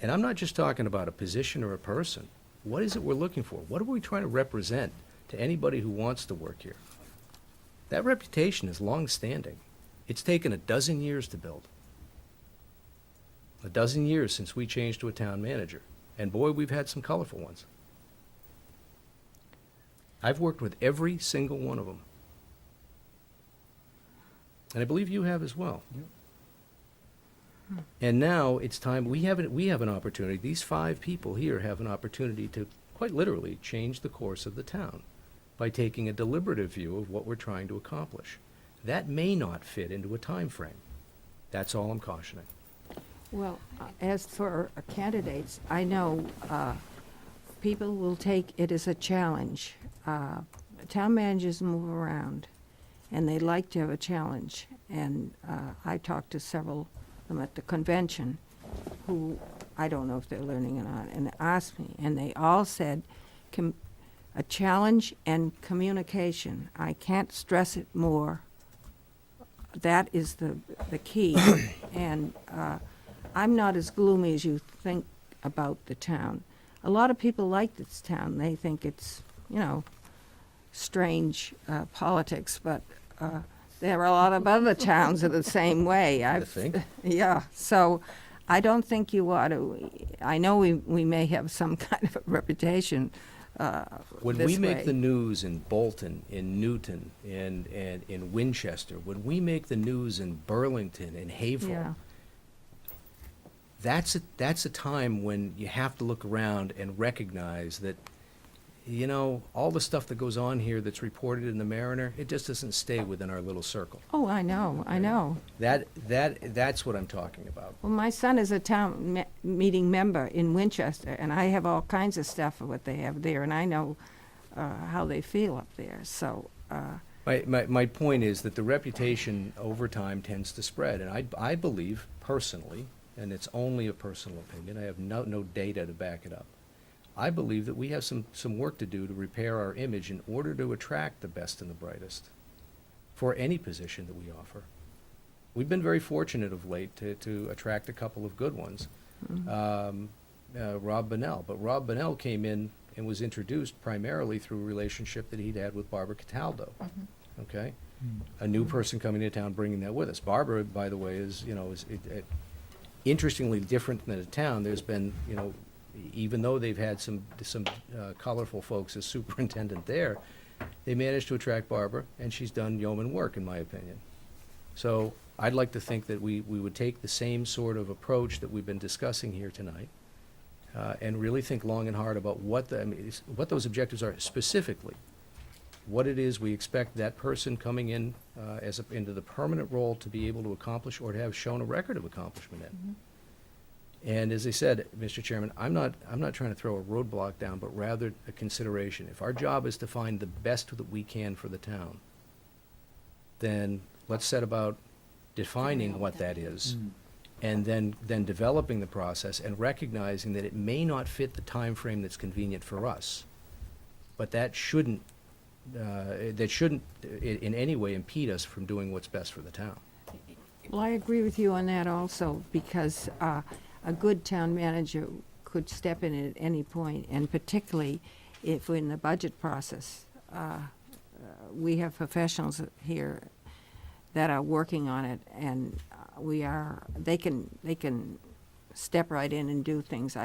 And I'm not just talking about a position or a person. What is it we're looking for? What are we trying to represent to anybody who wants to work here? That reputation is long-standing. It's taken 12 years to build. 12 years since we changed to a town manager. And boy, we've had some colorful ones. I've worked with every single one of them. And I believe you have as well. And now it's time, we have an opportunity, these 5 people here have an opportunity to quite literally change the course of the town by taking a deliberative view of what we're trying to accomplish. That may not fit into a time frame. That's all I'm cautioning. Well, as for candidates, I know people will take it as a challenge. Town managers move around, and they like to have a challenge. And I talked to several of them at the convention who, I don't know if they're learning or not, and asked me, and they all said, a challenge and communication. I can't stress it more. That is the key. And I'm not as gloomy as you think about the town. A lot of people like this town. They think it's, strange politics, but there are a lot of other towns that are the same way. You think? Yeah, so I don't think you ought to, I know we may have some kind of a reputation When this we make way. the news in Bolton, in Newton, and in Winchester, when we make the news in Burlington, in Haverhill, Yeah. that's a time when you have to look around and recognize that, all the stuff that goes on here that's reported in the Mariner, it just doesn't stay within our little circle. Oh, I know. That's what I'm talking about. Well, my son is a town meeting member in Winchester, and I have all kinds of stuff of what they have there, and I know how they feel up there, so, My point is that the reputation over time tends to spread, and I believe personally, and it's only a personal opinion, I have no data to back it up, I believe that we have some work to do to repair our image in order to attract the best and the brightest for any position that we offer. We've been very fortunate of late to attract a couple of good ones. Rob Bonnell, but Rob Bonnell came in and was introduced primarily through a relationship that he'd had with Barbara Cataldo. Okay? A new person coming to town, bringing that with us. Barbara, by the way, is interestingly different than a town. There's been, even though they've had some colorful folks as superintendent there, they managed to attract Barbara, and she's done yeoman work, in my opinion. So I'd like to think that we would take the same sort of approach that we've been discussing here tonight, and really think long and hard about what those objectives are specifically. What it is we expect that person coming in into the permanent role to be able to accomplish or to have shown a record of accomplishment in. And as I said, Mr. Chairman, I'm not trying to throw a roadblock down, but rather a consideration. If our job is to find the best that we can for the town, then let's set about defining what that is, and then developing the process and recognizing that it may not fit the time frame that's convenient for us, but that shouldn't in any way impede us from doing what's best for the town. well, I agree with you on that also, because a good town manager could step in at any point, and particularly if we're in the budget process. We have professionals here that are working on it, and they can step right in and do things.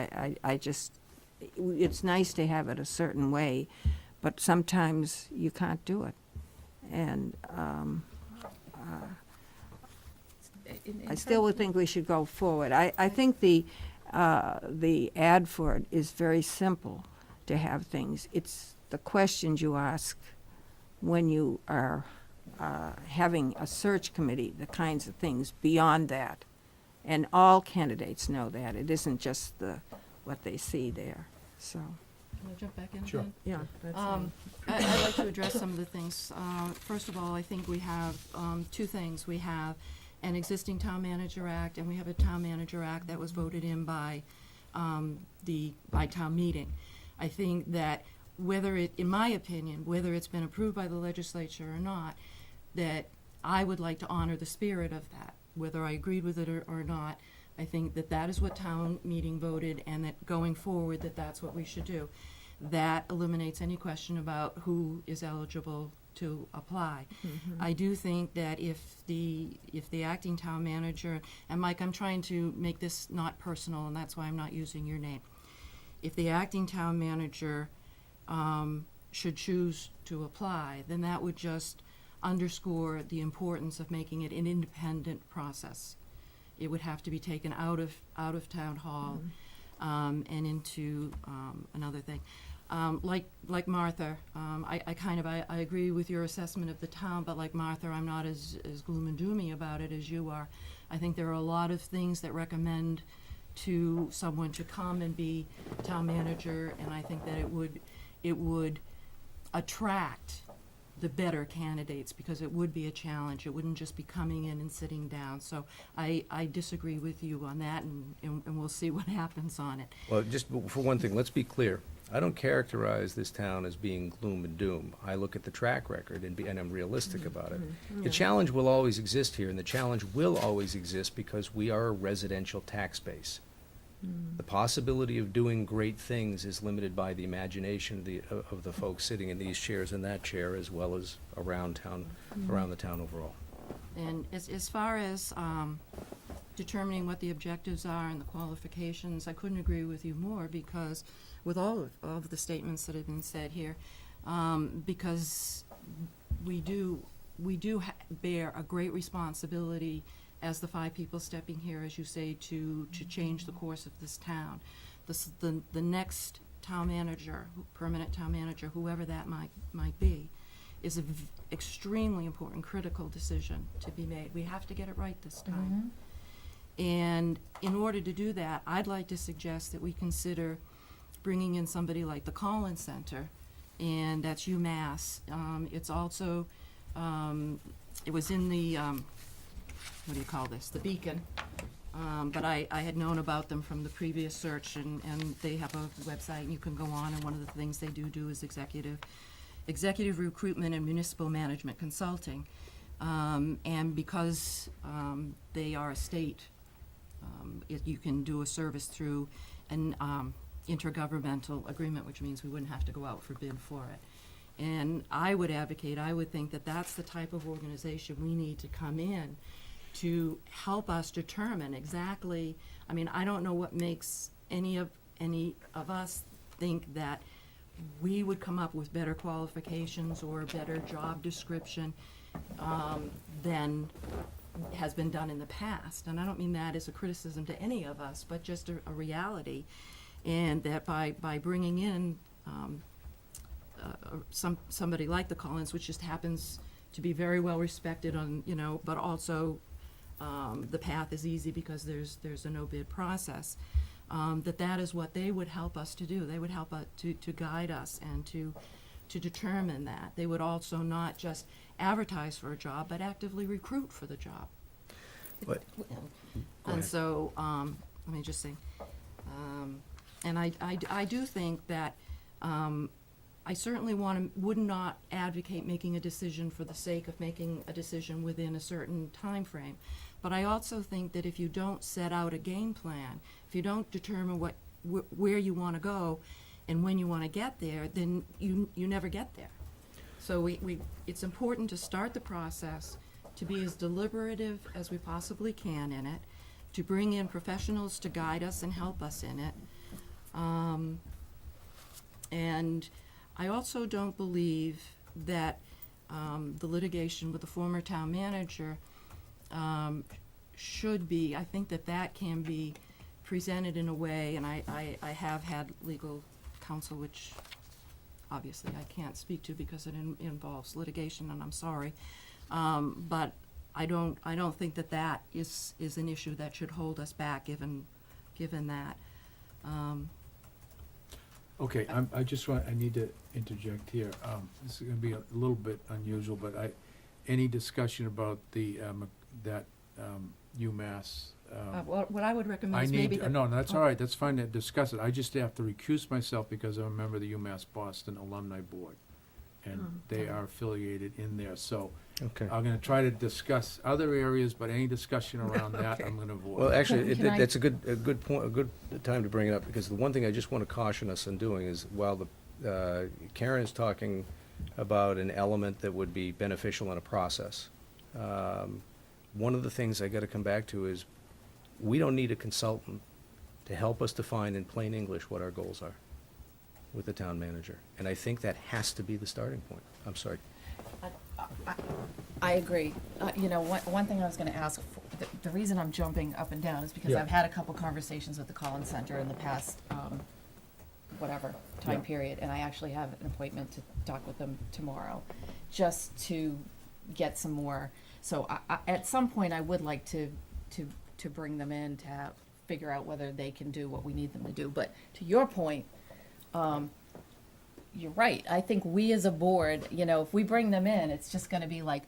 It's nice to have it a certain way, but sometimes you can't do it. And I still would think we should go forward. I think the ad for it is very simple to have things. It's the questions you ask when you are having a search committee, the kinds of things beyond that. And all candidates know that. It isn't just what they see there, so. Can I jump back in? Sure. Jen? Yeah, that's I'd like to address some of the things. First of all, I think we have two things. We have an existing Town Manager Act, and we have a Town Manager Act that was voted in by town meeting. I think that in my opinion, whether it's been approved by the legislature or not, that I would like to honor the spirit of that, whether I agreed with it or not. I think that that is what town meeting voted, and that going forward, that that's what we should do. That eliminates any question about who is eligible to apply. I do think that if the acting town manager, and Mike, I'm trying to make this not personal, and that's why I'm not using your name. If the acting town manager should choose to apply, then that would just underscore the importance of making it an independent process. It would have to be taken out of town hall and into another thing. Like Martha, I agree with your assessment of the town, but like Martha, I'm not as gloom and doomy about it as you are. I think there are a lot of things that recommend to someone to come and be town manager, and I think that it would attract the better candidates, because it would be a challenge. It wouldn't just be coming in and sitting down. So I disagree with you on that, and we'll see what happens on it. Well, just for one thing, let's be clear. I don't characterize this town as being gloom and doom. I look at the track record and I'm realistic about it. The challenge will always exist here, and the challenge will always exist because we are a residential tax base. The possibility of doing great things is limited by the imagination of the folks sitting in these chairs and that chair, as well as around town, around the town overall. And as far as determining what the objectives are and the qualifications, I couldn't agree with you more, because with all of the statements that have been said here, because we do bear a great responsibility as the 5 people stepping here, as you say, to change the course of this town. The next town manager, permanent town manager, whoever that might be, is an extremely important, critical decision to be made. We have to get it right this time. And in order to do that, I'd like to suggest that we consider bringing in somebody like the Collins Center, and that's UMass. It's also, it was in the, what do you call this, the Beacon. But I had known about them from the previous search, and they have a website, and you can go on, and one of the things they do is executive recruitment and municipal management consulting. And because they are a state, you can do a service through an intergovernmental agreement, which means we wouldn't have to go out for bid for it. And I would think that that's the type of organization we need to come in to help us determine exactly, I mean, I don't know what makes any of us think that we would come up with better qualifications or a better job description than has been done in the past. And I don't mean that as a criticism to any of us, but just a reality. And that by bringing in somebody like the Collins, which just happens to be very well respected on, but also the path is easy because there's a no bid process, that is what they would help us to do. They would help to guide us and to determine that. They would also not just advertise for a job, but actively recruit for the job. But, And so, let me just say, and I do think that I certainly would not advocate making a decision for the sake of making a decision within a certain time frame. But I also think that if you don't set out a game plan, if you don't determine where you want to go and when you want to get there, then you never get there. So it's important to start the process, to be as deliberative as we possibly can in it, to bring in professionals to guide us and help us in it. And I also don't believe that the litigation with the former town manager should be, I think that can be presented in a way, and I have had legal counsel, which obviously I can't speak to because it involves litigation, and I'm sorry. But I don't think that is an issue that should hold us back, given that. Okay, I need to interject here. This is gonna be a little bit unusual, but any discussion about that UMass? What I would recommend I is need, maybe that. no, that's all right, that's fine to discuss it. I just have to recuse myself because I'm a member of the UMass Boston Alumni Board, and they are affiliated in there. So Okay. I'm gonna try to discuss other areas, but any discussion around that, I'm gonna avoid. Well, actually, Can I- that's a good point, a good time to bring it up, because the one thing I just want to caution us on doing is, while Karen is talking about an element that would be beneficial in a process, one of the things I got to come back to is, we don't need a consultant to help us define in plain English what our goals are with the town manager. And I think that has to be the starting point. I'm sorry. I agree. You know, one thing I was gonna ask, the reason I'm jumping up and down is because Yeah. I've had a couple conversations with the Collins Center in the past, whatever time Yeah. period, and I actually have an appointment to talk with them tomorrow, just to get some more. So at some point, I would like to bring them in to figure out whether they can do what we need them to do. But to your point, you're right. I think we as a board, you know, if we bring them in, it's just gonna be like,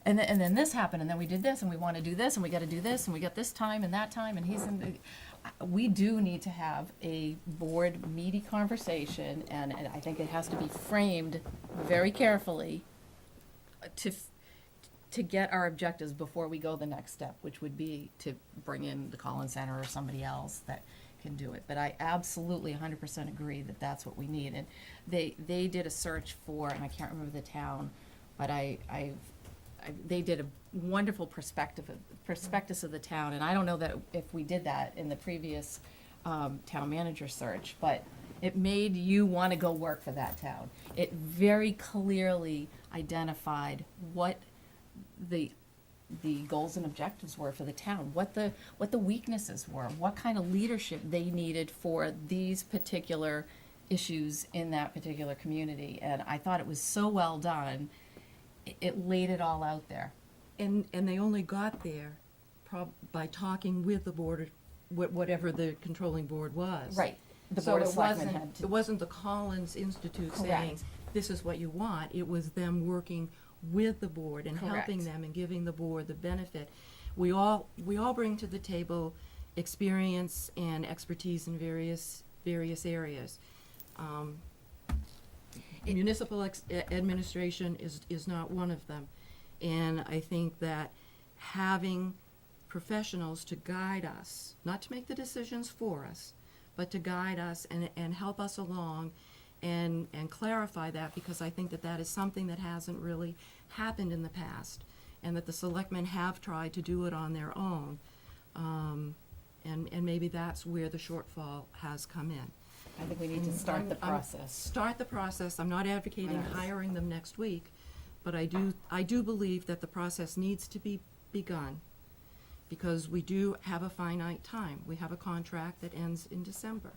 and then this happened, and then we did this, and we wanna do this, and we gotta do this, and we got this time and that time, and he's in the, we do need to have a board meaty conversation, and I think it has to be framed very carefully to get our objectives before we go the next step, which would be to bring in the Collins Center or somebody else that can do it. But I absolutely 100% agree that that's what we need. And they did a search for, and I can't remember the town, but they did a wonderful prospectus of the town. And I don't know that if we did that in the previous town manager search, but it made you want to go work for that town. It very clearly identified what the goals and objectives were for the town, what the weaknesses were, what kind of leadership they needed for these particular issues in that particular community. And I thought it was so well done. It laid it all out there. And they only got there by talking with the board, whatever the controlling board was. Right. The So Board of it Selectmen wasn't- had to. It wasn't the Collins Institute saying, Correct. this is what you want. It was them working with the board and helping Correct. them and giving the board the benefit. We all bring to the table experience and expertise in various areas. Municipal administration is not one of them. And I think that having professionals to guide us, not to make the decisions for us, but to guide us and help us along and clarify that, because I think that is something that hasn't really happened in the past, and that the selectmen have tried to do it on their own. And maybe that's where the shortfall has come in. I think we need to And start the I'm- process. Start the process. I'm not advocating Yes. hiring them next week, but I do believe that the process needs to be begun, because we do have a finite time. We have a contract that ends in December.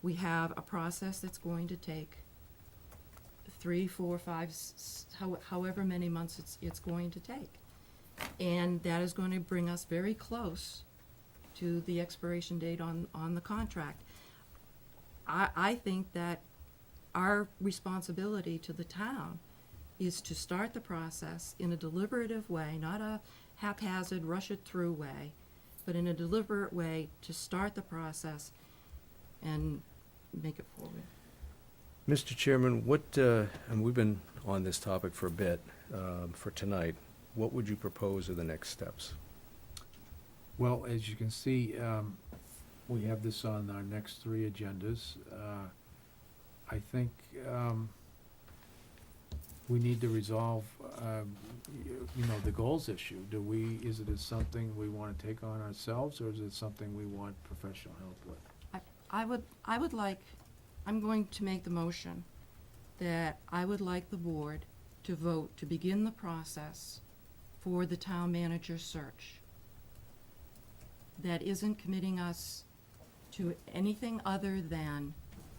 We have a process that's going to take 3, 4, 5, however many months it's going to take. And that is going to bring us very close to the expiration date on the contract. I think that our responsibility to the town is to start the process in a deliberative way, not a haphazard, rush it through way, but in a deliberate way to start the process and make it forward. Mr. Chairman, and we've been on this topic for a bit, for tonight, what would you propose are the next steps? Well, as you can see, we have this on our next 3 agendas. I think we need to resolve, the goals issue. Is it something we want to take on ourselves, or is it something we want professional help with? I would like, I'm going to make the motion that I would like the board to vote to begin the process for the town manager search. That isn't committing us to anything other than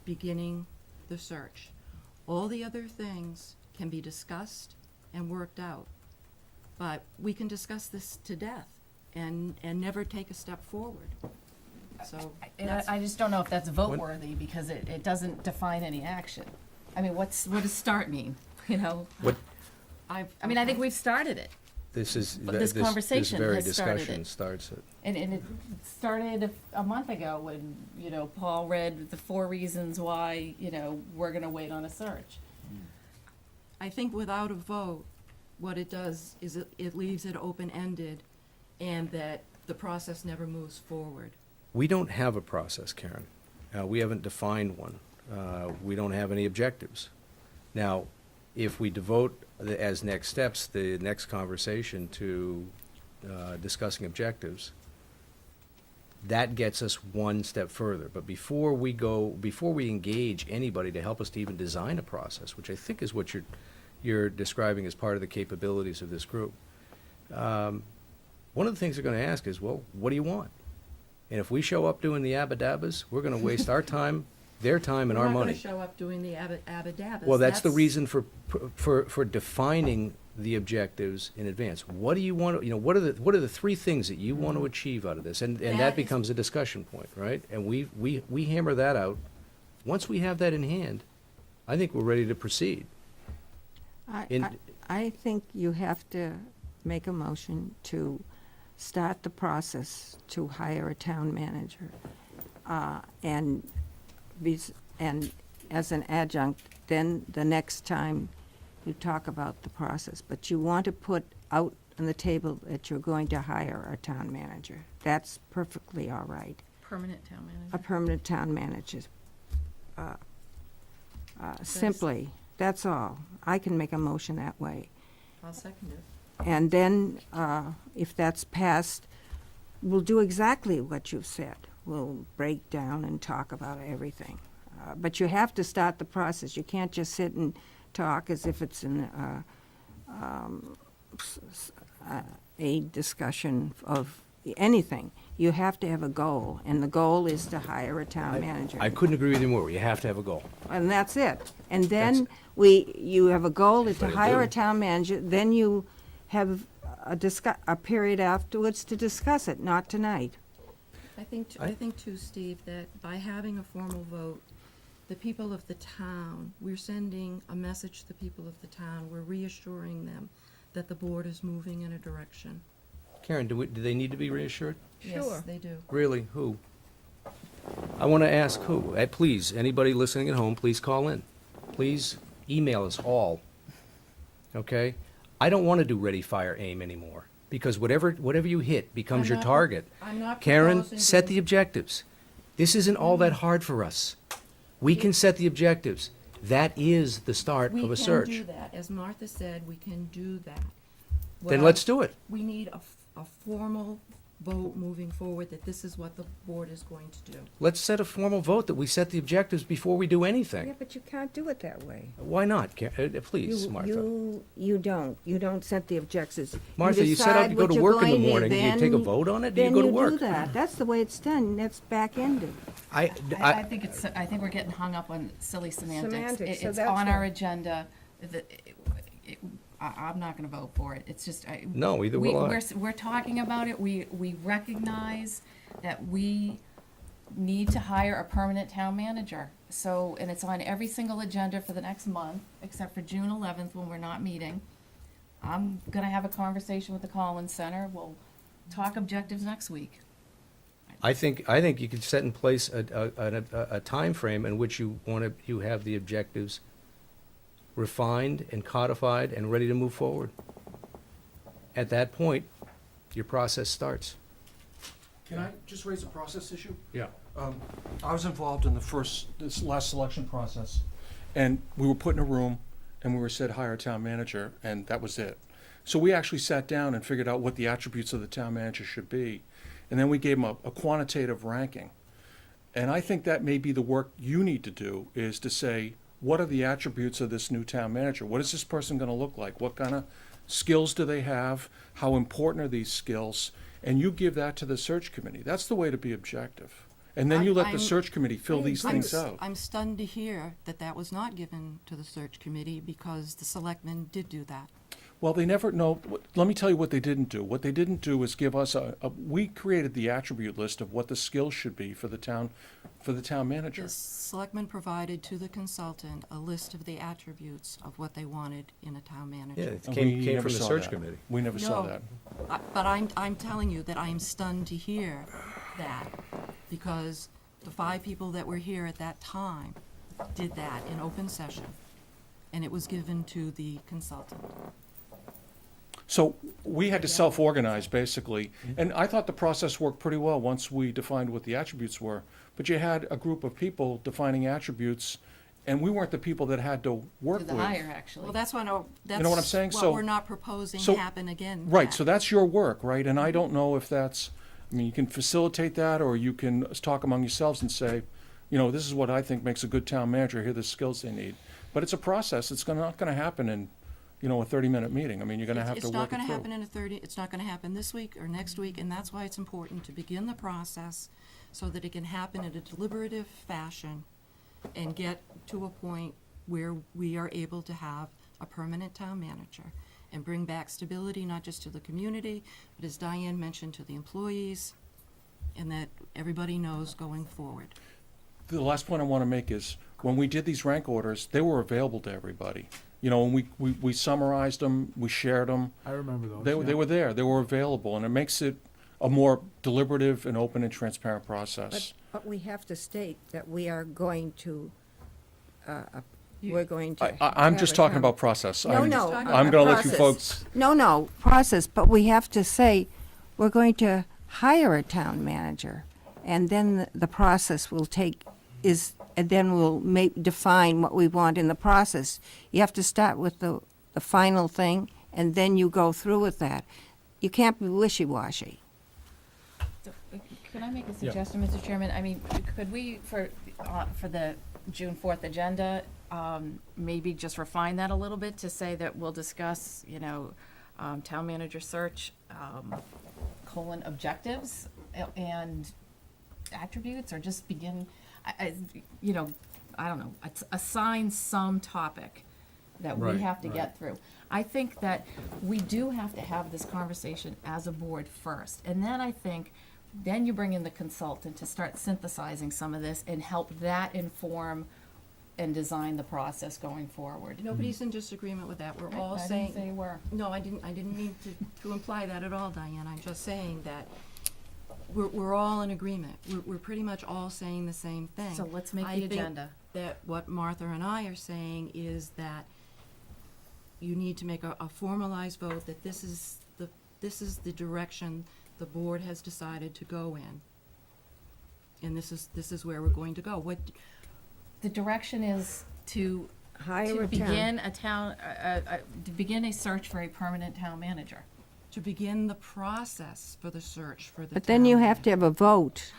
beginning the search. All the other things can be discussed and worked out, but we can discuss this to death and never take a step forward. So that's, I just don't know if that's vote worthy, because it doesn't define any action. I mean, what does start mean, you know? What, I think we've started it. this is, But this conversation very has started discussion it. starts it. And it started a month ago when, Paul read the 4 reasons why, we're gonna wait on a search. I think without a vote, what it does is it leaves it open-ended, and that the process never moves forward. We don't have a process, Karen. We haven't defined one. We don't have any objectives. Now, if we devote, as next steps, the next conversation to discussing objectives, that gets us one step further. But before we engage anybody to help us to even design a process, which I think is what you're describing as part of the capabilities of this group, one of the things they're going to ask is, well, what do you want? And if we show up doing the abadabbas, we're going to waste our time, their time, and our We're not money. gonna show up doing the abadabbas. Well, that's the reason for defining the objectives in advance. What do you want, what are the three things that you want to achieve out of this? And That that is- becomes a discussion point, right? And we hammer that out. Once we have that in hand, I think we're ready to proceed. I think you have to make a motion to start the process to hire a town manager. And as an adjunct, then the next time you talk about the process. But you want to put out on the table that you're going to hire a town manager. That's perfectly all right. Permanent town manager. A permanent town manager. Simply, that's all. I can make a motion that way. I'll second it. And then, if that's passed, we'll do exactly what you've said. We'll break down and talk about everything. But you have to start the process. You can't just sit and talk as if it's a discussion of anything. You have to have a goal, and the goal is to hire a town manager. I couldn't agree with you more. You have to have a goal. And that's it. And then you have a goal is to But I hire a do. town manager, then you have a period afterwards to discuss it, not tonight. I think too, Steve, that by having a formal vote, the people of the town, we're sending a message to the people of the town. We're reassuring them that the board is moving in a direction. Karen, do they need to be reassured? Yes, they do. Really? Who? I want to ask who. Please, anybody listening at home, please call in. Please email us all. Okay? I don't want to do ready, fire, aim anymore, because whatever you hit becomes I'm your not- target. I'm not Karen, proposing set to- the objectives. This isn't all that hard for us. We can set the objectives. That is the start of a search. We can do that. As Martha said, we can do that. Then let's do it. We need a formal vote moving forward that this is what the board is going to do. Let's set a formal vote that we set the objectives before we do Yeah, anything. but you can't do it that way. Why not? Please, You- Martha. You don't set the objectives. Martha, you set out to decide go what to you're work in the going to, morning. Do you take a then- vote on it? Do you Then go to you work? do that. That's the way it's done. That's back-ended. I think we're getting hung up on silly semantics. Semantics, so It's that's on our why. agenda. I'm not gonna vote for it. It's just, No, either will I. we're talking about it. We recognize that we need to hire a permanent town manager. So, and it's on every single agenda for the next month, except for June 11th when we're not meeting. I'm gonna have a conversation with the Collins Center. We'll talk objectives next week. I think you could set in place a timeframe in which you have the objectives refined and codified and ready to move forward. At that point, your process starts. Can I just raise a process issue? Yeah. I was involved in this last selection process, and we were put in a room, and we were said hire a town manager, and that was it. So we actually sat down and figured out what the attributes of the town manager should be, and then we gave him a quantitative ranking. And I think that may be the work you need to do, is to say, what are the attributes of this new town manager? What is this person gonna look like? What kind of skills do they have? How important are these skills? And you give that to the search committee. That's the way to be objective. And then you let the I'm- search committee fill these things out. I'm stunned to hear that that was not given to the search committee, because the selectmen did do that. Well, they never, no, let me tell you what they didn't do. What they didn't do is give us we created the attribute list of what the skills should be for the town manager. The selectmen provided to the consultant a list of the attributes of what they wanted in a town Yeah, manager. it And came we from never the saw search that. committee. We never saw No, that. But I'm telling you that I am stunned to hear that, because the 5 people that were here at that time did that in open session, and it was given to the consultant. So we had to self-organize, basically. And I thought the process worked pretty well once we defined what the attributes were. But you had a group of people defining attributes, and we weren't the people that had to work To with. the hire, actually. Well, that's what, that's know what I'm saying? what So- we're not proposing so- happen again. Right, Pat. so that's your work, right? And I don't know if that's, I mean, you can facilitate that, or you can talk among yourselves and say, you know, this is what I think makes a good town manager, here are the skills they need. But it's a process, it's not gonna happen in, you know, a 30-minute meeting. I mean, you're gonna have to It's not work it gonna through. happen in a 30, it's not gonna happen this week or next week, and that's why it's important to begin the process so that it can happen in a deliberative fashion and get to a point where we are able to have a permanent town manager and bring back stability, not just to the community, but as Diane mentioned, to the employees, and that everybody knows going forward. The last point I want to make is, when we did these rank orders, they were available to everybody. You know, and we summarized them, we shared them. I remember those. They yeah. were there, they were available, and it makes it a more deliberative and open and transparent process. But we have to state that we are going to, we're going to. I'm have just a talking town- about process. No, I'm- no. I'm gonna let you process. folks, No, process, but we have to say, we're going to hire a town manager, and then the process will take, and then we'll define what we want in the process. You have to start with the final thing, and then you go through with that. You can't be wishy-washy. So, Can I make a suggestion, Mr. Chairman? I mean, could we, for the June 4th agenda, maybe just refine that a little bit to say that we'll discuss, you know, town manager search, objectives and attributes, or just begin, you know, I don't know, assign some topic that we Right, have to right. get through. I think that we do have to have this conversation as a board first, and then I think, then you bring in the consultant to start synthesizing some of this and help that inform and design the process going forward. Nobody's in disagreement with that. We're all I saying. didn't say you were. No, I didn't mean to imply that at all, Diane. I'm just saying that we're all in agreement. We're pretty much all saying the same thing. So let's make I the think agenda. that what Martha and I are saying is that you need to make a formalized vote that this is the direction the board has decided to go in. And this is where we're going to go. What, The direction is to Hire a begin to begin a search for a permanent town manager. to begin the process for the search for the But then you town have to have a vote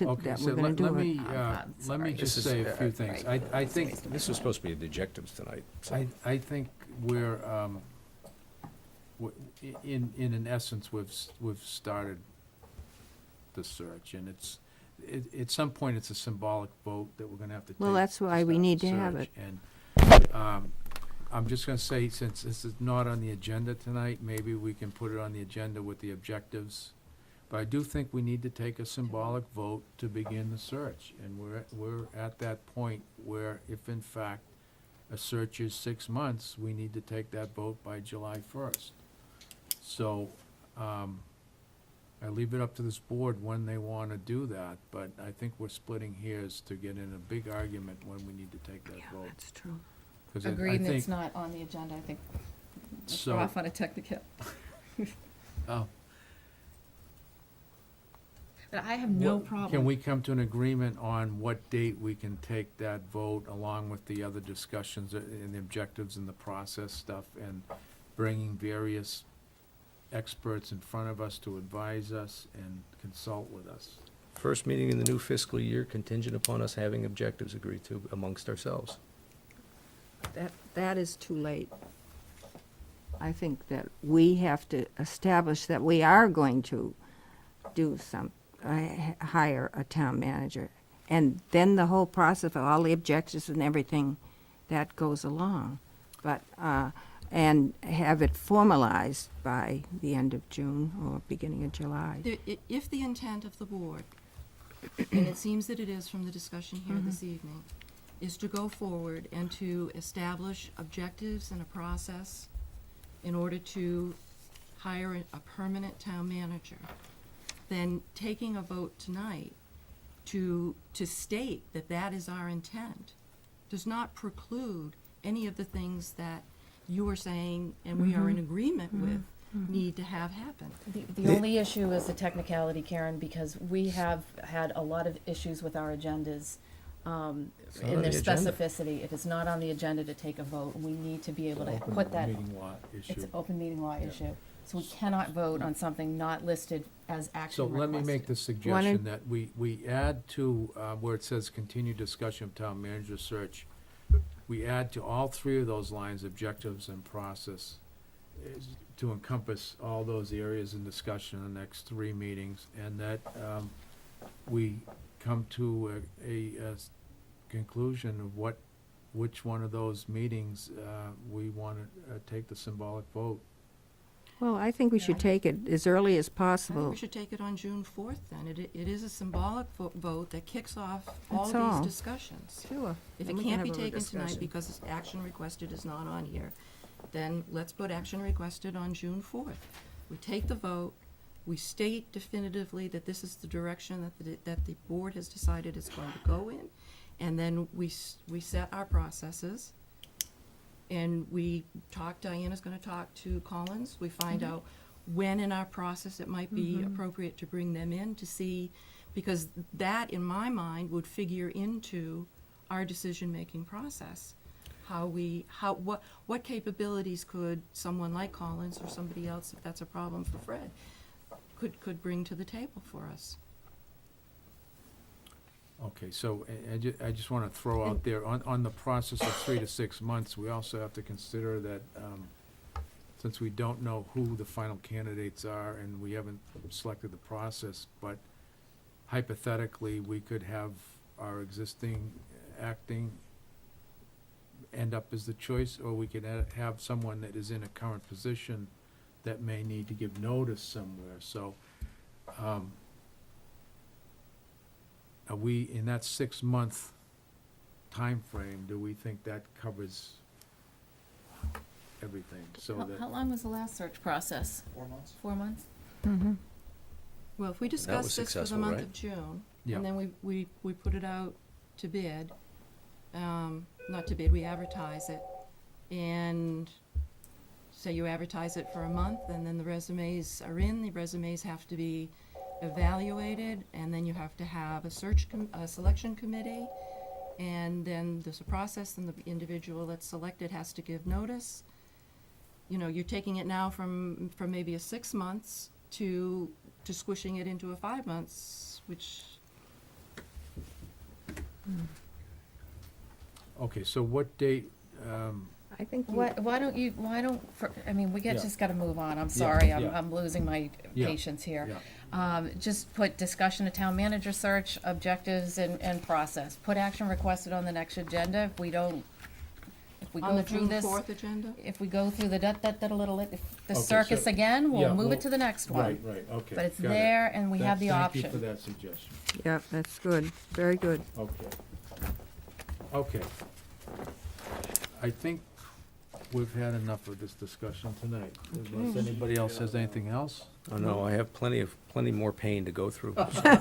Okay, that so we're going to let do it. me, I'm let me sorry. just This is- say a few things. I think, This was supposed to be the objectives tonight, so. I think we're, in an essence, we've started the search, and at some point, it's a symbolic vote that we're gonna have to take. Well, that's why we start need the to have search. it. And, I'm just gonna say, since this is not on the agenda tonight, maybe we can put it on the agenda with the objectives. But I do think we need to take a symbolic vote to begin the search, and we're at that point where if in fact a search is 6 months, we need to take that vote by July 1st. So, I leave it up to this board when they wanna do that, but I think we're splitting hairs to get in a big argument when we need to take that vote. That's true. 'Cause I Agreed, and think- it's not on the agenda, I think. Let's So- go off on a technical. Oh, But I have no what- problem. Can we come to an agreement on what date we can take that vote, along with the other discussions and the objectives and the process stuff, and bringing various experts in front of us to advise us and consult with us? First meeting in the new fiscal year contingent upon us having objectives agreed to amongst ourselves. That is too late. I think that we have to establish that we are going to do hire a town manager. And then the whole process of all the objectives and everything that goes along. But, and have it formalized by the end of June or beginning of July. If the intent of the board, and it seems that it is from the discussion here this evening, is to go forward and to establish objectives and a process in order to hire a permanent town manager, then taking a vote tonight to state that that is our intent does not preclude any of the things that you are saying and we are in agreement with, need to have happen. The only issue is the technicality, Karen, because we have had a lot of issues with our agendas, not in on their the agenda. specificity. If it's not on the agenda to take a vote, we need to be able to put that, Meeting law it's issue. an open meeting law issue. So we cannot vote on something not listed as action So requested. let me make the suggestion that we add to, where it says continued discussion of town manager search, we add to all three of those lines, objectives and process, to encompass all those areas in discussion in the next three meetings, and that, we come to a conclusion of which one of those meetings, we wanna, take the symbolic vote. Well, I think we should take it as early as I think possible. we should take it on June 4th then. It is a symbolic vote that kicks off all That's all. these discussions. Sure. If Then it we can can't be have a taken tonight discussion. because action requested is not on here, then let's put action requested on June 4th. We take the vote, we state definitively that this is the direction that the board has decided it's going to go in, and then we set our processes, and we talk, Diana's gonna talk to Collins, we find out when in our process it might be appropriate to bring them in to see, because that, in my mind, would figure into our decision-making process. What capabilities could someone like Collins or somebody else, if that's a problem for Fred, could bring to the table for us? Okay, so I just wanna throw out there, on the process of 3 to 6 months, we also have to consider that, since we don't know who the final candidates are and we haven't selected the process, but hypothetically, we could have our existing acting end up as the choice, or we could have someone that is in a current position that may need to give notice somewhere, so, are we, in that 6-month timeframe, do we think that covers everything, so How that? long was the last search process? 4 months? 4 months? Mhm. Well, if we was discuss this for the successful, month right? of June, Yeah. and then we put it out to bid, not to bid, we advertise it, and say you advertise it for a month, and then the resumes are in, the resumes have to be evaluated, and then you have to have a selection committee, and then there's a process, and the individual that's selected has to give notice. You know, you're taking it now from maybe a 6 months to squishing it into a 5 months, which, Okay, so what date, I think Why don't, I mean, Yeah. just gotta move on, I'm sorry, yeah. I'm losing my Yeah. patience here. yeah, Just put discussion of town manager search, objectives and process. Put action requested on the next agenda. If we go on the through June this, 4th agenda? if we go through the the Okay, circus so- again, yeah, we'll move well, it to the next one. right, okay. But it's got it. there and we have the Thank you for option. that suggestion, Yeah, that's good, very good. okay. Okay. I think we've had enough of this discussion tonight. Unless anybody else has anything else? Oh, no, I have plenty more pain to go through. Okay.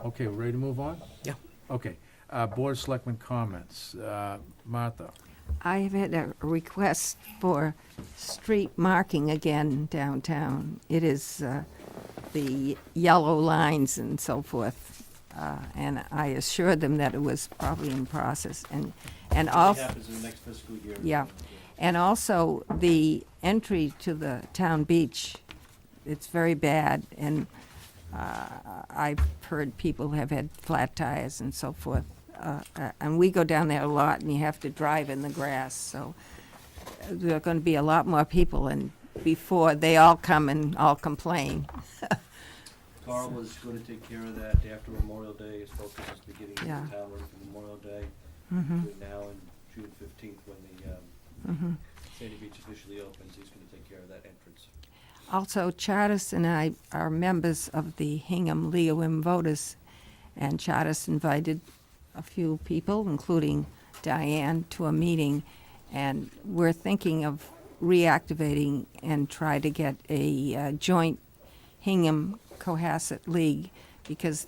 Okay, we're ready to move on? Yeah. Okay, Board of Selectmen comments. Martha? I have had a request for street marking again downtown. It is the yellow lines and so forth. And I assured them that it was probably in process. And also, happens in the next fiscal year. yeah. And also, the entry to the town beach, it's very bad. And I've heard people have had flat tires and so forth. And we go down there a lot, and you have to drive in the grass. So there are going to be a lot more people, and before they all come and all complain. Carl was going to take care of that after Memorial Day. His focus is beginning of Yeah. the town ready for Memorial Day. Mhm. Between now and June 15th, when the Mhm. Sandy Beach officially opens, he's going to take care of that entrance. Also, Chartis and I are members of the Hingham League of Women Voters, and Chartis invited a few people, including Diane, to a meeting, and we're thinking of reactivating and try to get a joint Hingham Cohasset League, because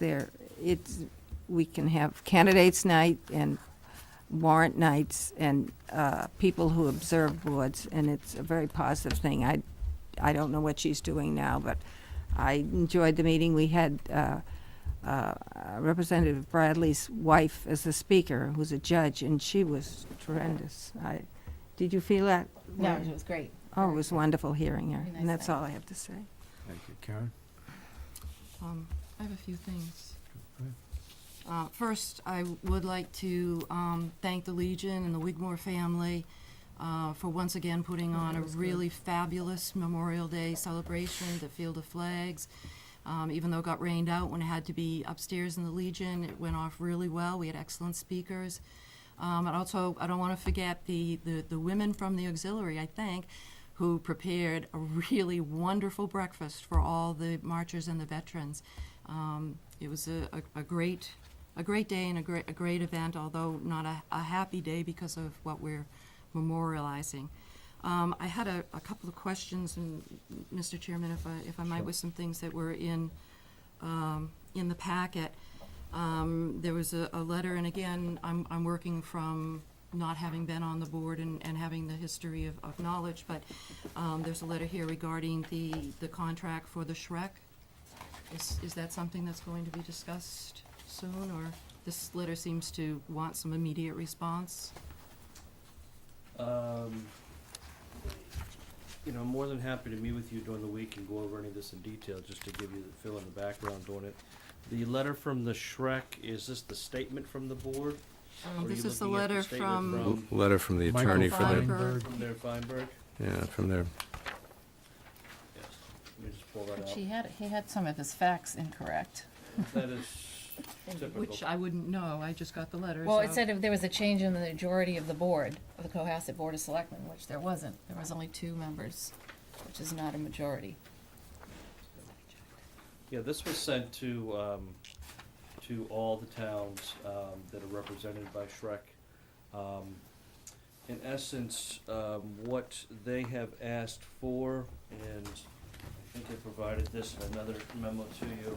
we can have candidates night, and warrant nights and people who observe boards, and it's a very positive thing. I don't know what she's doing now, but I enjoyed the meeting. We had Representative Bradley's wife as the speaker, who's a judge, and she was tremendous. Did you feel that? No, it was great. Oh, it was wonderful hearing her, Very nice and that's thing. all I have to say. Thank you. Karen? I have a few things. Go First, I would like to thank the Legion and the Wigmore family for once again putting on a really fabulous Memorial Day celebration, the Field of Flags. Even though it got rained out when it had to be upstairs in the Legion, it went off really well. We had excellent speakers. And also, I don't want to forget the women from the auxiliary, I think, who prepared a really wonderful breakfast for all the marchers and the veterans. It was a great day and a great event, although not a happy day because of what we're memorializing. I had a couple of questions, and Mr. Chairman, if I might, with some things that were in the packet. There was a letter, and again, I'm working from not having been on the board and having the history of knowledge, but there's a letter here regarding the contract for the Shrek. Is that something that's going to be discussed soon, or this letter seems to want some immediate response? You know, I'm more than happy to meet with you during the week and go over any of this in detail, just to give you the fill in the background on it. The letter from the Shrek, is this the statement from the board? Or are This you is the looking at letter statement from, Letter from the Michael attorney for the, Feinberg. From their Feinberg? yeah, from their, Yes. Let me just pull that But out. he had some of his facts incorrect. That is typical. which I wouldn't know, I just got the letter, Well, it so- said if there was a change in the majority of the board, of the Cohasset Board of Selectmen, which there wasn't. There was only 2 members, which is not a majority. Yeah, this was sent to all the towns that are represented by Shrek. In essence, what they have asked for, and I think I provided this in another memo to you,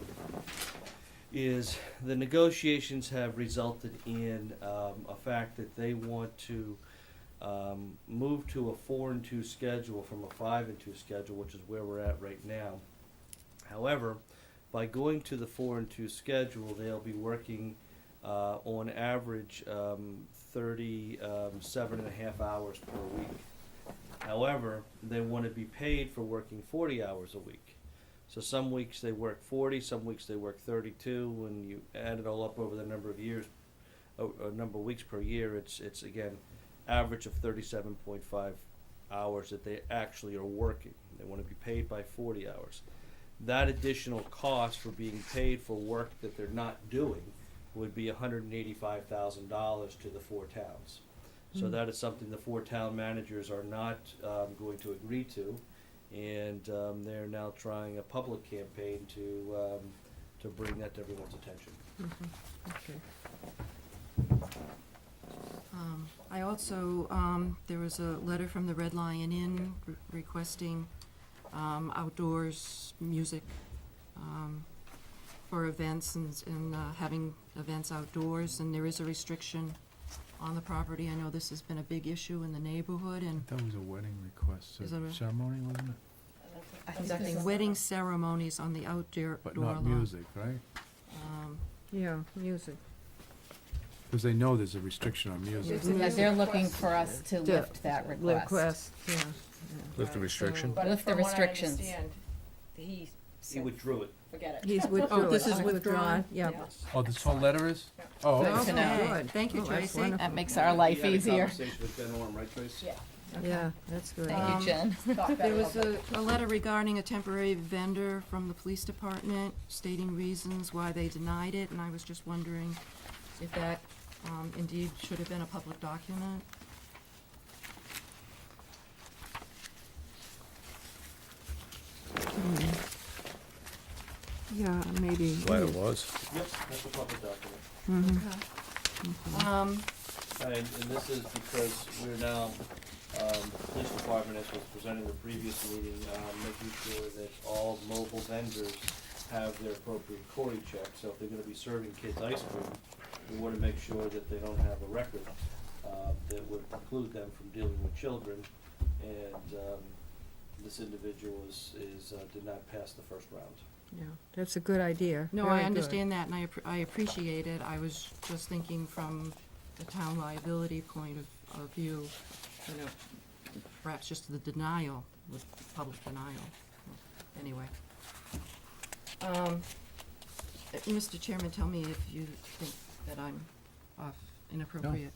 is the negotiations have resulted in a fact that they want to move to a 4-2 schedule from a 5-2 schedule, which is where we're at right now. However, by going to the 4-2 schedule, they'll be working on average 37.5 hours per week. However, they want to be paid for working 40 hours a week. So some weeks they work 40, some weeks they work 32. When you add it all up over the number of years, a number of weeks per year, it's again average of 37.5 hours that they actually are working. They want to be paid by 40 hours. That additional cost for being paid for work that they're not doing would be $185,000 to the 4 towns. So that is something the 4 town managers are not going to agree to, and they're now trying a public campaign to bring that to everyone's attention. I also, there was a letter from the Red Lion Inn requesting outdoors music for events and having events outdoors, and there is a restriction on the property. I know this has been a big issue in the neighborhood, and That was a wedding request, Is it a- ceremony, wasn't it? conducting wedding ceremonies on the outdoor But door not lawn. music, right? Yeah, music. Because they know there's a restriction on music. They're looking for us to lift that request. Yeah. lift the restriction. But lift the restrictions. He He withdrew it. forget it. He's withdrawn. this is withdrawn? Yeah. Oh, this whole letter is? Oh, Good okay. to know. Good. Thank you, Oh, that's Tracy. wonderful. That makes our life You had a easier. conversation with Ben Orm, right, Trace? Yeah. Yeah, that's good. Thank you, Jen. There was a letter regarding a temporary vendor from the police department stating reasons why they denied it, and I was just wondering if that indeed should have been a public document. Yeah, maybe. Glad it was. Yep, that's a public document. Um, And this is because we're now, the police department, as was presented in the previous meeting, making sure that all mobile vendors have their appropriate Cory check. So if they're gonna be serving kids ice cream, we wanna make sure that they don't have a record that would preclude them from dealing with children, and this individual did not pass the first round. Yeah, that's a good idea. No, Very I good. understand that, and I appreciate it. I was just thinking from the town liability point of view, you know, perhaps just the denial, with public denial. Anyway. Mr. Chairman, tell me if you think that I'm off inappropriate.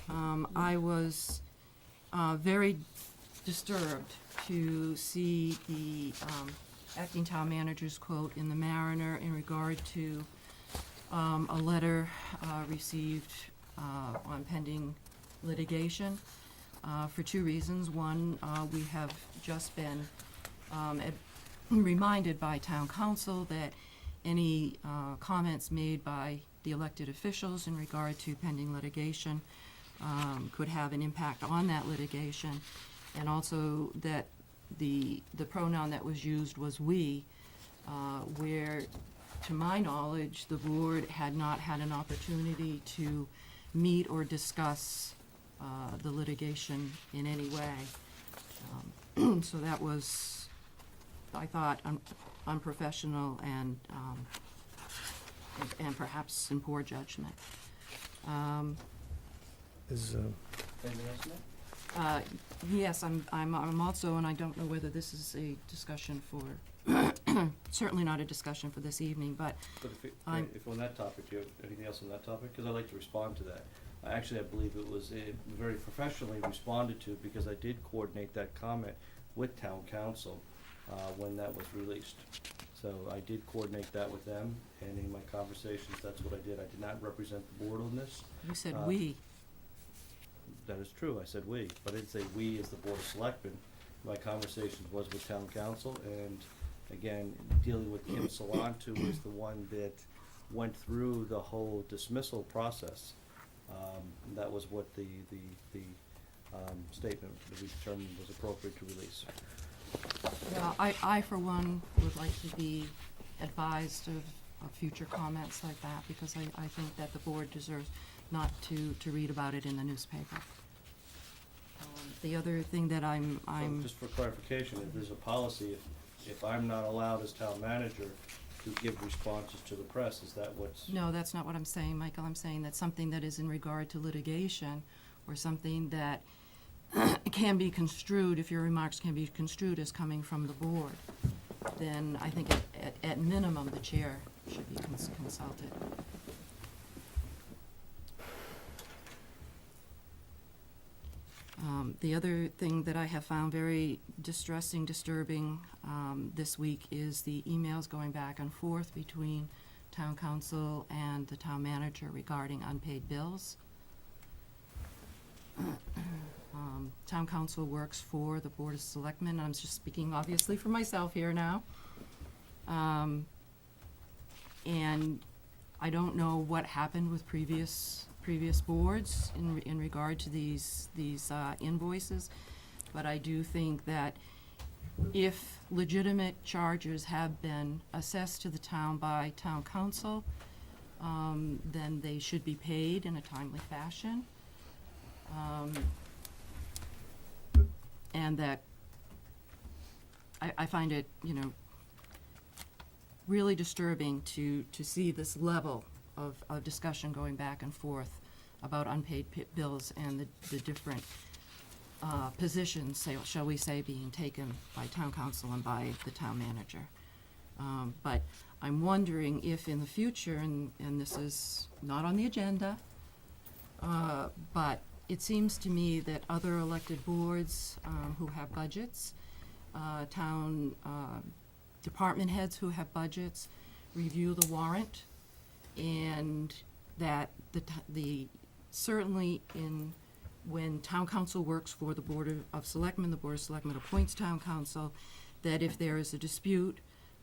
I was very disturbed to see the acting town manager's quote in the Mariner in regard to a letter received on pending litigation for two reasons. One, we have just been reminded by town council that any comments made by the elected officials in regard to pending litigation could have an impact on that litigation, and also that the pronoun that was used was "we," where, to my knowledge, the board had not had an opportunity to meet or discuss the litigation in any way. So that was, I thought, unprofessional and perhaps in poor judgment. Anything else, Matt? Yes, I'm also, and I don't know whether this is a discussion for, certainly not a discussion for this evening, but But I'm- if on that topic, do you have anything else on that topic? Because I'd like to respond to that. Actually, I believe it was very professionally responded to, because I did coordinate that comment with town council when that was released. So I did coordinate that with them, and in my conversations, that's what I did. I did not represent the board on this. you said Uh, "we." That is true, I said we, but I didn't say we as the board of selectmen. My conversations was with town council, and again, dealing with Kim Salant, who was the one that went through the whole dismissal process. That was what the statement that we determined was appropriate to release. Well, I for one would like to be advised of future comments like that, because I think that the board deserves not to read about it in the newspaper. The other thing that So I'm, just for clarification, if there's a policy, if I'm not allowed as town manager to give responses to the press, is that what's? no, that's not what I'm saying, Michael. I'm saying that something that is in regard to litigation, or something that can be construed, if your remarks can be construed as coming from the board, then I think at minimum, the chair should be consulted. The other thing that I have found very disturbing this week is the emails going back and forth between town council and the town manager regarding unpaid bills. Town council works for the Board of Selectmen. I'm just speaking obviously for myself here now. And I don't know what happened with previous boards in regard to these invoices, but I do think that if legitimate charges have been assessed to the town by town council, then they should be paid in a timely fashion. And that I find it, really disturbing to see this level of discussion going back and forth about unpaid bills and the different positions, shall we say, being taken by town council and by the town manager. But I'm wondering if in the future, and this is not on the agenda, but it seems to me that other elected boards who have budgets, town department heads who have budgets, review the warrant, and that certainly when town council works for the Board of Selectmen, the Board of Selectmen appoints town council, that if there is a dispute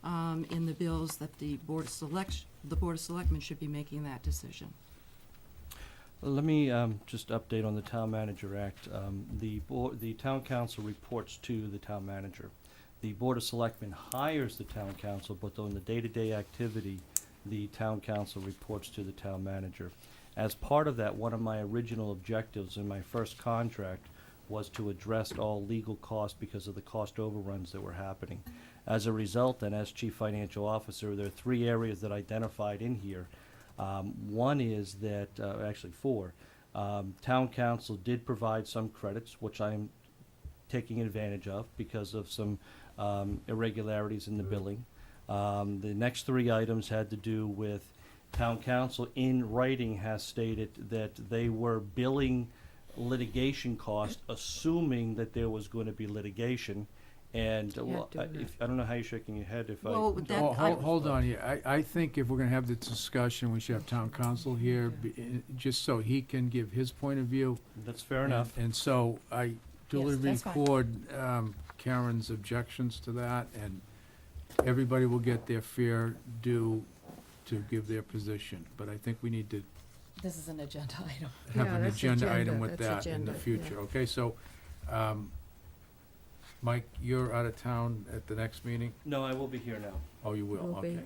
in the bills, that the Board of Selectmen should be making that decision. Let me just update on the Town Manager Act. The town council reports to the town manager. The Board of Selectmen hires the town council, but on the day-to-day activity, the town council reports to the town manager. As part of that, one of my original objectives in my first contract was to address all legal costs because of the cost overruns that were happening. As a result, and as Chief Financial Officer, there are 3 areas that I identified in here. One is that, actually 4, Town Council did provide some credits, which I'm taking advantage of because of some irregularities in the billing. The next 3 items had to do with Town Council in writing has stated that they were billing litigation costs, assuming that there was going to be litigation. And well, doing that. I don't know how you're shaking your head if Well, I. that- Oh, I- hold on here. I think if we're gonna have this discussion, we should have town council here, just so he can give his point of view. That's fair enough. And so I duly that's fine. record Karen's objections to that, and everybody will get their fair due to give their position. But I think we need to This is an agenda item. have Yeah, an that's agenda item agenda, with that's that in the agenda, yeah. future, okay? So, Mike, you're out of town at the next meeting? No, I will be here now. Oh, you will, Will be.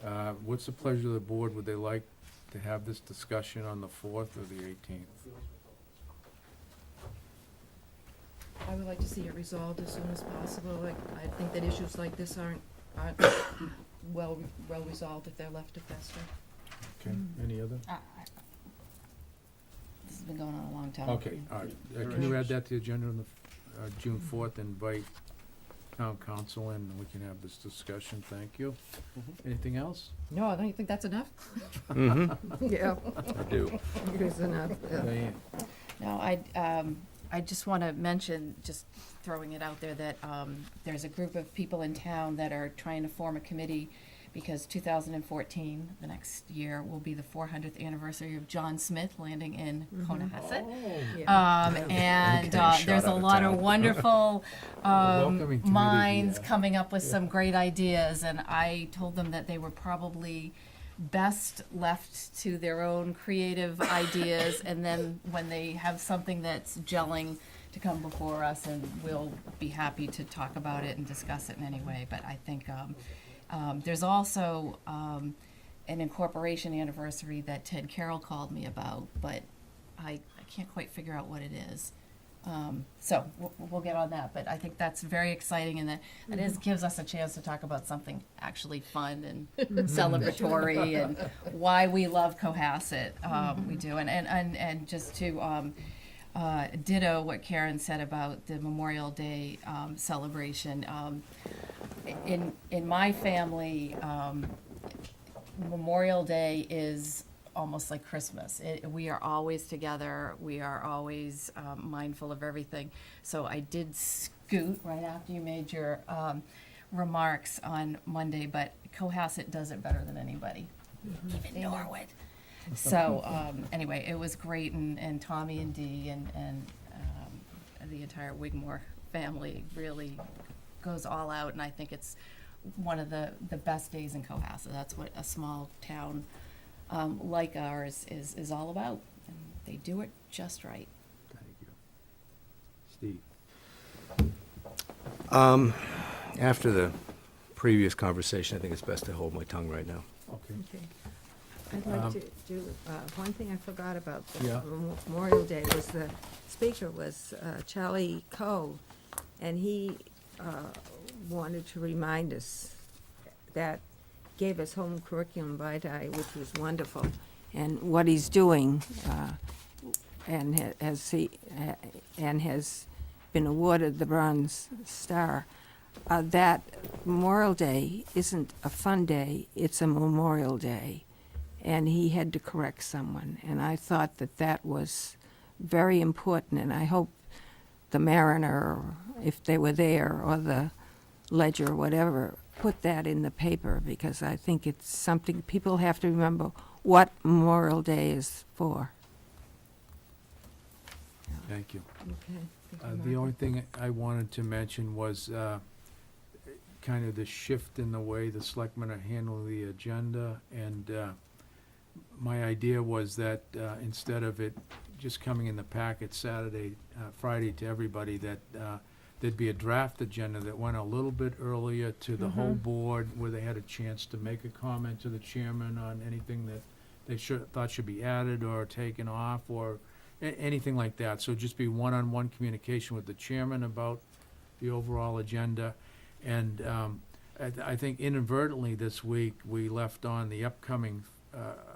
okay. What's the pleasure of the board? Would they like to have this discussion on the 4th or the 18th? I would like to see it resolved as soon as possible. Like, I think that issues like this aren't well resolved if they're left to fester. Okay, any other? This has been going on a long time. Okay, all right. Can you add that to the agenda on the June 4th, invite town council in, and we can have this discussion, thank you. Anything else? No, don't you think that's enough? Yeah, I do. it is enough, yeah. Diane? No, I just want to mention, just throwing it out there, that there's a group of people in town that are trying to form a committee because 2014, the next year, will be the 400th anniversary of John Smith landing in Cohasset. Yeah. And shot there's a out of lot of town. wonderful Welcoming committee, minds yeah. coming up with some great ideas, and I told them that they were probably best left to their own creative ideas, and then when they have something that's gelling, to come before us, and we'll be happy to talk about it and discuss it in any way. But I think there's also an incorporation anniversary that Ted Carroll called me about, but I can't quite figure out what it is. So we'll get on that, but I think that's very exciting, and that gives us a chance to talk about something actually fun and celebratory, and why we love Cohasset. We do, and just to ditto what Karen said about the Memorial Day celebration. In my family, Memorial Day is almost like Christmas. We are always together. We are always mindful of everything. So I did scoot right after you made your remarks on Monday, but Cohasset does it better than anybody, even Norwood. So anyway, it was great, and Tommy and Dee and the entire Wigmore family really goes all out, and I think it's one of the best days in Cohasset. That's what a small town like ours is all about, and they do it just right. Thank you. Steve? After the previous conversation, I think it's best to hold my tongue right now. Okay. Okay. I'd like to do, one thing I forgot about the Yeah. Memorial Day was the speaker was Charlie Coe, and he wanted to remind us that, gave us home curriculum vitae, which was wonderful, and what he's doing, and has been awarded the Bronze Star. That Memorial Day isn't a fun day, it's a Memorial Day. And he had to correct someone, and I thought that was very important, and I hope the Mariner, if they were there, or the Ledger, or whatever, put that in the paper, because I think it's something people have to remember what Memorial Day is for. Thank you. Okay. The only thing I wanted to mention was kind of the shift in the way the selectmen are handling the agenda, and my idea was that instead of it just coming in the packet Friday to everybody, that there'd be a draft agenda that went a little bit earlier to the whole board, where they had a chance to make a comment to the chairman on anything that they thought should be added or taken off, or anything like that. So just be one-on-one communication with the chairman about the overall agenda. And I think inadvertently this week, we left on the upcoming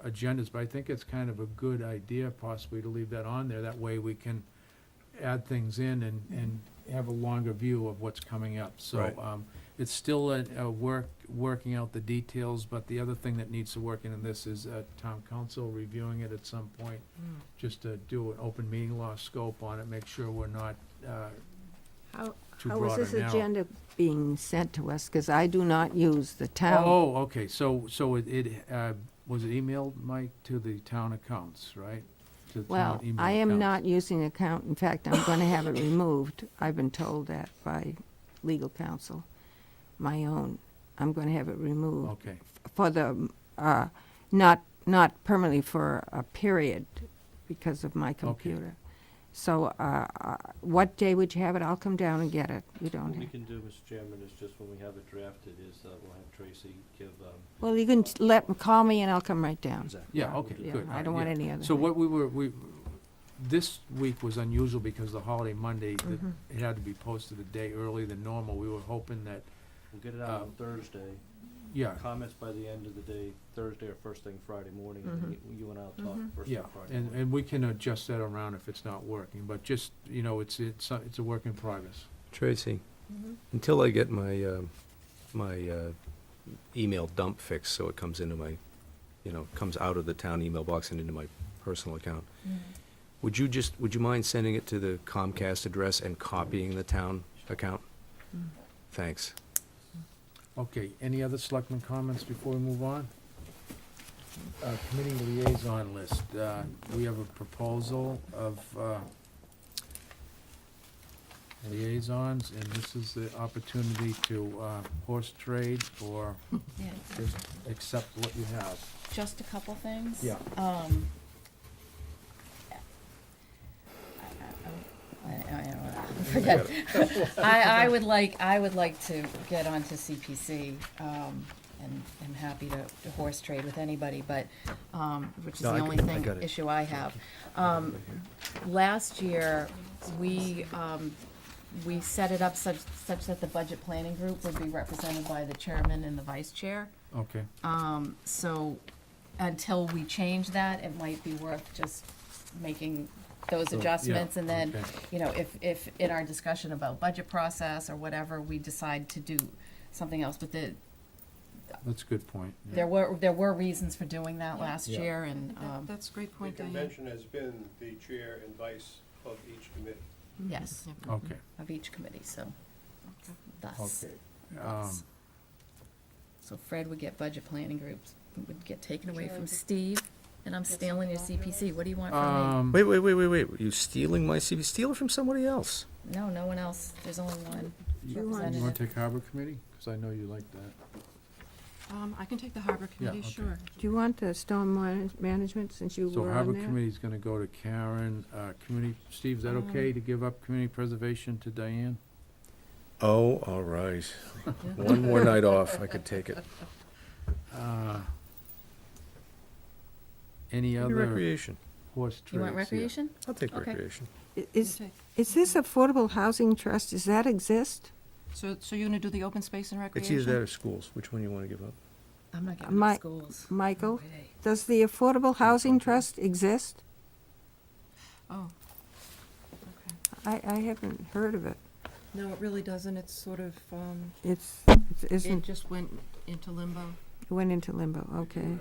agendas, but I think it's kind of a good idea possibly to leave that on there. That way we can add things in and have a longer view of what's coming up. So Right. it's still working out the details, but the other thing that needs to work in this is town council reviewing it at some point, just to do an open meeting law scope on it, make sure we're not How, too how is broad or this narrow. agenda being sent to us? Because I do not use the town. Oh, okay, so was it emailed, Mike, to the town accounts, right? To the Well, town email I am accounts. not using account. In fact, I'm going to have it removed. I've been told that by legal counsel, my own. I'm going to have it removed Okay, for the, not permanently, for a period because of my computer. So, what day would you have it? I'll come down and get it. You don't What we have. can do, Mr. Chairman, is just when we have it drafted, is we'll have Tracy give, Well, you can call me and I'll come right down. exactly. yeah, okay, Yeah, good. I don't want any other. So what this week was unusual because the holiday Monday, Mhm. it had to be posted a day earlier than normal. We were hoping that, We'll get it out on Thursday. yeah, Comments by the end of the day, Thursday or first thing Friday morning, and then you and I'll talk first yeah, thing Friday and, morning. and we can adjust that around if it's not working, but just, it's a work in progress. Tracy, until I get my, email dump fixed, so it comes into my, comes out of the town email box and into my personal account, would you mind sending it to the Comcast address and copying the town account? Thanks. Okay, any other selectmen comments before we move on? Committee liaison list, we have a proposal of, liaisons, and this is the opportunity to, horse trade or Yeah, just accept what you have. just a couple things. Yeah. Forget. I would like to get onto CPC, and I'm happy to horse trade with anybody, but, which is No, the I only got- I thing, got it. issue I have. Last year, we set it up such that the budget planning group would be represented by the chairman and the vice chair. Okay, So until we change that, it might be worth just making those So, yeah, adjustments. And then, okay. if in our discussion about budget process or whatever, we decide to do something else. But that's a good point. yeah. there were reasons for doing that last Yeah. year, and, That's a great The point, Diane. convention has been the chair and vice of each committee. yes, Yep. Okay, of each committee, so Okay. thus. okay. thus. So Fred would get budget planning groups, would get taken away from Steve, and I'm stealing your CPC. What do you want from Wait, you stealing my CV? Steal it from somebody else. me? No, no one else. There's only one You want- You wanna representative. take Harbor Committee? Because I know you like that. I can take the Harbor Committee, okay. sure. Do you want the storm management, since you So were Harbor on there? Committee's gonna go to Karen, community, Steve, is that okay to give up community preservation to Diane? Oh, all right. One more night off, I could take it. Any Maybe other recreation. horse trades? You want Yeah. recreation? I'll take Okay. recreation. Is, Okay. is this Affordable Housing Trust, does that exist? So you're gonna do the open space and It's recreation? either that or schools. Which one you want to give up? I'm not giving My- up schools. Michael, Way. does the Affordable Housing Trust exist? Oh, I haven't heard of it. no, it really doesn't. It's sort of, It it isn't, just went into limbo. it went into limbo, okay.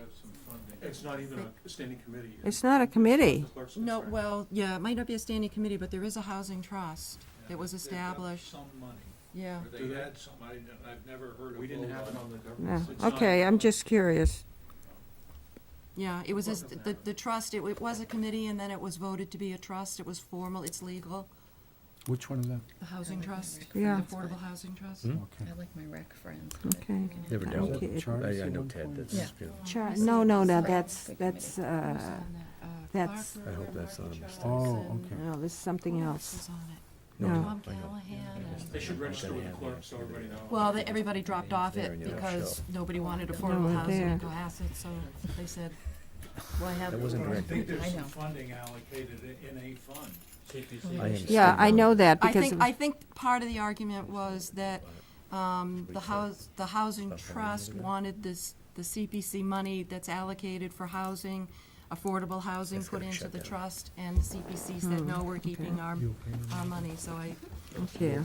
It's not even a standing committee. It's not a committee. No, well, yeah, it might not be a standing committee, but there is a housing trust that was established. Some money. Yeah. Or they had some, I've never heard of. We didn't have it on the No, government. It's not- okay, I'm just curious. Yeah, it was, the trust, it was a committee, and then it was voted to be a trust. It was formal, it's legal. Which one is that? The housing trust, the Yeah. Affordable Housing Trust. Hmm? Okay. I like my rec friends. Okay. Never dealt with Okay. it. Charters I at know one Ted, point? that's, Yeah. you know, No, no, Right. that's, Big that's, Who's on that? that's- Clark I hope or that's not a Richardson? mistake. Oh, okay. no, this is something Who else. was on it? No, No. I know. Tom Callahan and. They should register with the clerk so everybody knows. Well, everybody dropped off There it and you don't because show. nobody wanted No, affordable we're housing in there. Cohasset, so they said, Well, I have. That wasn't I correct. think there's I some know. funding allocated in a fund. I am Yeah, I know that I because. think, I think part of the argument was that, the housing trust wanted this, the CPC money that's allocated for housing, affordable housing That's put gotta into shut the down. trust, and the CPC said, no, we're keeping our money, so I, Yeah.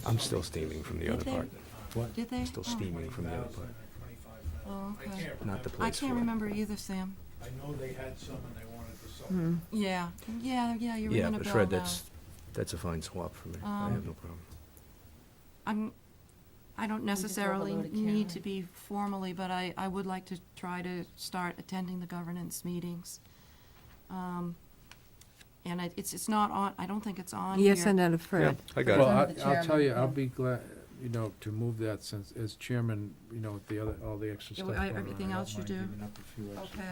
I'm still steaming from the Did other they? part. What? Did they? Still Oh. steaming from the other part. Oh, okay. Not the I place for can't it. remember either, Sam. I know they had some and they wanted to sell. Yeah, yeah, you're Yeah, ringing a but bell Fred, now. that's a fine swap for me. I have no problem. I don't just necessarily overloaded need to Karen. be formally, but I would like to try to start attending the governance meetings. And it's not on, I don't think it's on here. Yes, another Fred. I got Well, it. Under the I'll tell you, chairman, I'll yeah. be glad, to move that since, as chairman, with the other, all the extra Yeah, stuff well, going on. everything I don't else you mind do? giving up a few extra Okay.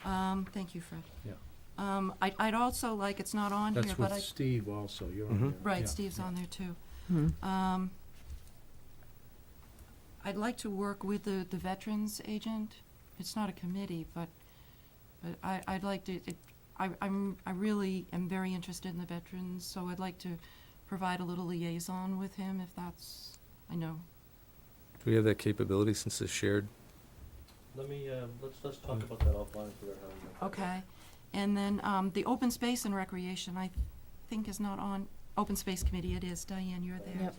things. Thank you, Fred. Yeah. I'd also like, it's not on here, That's but with I, Steve also, you're Mhm. on there. right, Yeah, Steve's yeah. on there too. Hmm. I'd like to work with the veterans agent. It's not a committee, but I'd like to, I really am very interested in the veterans, so I'd like to provide a little liaison with him if that's, I know. Do we have that capability since it's shared? Let me, let's talk about that offline for our. Okay. And then, the open space and recreation, I think is not on, open space committee it is. Diane, you're there. Yep.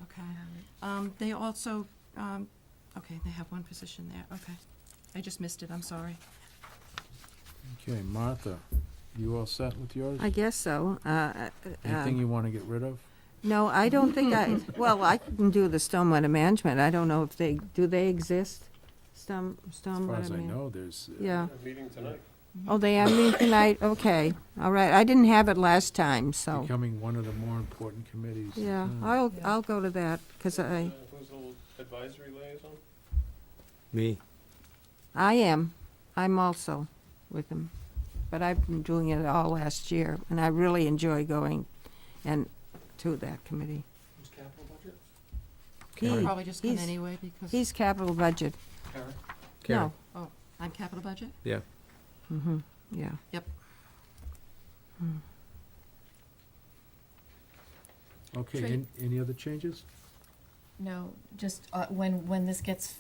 Okay. They also, okay, they have one position there. Okay. I just missed it, I'm sorry. Okay, Martha, you all set with yours? I guess so. Anything you want to get rid of? No, I don't think well, I can do the stormwater management. I don't know if do they exist? As far Stormwater as I man. know, there's. Yeah. Meeting tonight. Oh, they are meeting tonight? Okay. All right. I didn't have it last time, so. Becoming one of the more important committees. in Yeah, town. I'll go to that, because Who's the advisory liaison? Me? I am. I'm also with them. But I've been doing it all last year, and I really enjoy going and to that committee. Who's capital budget? I'll He- probably just come he's- anyway because, He's capital budget. Karen? Karen? No. I'm capital budget? Yeah. Mm-hmm, yeah. Yep. Okay, Tra- any other changes? No, just, when this gets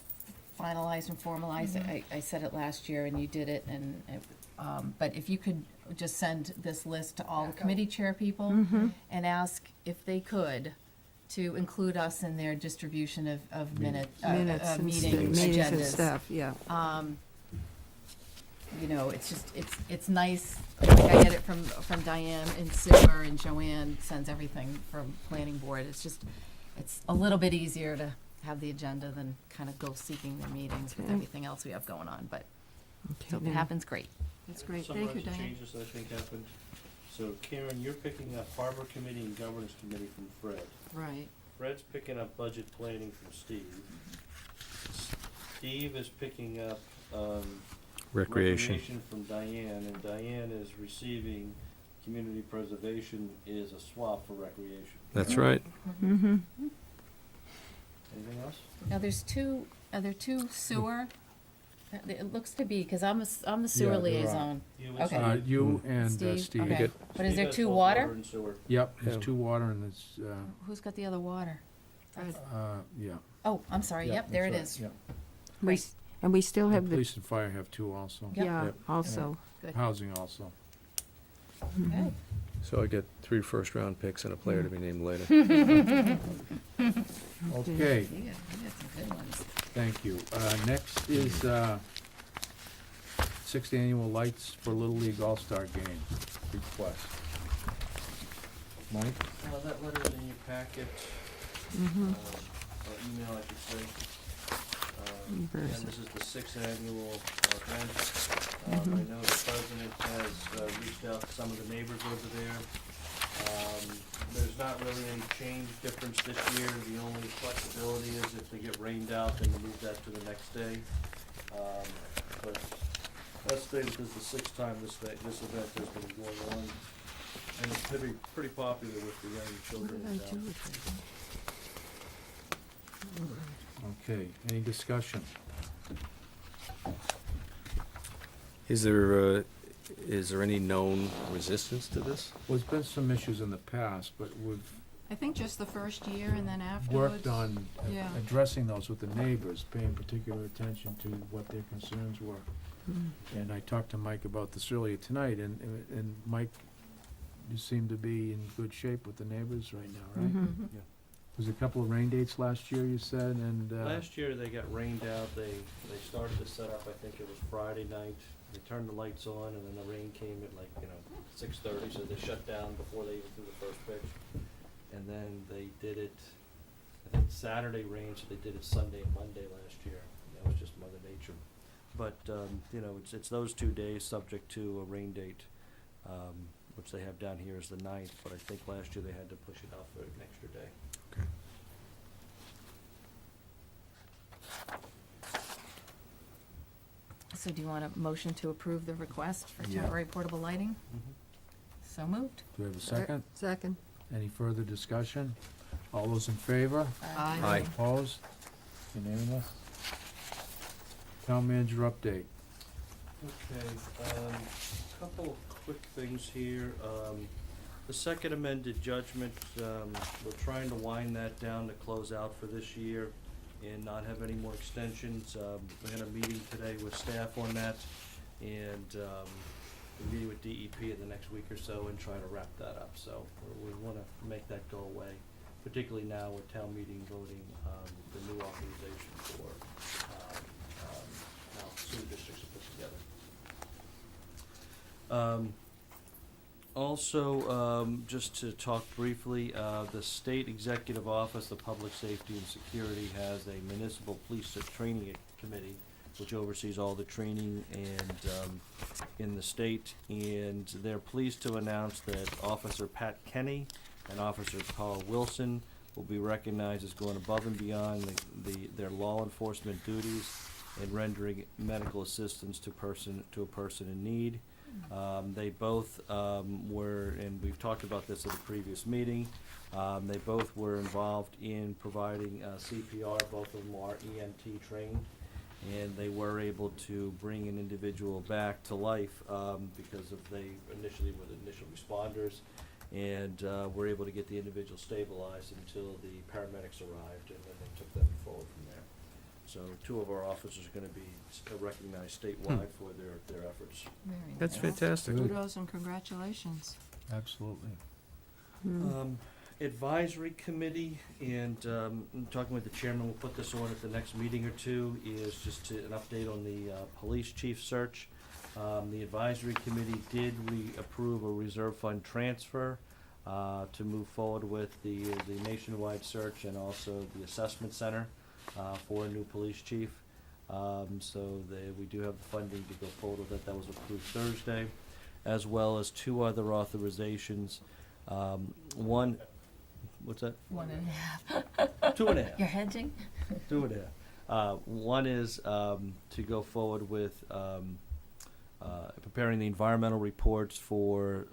finalized and formalized, I said it last year and you did it and, but if you could just send this list to all the committee chair people and ask if they could to include us in their distribution of Minutes and meeting meetings and agendas. stuff, yeah. It's just, it's nice, like I get it from Diane and Silver and Joanne sends everything from planning board. It's just, it's a little bit easier to have the agenda than kind of go seeking their meetings with Okay. everything else we have going on, but, Okay, so if it now. happens, great. That's great. Thank you, Summarize the Diane. changes that I think happened. So Karen, you're picking up Harbor Committee and Governance Committee from Fred. Right. Fred's picking up budget planning from Steve. Steve is picking up, Recreation. from Diane, and Diane is receiving community preservation is a swap for recreation. That's right. Mm-hmm. Anything else? Now, are there two sewer? It looks to be, because I'm the sewer Yeah, there are. liaison. You and Okay. Steve. You and Steve, Steve. okay. Good. But is Steve there has two both water? and sewer. Yep, there's Yeah. 2 water and there's, Who's got the other water? Fred. yeah. Oh, I'm sorry, Yeah, yep, there it that's is. right, And we still yeah. have the, Police and fire have 2 also. Yep. yeah, Yep. also. Good. Housing also. Okay. So I get 3 first-round picks and a player to be named later. Okay, You got some good ones. thank you. Next is 6th Annual Lights for Little League All-Star Game request. Mike? That letter's in your packet, Mm-hmm. or email, I should say. Where is And this is the 6th annual event. Mm-hmm. I know the president has reached out to some of the neighbors over there. There's not really any change difference this year. The only flexibility is if they get rained out, then you move that to the next day. But let's say that this is the 6th time this event has been going on. And it's pretty popular with the young children in town. Okay, any discussion? Is there any known resistance to this? Well, there's been some issues in the past, but we've I think just the first year and then afterwards. worked on Yeah. addressing those with the neighbors, paying particular attention to what their concerns were. And I talked to Mike about this earlier tonight, and Mike, you seem to be in good shape with the neighbors right now, right? Mhm. Was a couple of rain dates last year, you said, and, Last year, they got rained out, they started to set up, I think it was Friday night, they turned the lights on, and then the rain came at 6:30, so they shut down before they even threw the first pitch. And then they did it, I think Saturday rained, so they did it Sunday and Monday last year. That was just Mother Nature. But, it's those 2 days subject to a rain date, which they have down here as the 9th, but I think last year they had to push it out for an extra day. So do you want a motion to approve the request for Yeah. temporary portable lighting? So moved. do we have a second? Second. Any further discussion? All those in favor? Aye. Aye. Opposed? Unanimous? Town manager update. Okay, couple of quick things here. The second amended judgment, we're trying to wind that down to close out for this year and not have any more extensions. We had a meeting today with staff on that, and we're meeting with DEP in the next week or so and trying to wrap that up. So we want to make that go away, particularly now with town meeting voting the new authorization for how sewer districts are put together. Also, just to talk briefly, the State Executive Office of Public Safety and Security has a municipal police training committee which oversees all the training and in the state, and they're pleased to announce that Officer Pat Kenny and Officer Carl Wilson will be recognized as going above and beyond their law enforcement duties and rendering medical assistance to a person in need. They both were, and we've talked about this at a previous meeting, they both were involved in providing CPR. Both of them are EMT trained, and they were able to bring an individual back to life because they initially were the initial responders, and were able to get the individual stabilized until the paramedics arrived, and then they took them forward from there. So 2 of our officers are going to be recognized statewide for their efforts. Very That's nice. fantastic. Kudos and congratulations. Absolutely. Advisory committee, and talking with the chairman, we'll put this on at the next meeting or two, is just an update on the police chief search. The advisory committee did approve a reserve fund transfer to move forward with the nationwide search and also the assessment center for a new police chief. So we do have the funding to go forward with it. That was approved Thursday, as well as 2 other authorizations. One, what's that? 1.5. 2.5. You're hedging? 2.5. One is to go forward with preparing the environmental reports for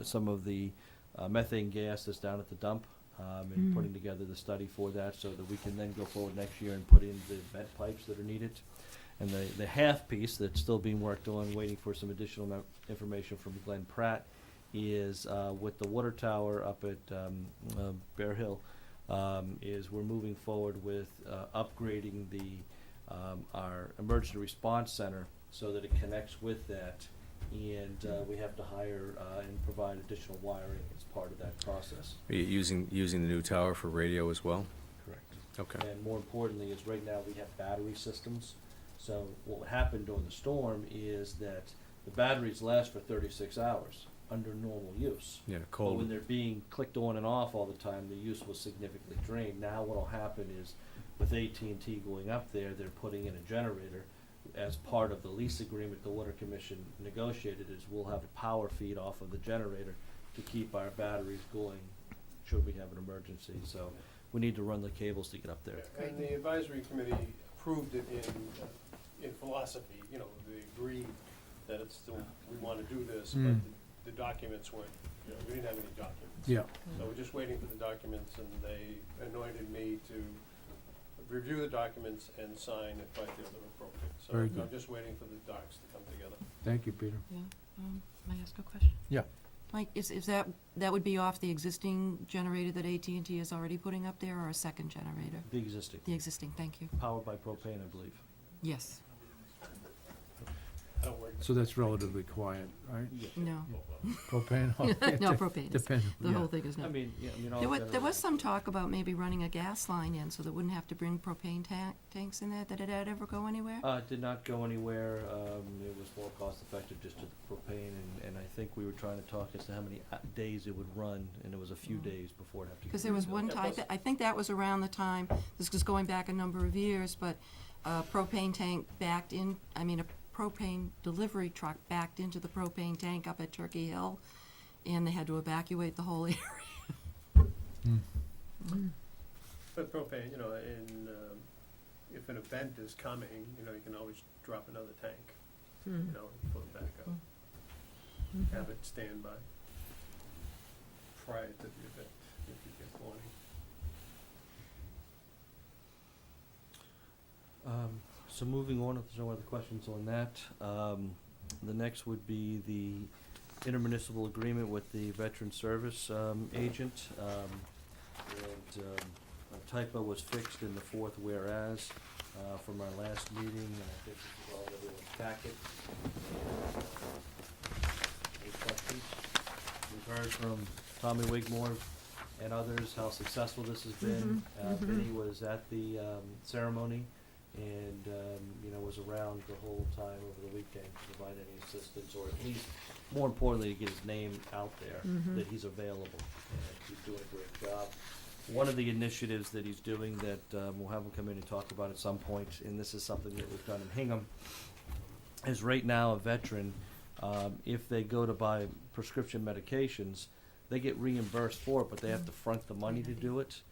some of the methane gas that's down at the dump, and putting together the study for that so that we can then go forward next year and put in the vent pipes that are needed. And the half piece that's still being worked on, waiting for some additional information from Glenn Pratt, is with the water tower up at Bear Hill, is we're moving forward with upgrading our emergency response center so that it connects with that, and we have to hire and provide additional wiring as part of that process. Are you using the new tower for radio as well? Correct. Okay. And more importantly is right now we have battery systems. So what happened during the storm is that the batteries last for 36 hours under normal use. Yeah, But when cold. they're being clicked on and off all the time, the use was significantly drained. Now what'll happen is with AT&T going up there, they're putting in a generator. As part of the lease agreement the Water Commission negotiated is we'll have a power feed off of the generator to keep our batteries going should we have an emergency. So we need to run the cables to get up there. And the advisory committee approved it in philosophy, they agreed that it's still, we want to do this, but the documents weren't, we didn't have any documents. Yeah. So we're just waiting for the documents, and they anointed me to review the documents and sign if I feel they're appropriate. So Very I'm good. just waiting for the docs to come together. Thank you, Peter. Yeah, may I ask a question? Yeah. Mike, is that would be off the existing generator that AT&T is already putting up there, or a second generator? The existing, The existing, thank you. powered by propane, I believe. Yes, I don't work. So that's relatively quiet, right? no, Propane? Oh, no, propane is, Depends, the yeah. whole thing is I no. mean, yeah, I mean, all There was generators- some talk about maybe running a gas line in, so they wouldn't have to bring propane tanks in there. Did it ever go anywhere? It did not go anywhere. It was more cost effective just to the propane, and I think we were trying to talk as to how many days it would run, and it was a few days before it had to. Because there was one type, I think that was around the time, this was going back a number of years, but a propane tank backed in, I mean, a propane delivery truck backed into the propane tank up at Turkey Hill, and they had to evacuate the whole area. But propane, you know, if an event is coming, you know, you can always drop another tank, you know, for the backup. Have it stand by prior to the event, if you get warning. So moving on, if there's no other questions on that, the next would be the intermunicipal agreement with the veteran service agent. A typo was fixed in the fourth whereas from our last meeting, and I think this is all in everyone's packet. Any questions? We've heard from Tommy Wigmore and others how successful this has been. Vinnie was at the ceremony and, you know, was around the whole time over the weekend to provide any assistance, or at least, more importantly, to get his name out there, that he's available, and he's doing a great job. One of the initiatives that he's doing that we'll have him come in and talk about at some point, and this is something that we've done in Hingham, is right now a veteran, if they go to buy prescription medications, they get reimbursed for it, but they have to front the money to do it.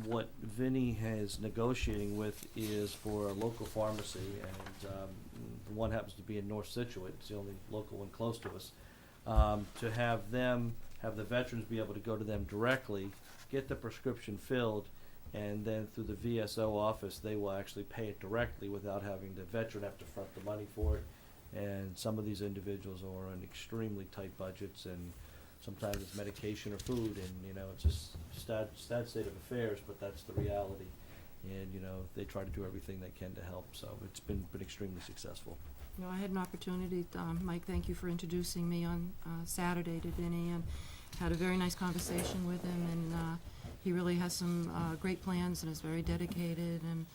What Vinnie has negotiating with is for a local pharmacy, and the one happens to be in North Situate, it's the only local one close to us, to have the veterans be able to go to them directly, get the prescription filled, and then through the VSO office, they will actually pay it directly without having the veteran have to front the money for it. And some of these individuals are on extremely tight budgets, and sometimes it's medication or food, and, you know, it's just sad state of affairs, but that's the reality. And, you know, they try to do everything they can to help, so it's been extremely successful. You know, I had an opportunity, Mike, thank you for introducing me on Saturday to Vinnie, and had a very nice conversation with him, and he really has some great plans and is very dedicated, and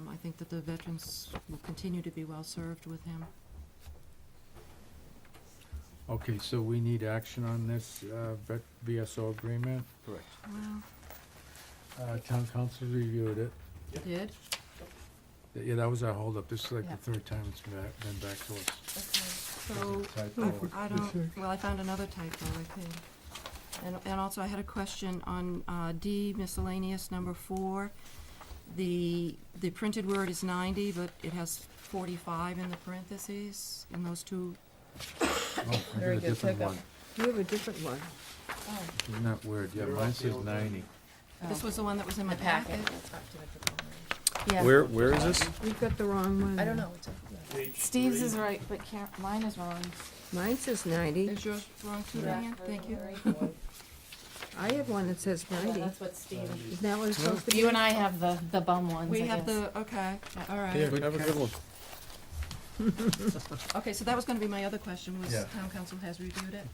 I think that the veterans will continue to be well served with him. Okay, so we need action on this VSO agreement. Correct. Well, Town council reviewed it. did? Yeah, that was our holdup. This is like Yeah. the third time it's been back to us. So, Typo. I don't, well, I found another typo, I think. And also I had a question on D miscellaneous number 4. The printed word is 90, but it has 45 in the parentheses, in those two. Oh, I got Very a good different pickup. one. You have a different one. Oh, Isn't that weird? Yeah, You're mine off the says old 90. This was the one that was in my the packet. packet. Yeah. Where is this? You've got the wrong one. I don't know. Steve's is right, but mine is wrong. Mine says 90. Is yours wrong too, Diane? Thank you. I have one that says 90. That's what Steve. Isn't that what it's supposed to be? You and I have the bum ones. We I have guess. the, okay, all right. Have a good one. Okay, so that was gonna be my other question, was Yeah. town council has reviewed it?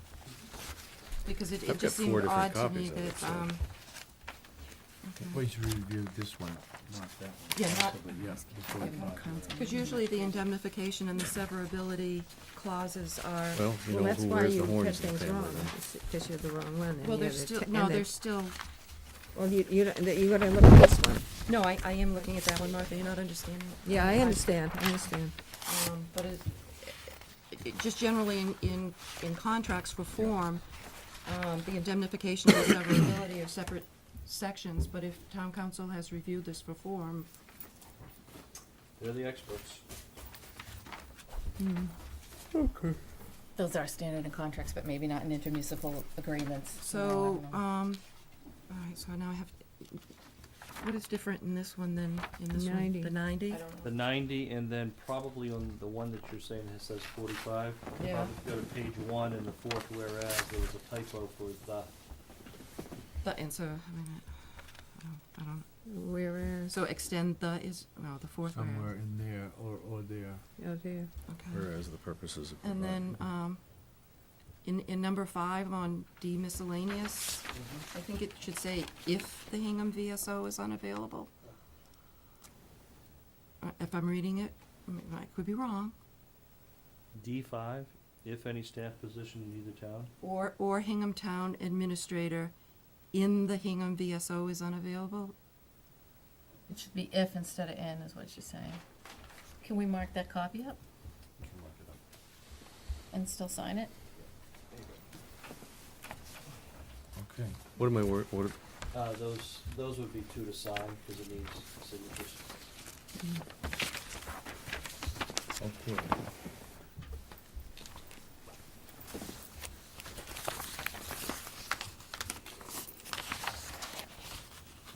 Because it I've just got seemed 4 different odd to me copies of it, that, so- Please review this one, not that one. Yeah, not- Possibly, yeah, before you talk about it. because usually the indemnification and the severability clauses are, Well, you Well, know, that's who why wears the you had horns in the things family. wrong, because you're the wrong one. and well, you there's have the still, te- no, and the- there's still, Well, you gotta look at this one. no, I am looking at that one, Martha, you're not understanding. Yeah, I understand. But just generally in contracts for form, the indemnification and severability are separate sections, but if town council has reviewed this for form, They're the experts. Those are standard in contracts, but maybe not in intermunicipal agreements. so, No, I don't know. all right, so now I have, What is different in this one than in this one? 90. The 90? I don't know. The 90, and then probably on the one that you're saying that says 45. Yeah. Probably go to page 1 in the fourth whereas, there was a typo for the. And so, I don't, Whereas, so extend the is, no, the fourth Somewhere whereas. in there, or there. oh, there. Okay. Whereas the purposes of. And then, in number 5 on D miscellaneous, I think it should say if the Hingham VSO is unavailable. If I'm reading it, I could be wrong. D5, if any staff position in either town. Or Hingham Town Administrator in the Hingham VSO is unavailable. It should be if instead of in, is what she's saying. Can we mark that copy up You can look it up. and still sign it? Okay. What am I, what, Those would be 2 to sign, because it needs signatures. Okay.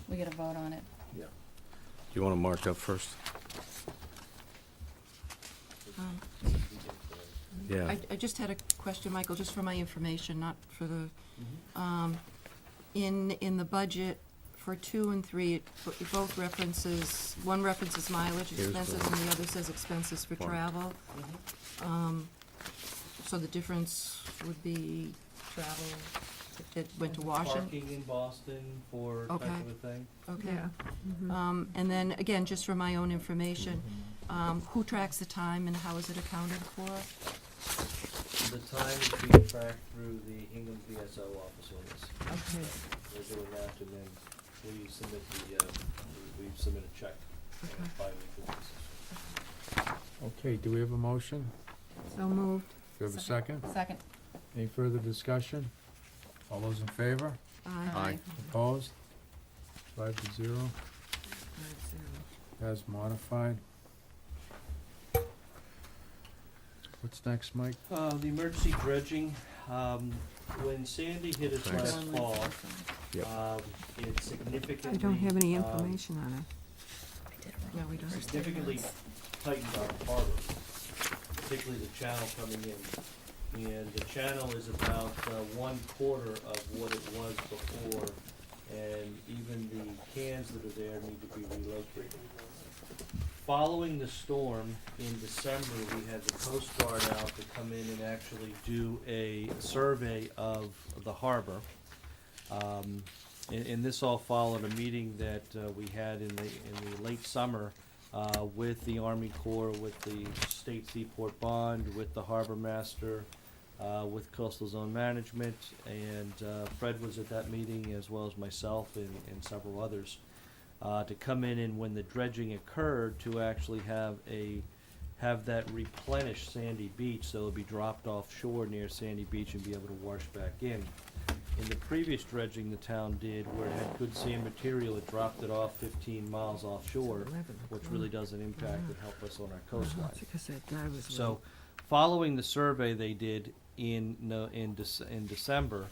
We gotta vote on it. you want them marked up first? Um, Yeah. I just had a question, Michael, just for my information, not for the, in the budget for 2 and 3, it both references, one references mileage Here's expenses the- and the other says expenses for Marked. travel. So the difference would be travel that went to Washington? Parking in Boston for type Okay. of a thing. Okay. Yeah. And then, again, just for my own information, who tracks the time and how is it accounted for? The time is being tracked through the Hingham VSO office. Okay. We're doing that, and then we submit we submit a check on Okay. a bi-weekly basis. Okay, do we have a motion? So moved. Do we have a second? Second. Any further discussion? All those in favor? Aye. Opposed? 5-0, as modified. What's next, Mike? The emergency dredging, when Sandy hit us Thanks. last fall, Yep. it significantly. I don't have any information on it. I did it wrong. No, we don't. Significantly tightened our harbor, particularly the channel coming in. And the channel is about 1/4 of what it was before, and even the cans that are there need to be relocated. Following the storm in December, we had the Coast Guard out to come in and actually do a survey of the harbor. And this all followed a meeting that we had in the late summer with the Army Corps, with the State Seaport Bond, with the Harbor Master, with Coastal Zone Management, and Fred was at that meeting, as well as myself and several others, to come in and when the dredging occurred, to actually have that replenish Sandy Beach, so it'll be dropped offshore near Sandy Beach and be able to wash back in. In the previous dredging the town did, where it had good sand material, it dropped it off 15 miles offshore, which really doesn't impact and help us on our coastline. Because that guy was. So, following the survey they did in December,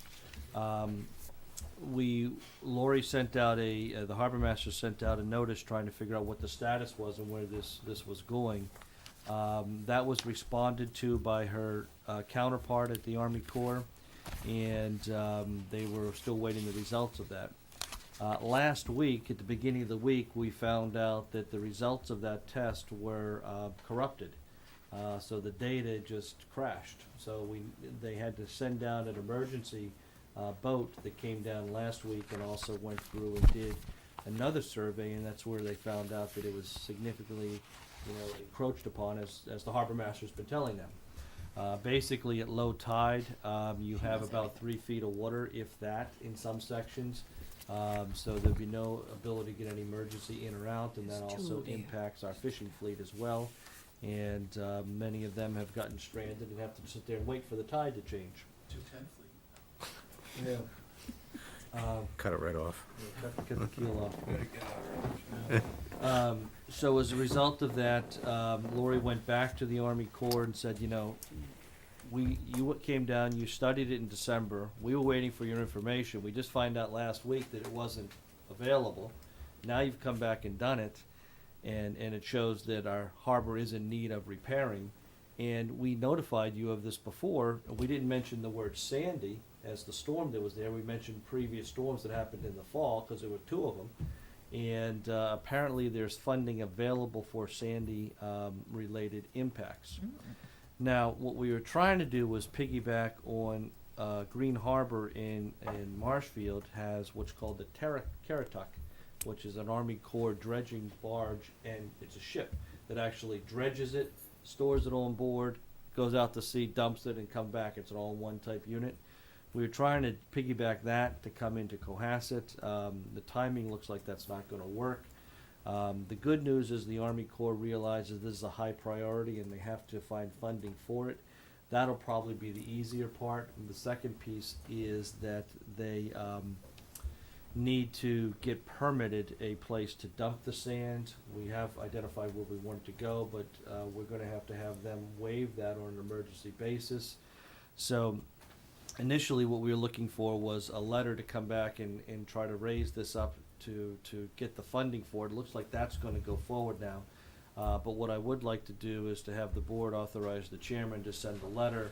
Lori sent out the harbor master sent out a notice trying to figure out what the status was and where this was going. That was responded to by her counterpart at the Army Corps, and they were still waiting the results of that. Last week, at the beginning of the week, we found out that the results of that test were corrupted. So the data just crashed. So they had to send down an emergency boat that came down last week and also went through and did another survey, and that's where they found out that it was significantly, encroached upon, as the harbor master's been telling them. Basically, at low tide, you have about 3 feet of water, if that, in some sections. So there'd be no ability to get any emergency in or out, and that There's two also there. impacts our fishing fleet as well. And many of them have gotten stranded and have to sit there and wait for the tide to change. 210 fleet. Yeah. Cut it right off. Cut the keel off. Better get out of here. So as a result of that, Lori went back to the Army Corps and said, you came down, you studied it in December, we were waiting for your information, we just find out last week that it wasn't available, Now you've come back and done it, and it shows that our harbor is in need of repairing. And we notified you of this before. We didn't mention the word Sandy as the storm that was there. We mentioned previous storms that happened in the fall, because there were 2 of them. And apparently there's funding available for Sandy related impacts. Now, what we were trying to do was piggyback on Green Harbor in Marshfield has what's called the Keratuck, which is an Army Corps dredging barge, and it's a ship that actually dredges it, stores it on board, goes out to sea, dumps it, and come back. It's an all-in-one type unit. We were trying to piggyback that to come into Cohasset. The timing looks like that's not going to work. The good news is the Army Corps realizes this is a high priority and they have to find funding for it. That'll probably be the easier part. And the second piece is that they need to get permitted a place to dump the sand. We have identified where we want it to go, but we're going to have them waive that on an emergency basis. So initially what we were looking for was a letter to come back and try to raise this up to get the funding for it. It looks like that's going to go forward now. But what I would like to do is to have the board authorize the chairman to send a letter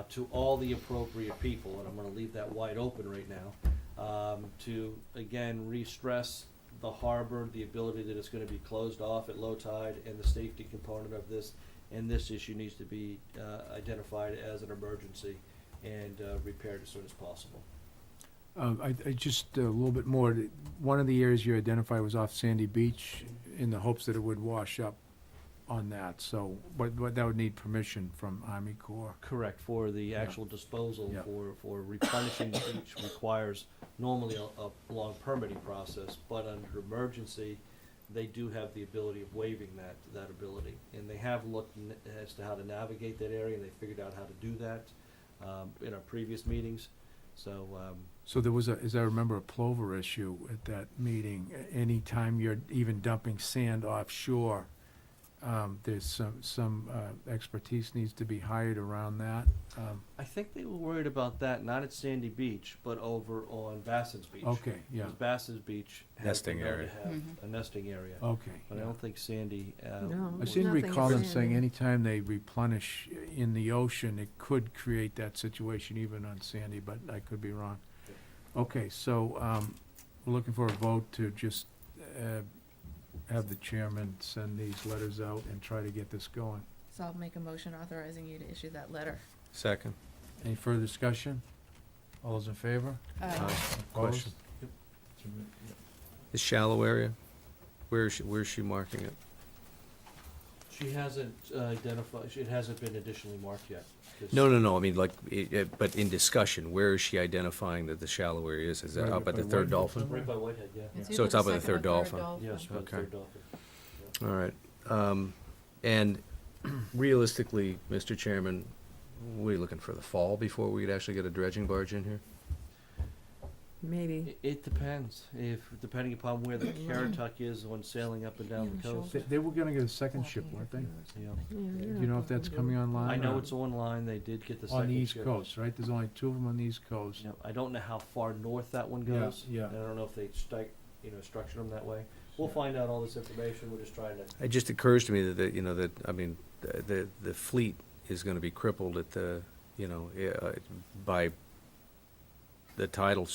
to all the appropriate people, and I'm going to leave that wide open right now, to again re-stress the harbor, the ability that it's going to be closed off at low tide, and the safety component of this, and this issue needs to be identified as an emergency and repaired as soon as possible. I just a little bit more. One of the areas you identified was off Sandy Beach, in the hopes that it would wash up on that. So, but that would need permission from Army Corps. Correct, for the actual disposal, Yeah. for replenishing the beach requires normally a long permitting process, but under emergency, they do have the ability of waiving that ability. And they have looked as to how to navigate that area, and they figured out how to do that in our previous meetings. So, So there was as I remember, a plover issue at that meeting. Anytime you're even dumping sand offshore, there's some expertise needs to be hired around that. I think they were worried about that, not at Sandy Beach, but over on Bass's Beach. Okay, yeah, Because Bass's Beach has Nesting been known area. to have a nesting area. okay. But I yeah. don't think Sandy, No. I seem to Nothing recall them is saying Sandy. anytime they replenish in the ocean, it could create that situation even on Sandy, but I could be wrong. Okay, so we're looking for a vote to just have the chairman send these letters out and try to get this going. So I'll make a motion authorizing you to issue that letter. Second. Any further discussion? All those in favor? Question. The shallow area, where is she marking it? she hasn't identified, it hasn't been additionally marked yet. 'cause- No, I mean, like, but in discussion, where is she identifying that the shallow area is? Is that Right up at the by third Whitehead dolphin? somewhere? Right by Whitehead, yeah. It's So either it's up at the second or third dolphin. Yes, by the Okay. third dolphin. All right. And realistically, Mr. Chairman, we looking for the fall before we'd actually get a dredging barge in here? Maybe. It depends, depending upon where the Keratuck is when sailing up and down the coast. They were gonna get a second ship, weren't they? Yeah. Do you know if that's coming online? I know or- it's online, they did get the On second the East ship. Coast, right? There's only 2 of them on the East Coast. Yep, I don't know how far north that one Yeah, goes. yeah. I don't know if they structured them that way. We'll find out all this information, we're just trying to. It just occurs to me the fleet is gonna be crippled at by the tidal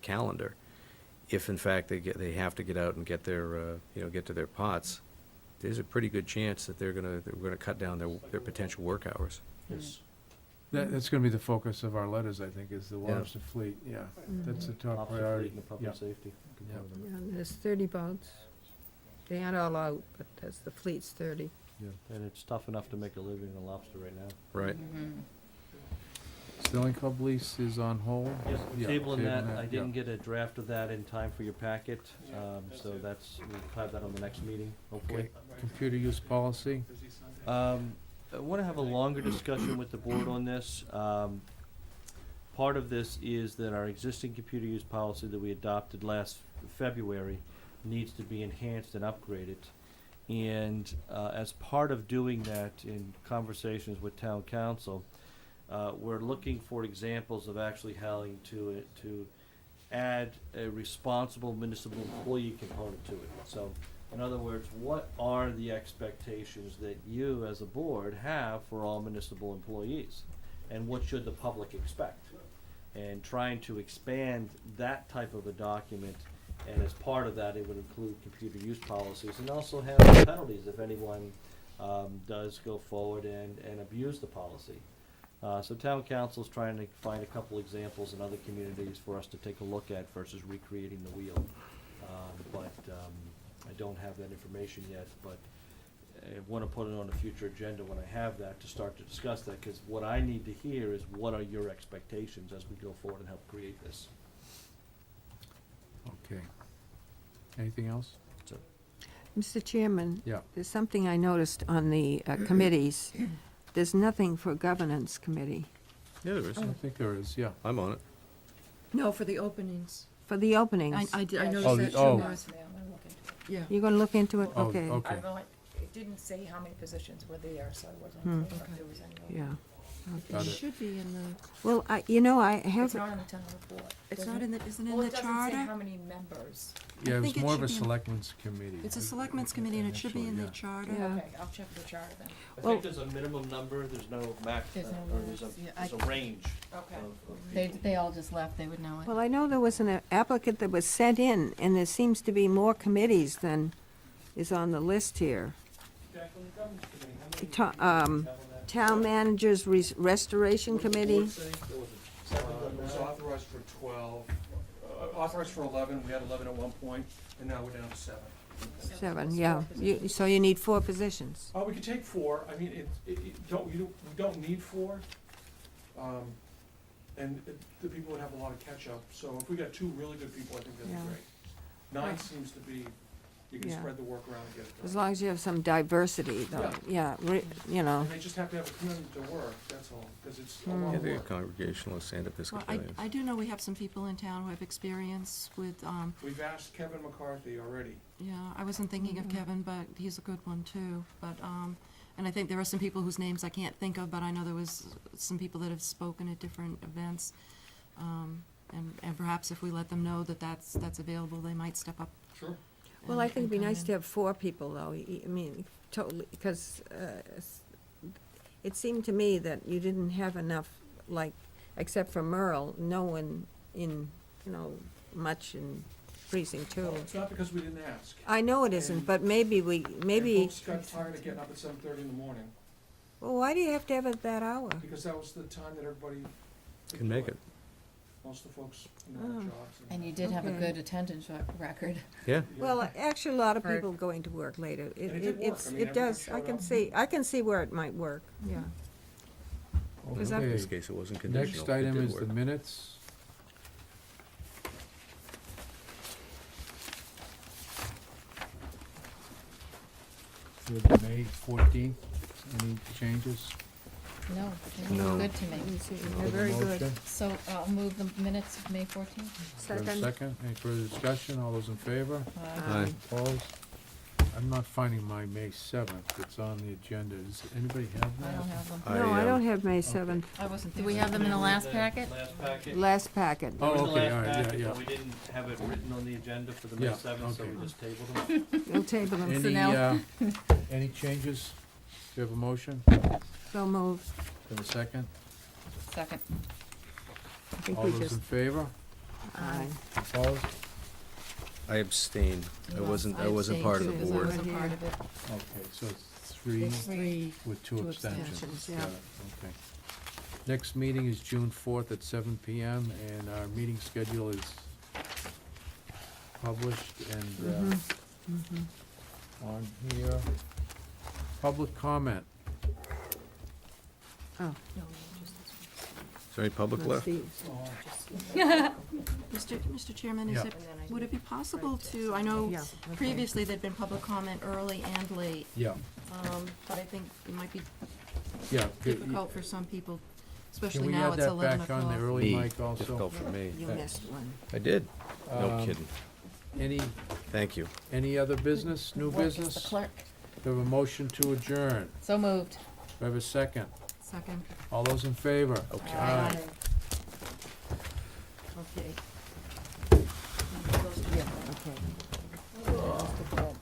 calendar. If in fact they have to get out and get their, get to their pots, there's a pretty good chance that they're gonna cut down their potential work hours. Yes. That's gonna be the focus of our letters, I think, is the Yeah. lobster fleet, yeah. That's the top Lobster priority. fleet and the public Yeah. safety. Yeah. Yeah, there's 30 boats. They aren't all out, but that's the fleet's 30. And it's tough enough to make a living in lobster right now. Right. Sailing Club lease is on hold? Yes, Yeah, tabling that, I yeah. didn't get a draft of that in time for your packet, so we'll have that on the next meeting, hopefully. Okay, computer use policy? I wanna have a longer discussion with the board on this. Part of this is that our existing computer use policy that we adopted last February needs to be enhanced and upgraded. And, as part of doing that, in conversations with town council, we're looking for examples of actually having to add a responsible municipal employee component to it. So, in other words, what are the expectations that you as a board have for all municipal employees? And what should the public expect? And trying to expand that type of a document, and as part of that, it would include computer use policies, and also have penalties if anyone does go forward and abuse the policy. So town council's trying to find a couple examples in other communities for us to take a look at versus recreating the wheel. But I don't have that information yet, but I want to put it on a future agenda when I have that to start to discuss that, because what I need to hear is what are your expectations as we go forward and help create this. Okay. Anything else? Mr. Chairman? Yeah. There's something I noticed on the committees. There's nothing for governance committee. Yeah, there is. I think there is, yeah. I'm on it. No, for the openings. For the openings. I Oh, noticed the- that too, oh. Martha. Yeah. You're gonna look into it? Oh, Okay. okay. It didn't say how many positions were there, so I wasn't Hmm. clear if there was any. Yeah. Got It it. should be in the, Well, I have, It's not in the town report. it's doesn't not it? in the, isn't it in Well, the it doesn't say charter? how many members. Yeah, it was think it more of should a be in- selectmen's committee. It's a selectmen's committee and it should be in the charter. Yeah. Okay, I'll check the charter then. I Well- think there's a minimum number, there's no max, There's no or there's max, yeah, there's a range Okay. They, they all just left, they would know it. well, I know there was an applicant that was sent in, and there seems to be more committees than is on the list here. Town Managers Restoration Committee. It was authorized for 12, authorized for 11, we had 11 at one point, and now we're down to 7. 7, yeah. So you need 4 positions. We could take 4, I mean, we don't need 4. The people would have a lot of catch-up, so if we got 2 really good people, I think that'd Yeah. be great. 9 seems to be, you can Yeah. spread the work around and get it As done. long as you have some diversity, though. Yeah, you know. And they just have to have a commitment to work, that's all, because it's a Hmm. lot Yeah, of the work. Congregationalists and Well, Episcopalians. I do know we have some people in town who have experience with, We've asked Kevin McCarthy already. yeah, I wasn't thinking of Kevin, but he's a good one too. But, and I think there are some people whose names I can't think of, but I know there was some people that have spoken at different events. And perhaps if we let them know that that's available, they might step up. Sure. Well, I and- think it'd be and come nice in. to have 4 people, though. I mean, totally, because it seemed to me that you didn't have enough, like, except for Merle, no one in, much in precinct 2. Well, it's not because we didn't ask. I know it isn't, but maybe And folks got tired of getting up at 7:30 in the morning, well, why do you have to have it that hour? because that was the time that everybody Can make it. most of the folks, had Oh. jobs. And you did have a Okay. good attendance record. Yeah. Well, actually, a lot of Or- people going to work later. And it did work. I mean, It does, everyone I can showed up. I can see where it might work, yeah. Was that- In Okay. this case, it wasn't conditional. Next It item did is work. the minutes. With May 14th, any changes? No, they No. look good to me. Let me see, Have they're a very good. motion? So I'll move the minutes of May 14th. Do I have a second? Any further discussion? All those in favor? Aye. Opposed? I'm not finding my May 7th. It's on the agenda. Does anybody have I that? don't have them. No, I don't um, have May 7th. I wasn't. Do we have them in the last packet? Last packet. Last packet. Oh, It was the okay, last all right, yeah, packet, yeah. but we didn't have it written on the agenda for the May Yeah, 7th, so okay. we just tabled them. We'll table them. So Any, now- any changes? Do you have a motion? So moved. Do you have a second? Second. I think All we those just, in favor? aye. Opposed? I abstained. I wasn't part of the too, board. I wasn't part of it. Okay, so it's 3 It's 3. with 2 two abstentions. abstentions, yeah. Got it, okay. Next meeting is June 4th at 7 PM, and our meeting schedule is published and on here. Public comment. Oh, Is there any public no, left? Steve's. Mr. Chairman, Yeah. would it be possible to, I know Yeah, okay. previously there'd been public comment early and late, Yeah, but I think it might be yeah. difficult for some people, Can especially we now add it's that 11 back on o'clock. the early mic also? Difficult for me. You missed one. I did. No Um, kidding. Any, Thank you. any other business, new Work as the business? clerk. Do we have a motion to adjourn? So moved. Do we have a second? Second. All those in favor? Okay. Aye. Okay. Okay. I'll stick with that.